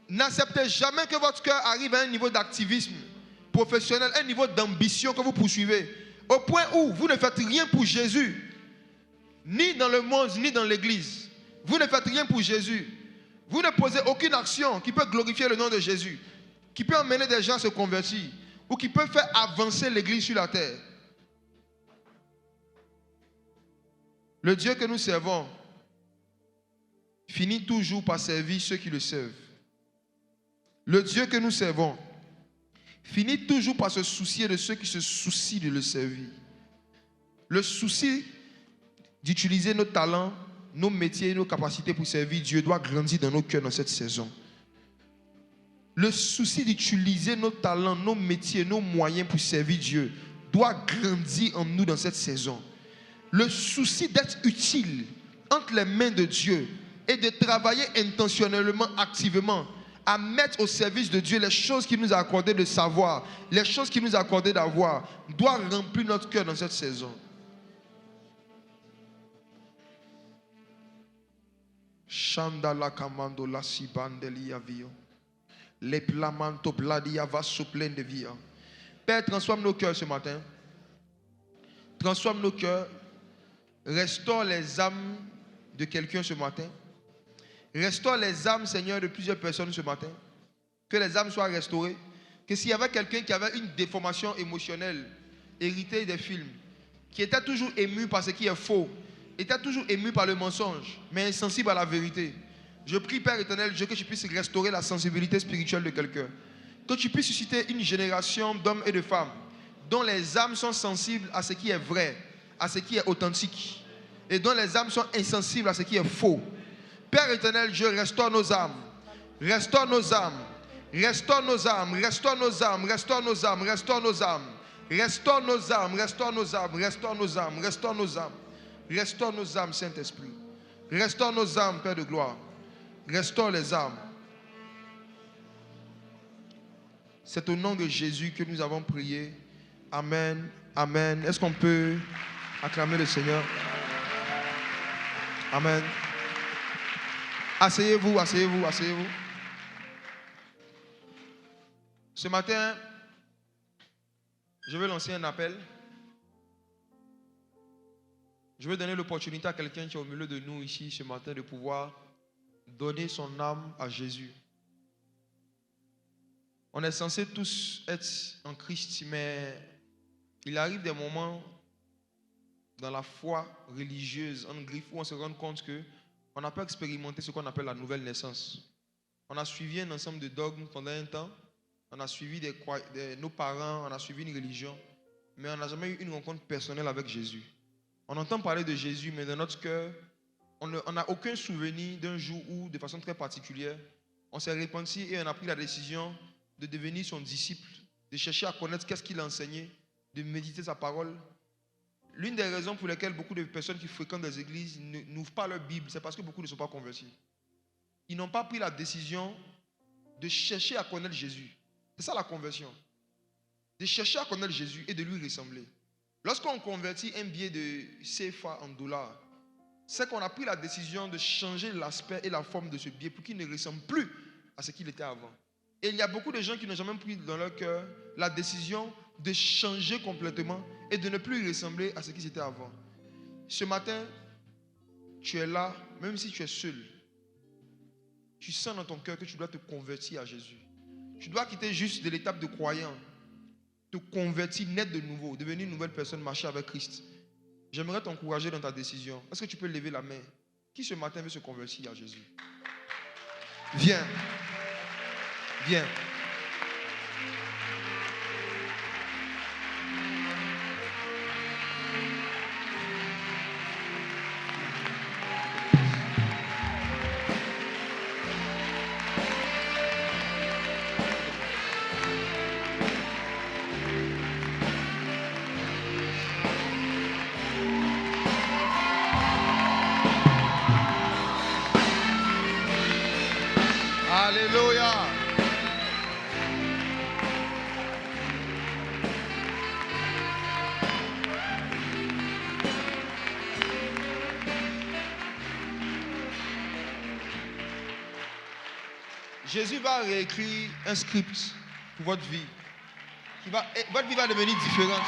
N'acceptez jamais que votre cœur arrive à un niveau d'activisme professionnel, un niveau d'ambition que vous poursuivez, au point où vous ne faites rien pour Jésus, ni dans le monde, ni dans l'église. Vous ne faites rien pour Jésus. Vous ne posez aucune action qui peut glorifier le nom de Jésus, qui peut emmener des gens à se convertir, ou qui peut faire avancer l'église sur la terre. Le Dieu que nous servons finit toujours par servir ceux qui le servent. Le Dieu que nous servons Finis toujours par se soucier de ceux qui se soucient de le servir. Le souci d'utiliser nos talents, nos métiers, nos capacités pour servir Dieu doit grandir dans nos cœurs dans cette saison. Le souci d'utiliser nos talents, nos métiers, nos moyens pour servir Dieu doit grandir en nous dans cette saison. Le souci d'être utile entre les mains de Dieu et de travailler intentionnellement, activement, à mettre au service de Dieu les choses qu'il nous a accordé de savoir, les choses qu'il nous a accordé d'avoir, doit remplir notre cœur dans cette saison. Chandala kamando la sibandeli avio. Les plamanto bladia va plein de vie. Père, transforme nos cœurs ce matin. Transforme nos cœurs. Restaure les âmes de quelqu'un ce matin. Restaure les âmes, Seigneur, de plusieurs personnes ce matin. Que les âmes soient restaurées. Que s'il y avait quelqu'un qui avait une déformation émotionnelle, héritée des films, qui était toujours ému par ce qui est faux, était toujours ému par le mensonge, mais insensible à la vérité. Je prie, Père éternel, Dieu, que tu puisses restaurer la sensibilité spirituelle de quelqu'un. Que tu puisses susciter une génération d'hommes et de femmes dont les âmes sont sensibles à ce qui est vrai, à ce qui est authentique, et dont les âmes sont insensibles à ce qui est faux. Père éternel, Dieu, restaure nos âmes. Restaure nos âmes. Restaure nos âmes. Restaure nos âmes. Restaure nos âmes. Restaure nos âmes. Restaure nos âmes. Restaure nos âmes. Restaure nos âmes. Restaure nos âmes. Restaure nos âmes, Saint-Esprit. Restaure nos âmes, Père de gloire. Restaure les âmes. C'est au nom de Jésus que nous avons prié. Amen. Amen. Est-ce qu'on peut acclamer le Seigneur? Amen. Asseyez-vous, asseyez-vous, asseyez-vous. Ce matin, je veux lancer un appel. Je veux donner l'opportunité à quelqu'un qui est au milieu de nous ici ce matin de pouvoir donner son âme à Jésus. On est censé tous être en Christ, mais il arrive des moments dans la foi religieuse, en griffe, où on se rend compte qu'on n'a pas expérimenté ce qu'on appelle la nouvelle naissance. On a suivi un ensemble de dogmes pendant un temps, on a suivi nos parents, on a suivi une religion, mais on n'a jamais eu une rencontre personnelle avec Jésus. On entend parler de Jésus, mais dans notre cœur, on n'a aucun souvenir d'un jour où, de façon très particulière, on s'est repenti et on a pris la décision de devenir son disciple, de chercher à connaître qu'est-ce qu'il a enseigné, de méditer sa parole. L'une des raisons pour lesquelles beaucoup de personnes qui fréquentent des églises n'ouvrent pas leur Bible, c'est parce que beaucoup ne sont pas convertis. Ils n'ont pas pris la décision de chercher à connaître Jésus. C'est ça la conversion. De chercher à connaître Jésus et de lui ressembler. Lorsqu'on convertit un billet de CFA en dollars, c'est qu'on a pris la décision de changer l'aspect et la forme de ce billet pour qu'il ne ressemble plus à ce qu'il était avant. Et il y a beaucoup de gens qui n'ont jamais pris dans leur cœur la décision de changer complètement et de ne plus ressembler à ce qu'ils étaient avant. Ce matin, tu es là, même si tu es seul. Tu sens dans ton cœur que tu dois te convertir à Jésus. Tu dois quitter juste de l'étape de croyant, te convertir, naître de nouveau, devenir une nouvelle personne, marcher avec Christ. J'aimerais t'encourager dans ta décision. Est-ce que tu peux lever la main? Qui ce matin veut se convertir à Jésus? Viens. Viens. Alléluia. Jésus va réécrire un script pour votre vie. Votre vie va devenir différente.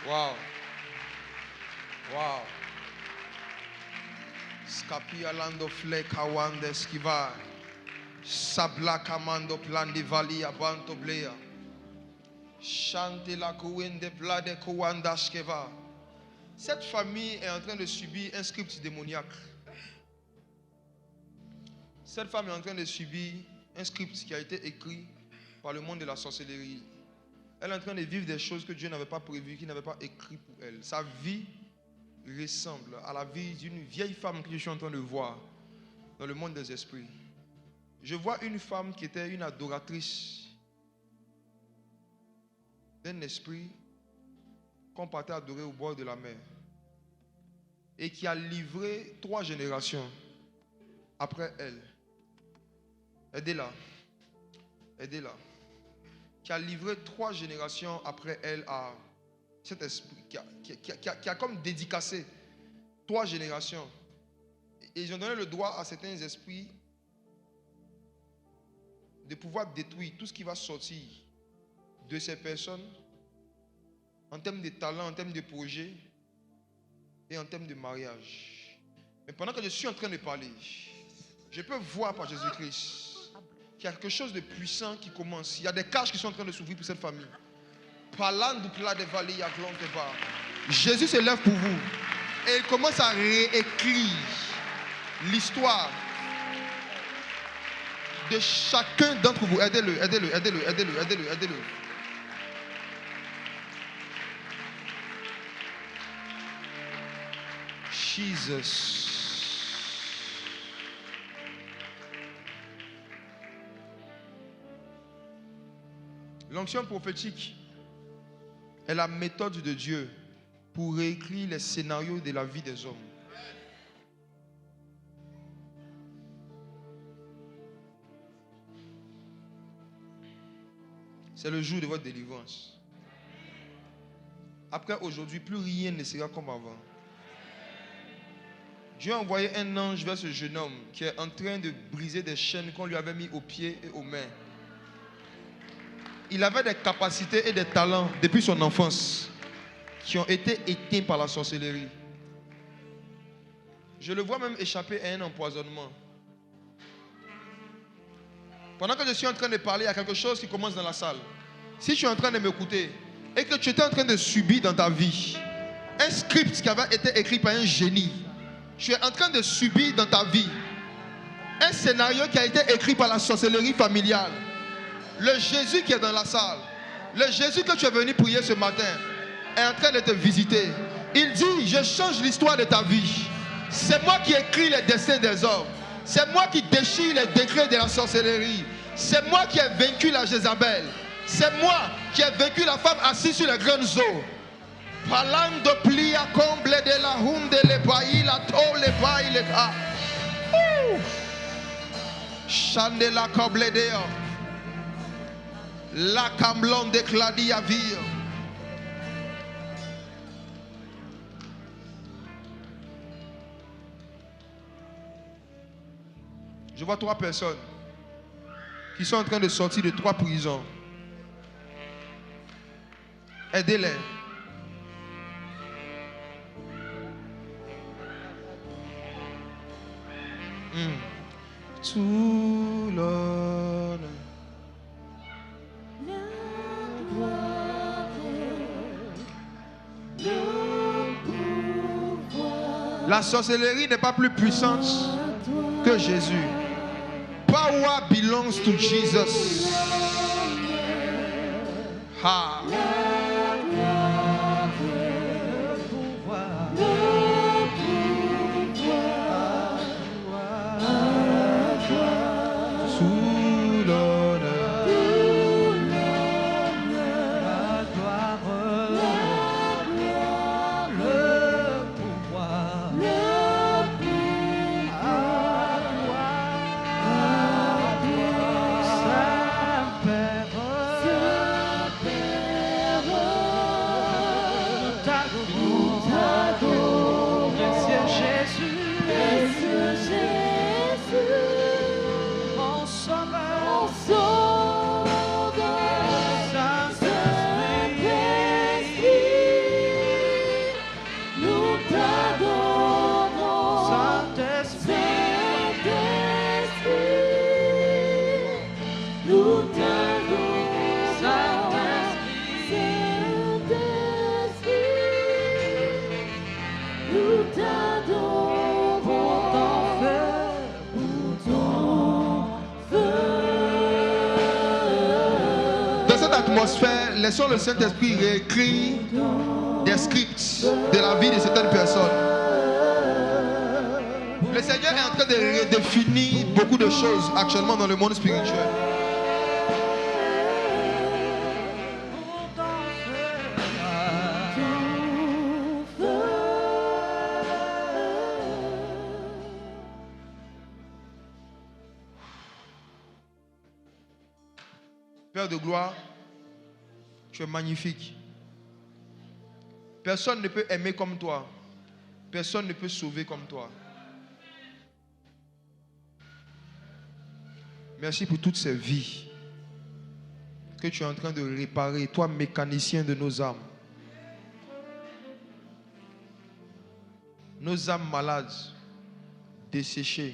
Wow. Wow. Scapia lando fleca wande skiva. Sabla camando plan di vali abanto blea. Chante la kuende plade kuanda skeva. Cette famille est en train de subir un script démoniaque. Cette femme est en train de subir un script qui a été écrit par le monde de la sorcellerie. Elle est en train de vivre des choses que Dieu n'avait pas prévues, qu'il n'avait pas écrit pour elle. Sa vie ressemble à la vie d'une vieille femme que je suis en train de voir dans le monde des esprits. Je vois une femme qui était une adoratrice d'un esprit qu'on partait adorer au bord de la mer et qui a livré 3 générations après elle. Aidez-la. Aidez-la. Qui a livré 3 générations après elle à cet esprit, qui a comme dédicacé 3 générations. Et ils ont donné le droit à certains esprits de pouvoir détruire tout ce qui va sortir de ces personnes en termes de talent, en termes de projet et en termes de mariage. Mais pendant que je suis en train de parler, je peux voir par Jésus-Christ qu'il y a quelque chose de puissant qui commence. Il y a des cages qui sont en train de s'ouvrir pour cette famille. Jésus se lève pour vous et il commence à réécrire l'histoire de chacun d'entre vous. Aidez-le, aidez-le, aidez-le, aidez-le, aidez-le, aidez-le. Jesus. L'onction prophétique est la méthode de Dieu pour réécrire les scénarios de la vie des hommes. C'est le jour de votre délivrance. Après aujourd'hui, plus rien ne sera comme avant. Dieu a envoyé un ange vers ce jeune homme qui est en train de briser des chaînes qu'on lui avait mis aux pieds et aux mains. Il avait des capacités et des talents depuis son enfance qui ont été éteints par la sorcellerie. Je le vois même échapper à un empoisonnement. Pendant que je suis en train de parler, il y a quelque chose qui commence dans la salle. Si tu es en train de m'écouter et que tu étais en train de subir dans ta vie un script qui avait été écrit par un génie, tu es en train de subir dans ta vie un scénario qui a été écrit par la sorcellerie familiale. Le Jésus qui est dans la salle, le Jésus que tu es venu prier ce matin, est en train de te visiter. Il dit, je change l'histoire de ta vie. C'est moi qui écris les destins des hommes. C'est moi qui déchire les décrets de la sorcellerie. C'est moi qui ai vaincu la Jézabel. C'est moi qui ai vaincu la femme assise sur les grandes eaux. Palando plia comble de la hunde le bailli la to le bailli le ka. Chandela comble de la camblon de cladia vie. Je vois 3 personnes qui sont en train de sortir de 3 prisons. Aidez-les. Tout l'honneur. La sorcellerie n'est pas plus puissante que Jésus. Power belongs to Jesus. Ha. faire, laissons le Saint-Esprit réécrire des scripts de la vie de certaines personnes. Le Seigneur est en train de redéfinir beaucoup de choses actuellement dans le monde spirituel. Père de gloire, tu es magnifique. Personne ne peut aimer comme toi. Personne ne peut sauver comme toi. Merci pour toutes ces vies que tu es en train de réparer, toi mécanicien de nos âmes. Nos âmes malades, desséchées,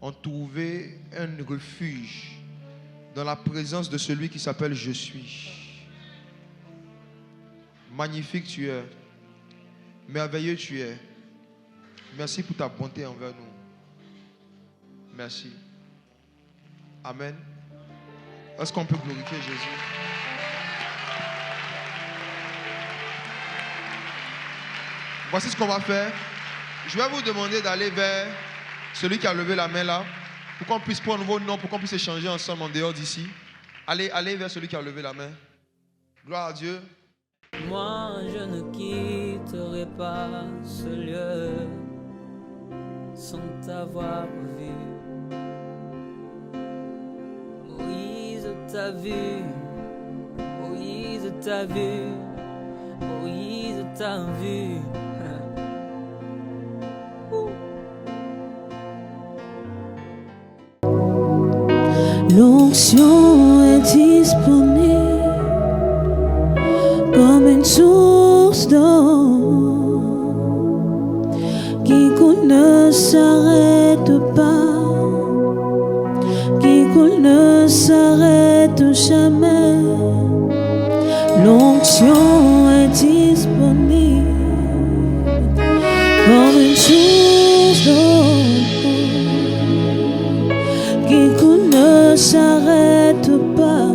ont trouvé un refuge dans la présence de celui qui s'appelle Je suis. Magnifique tu es. Merveilleux tu es. Merci pour ta bonté envers nous. Merci. Amen. Est-ce qu'on peut glorifier Jésus? Voici ce qu'on va faire. Je vais vous demander d'aller vers celui qui a levé la main là, pour qu'on puisse prendre vos noms, pour qu'on puisse échanger ensemble en dehors d'ici. Allez vers celui qui a levé la main. Gloire à Dieu. Moi, je ne quitterai pas ce lieu sans t'avoir vu. Moïse t'a vu, Moïse t'a vu, Moïse t'a vu. L'onction est disponible comme une source d'eau qui coule ne s'arrête pas, qui coule ne s'arrête jamais. L'onction est disponible comme une source d'eau qui coule ne s'arrête pas,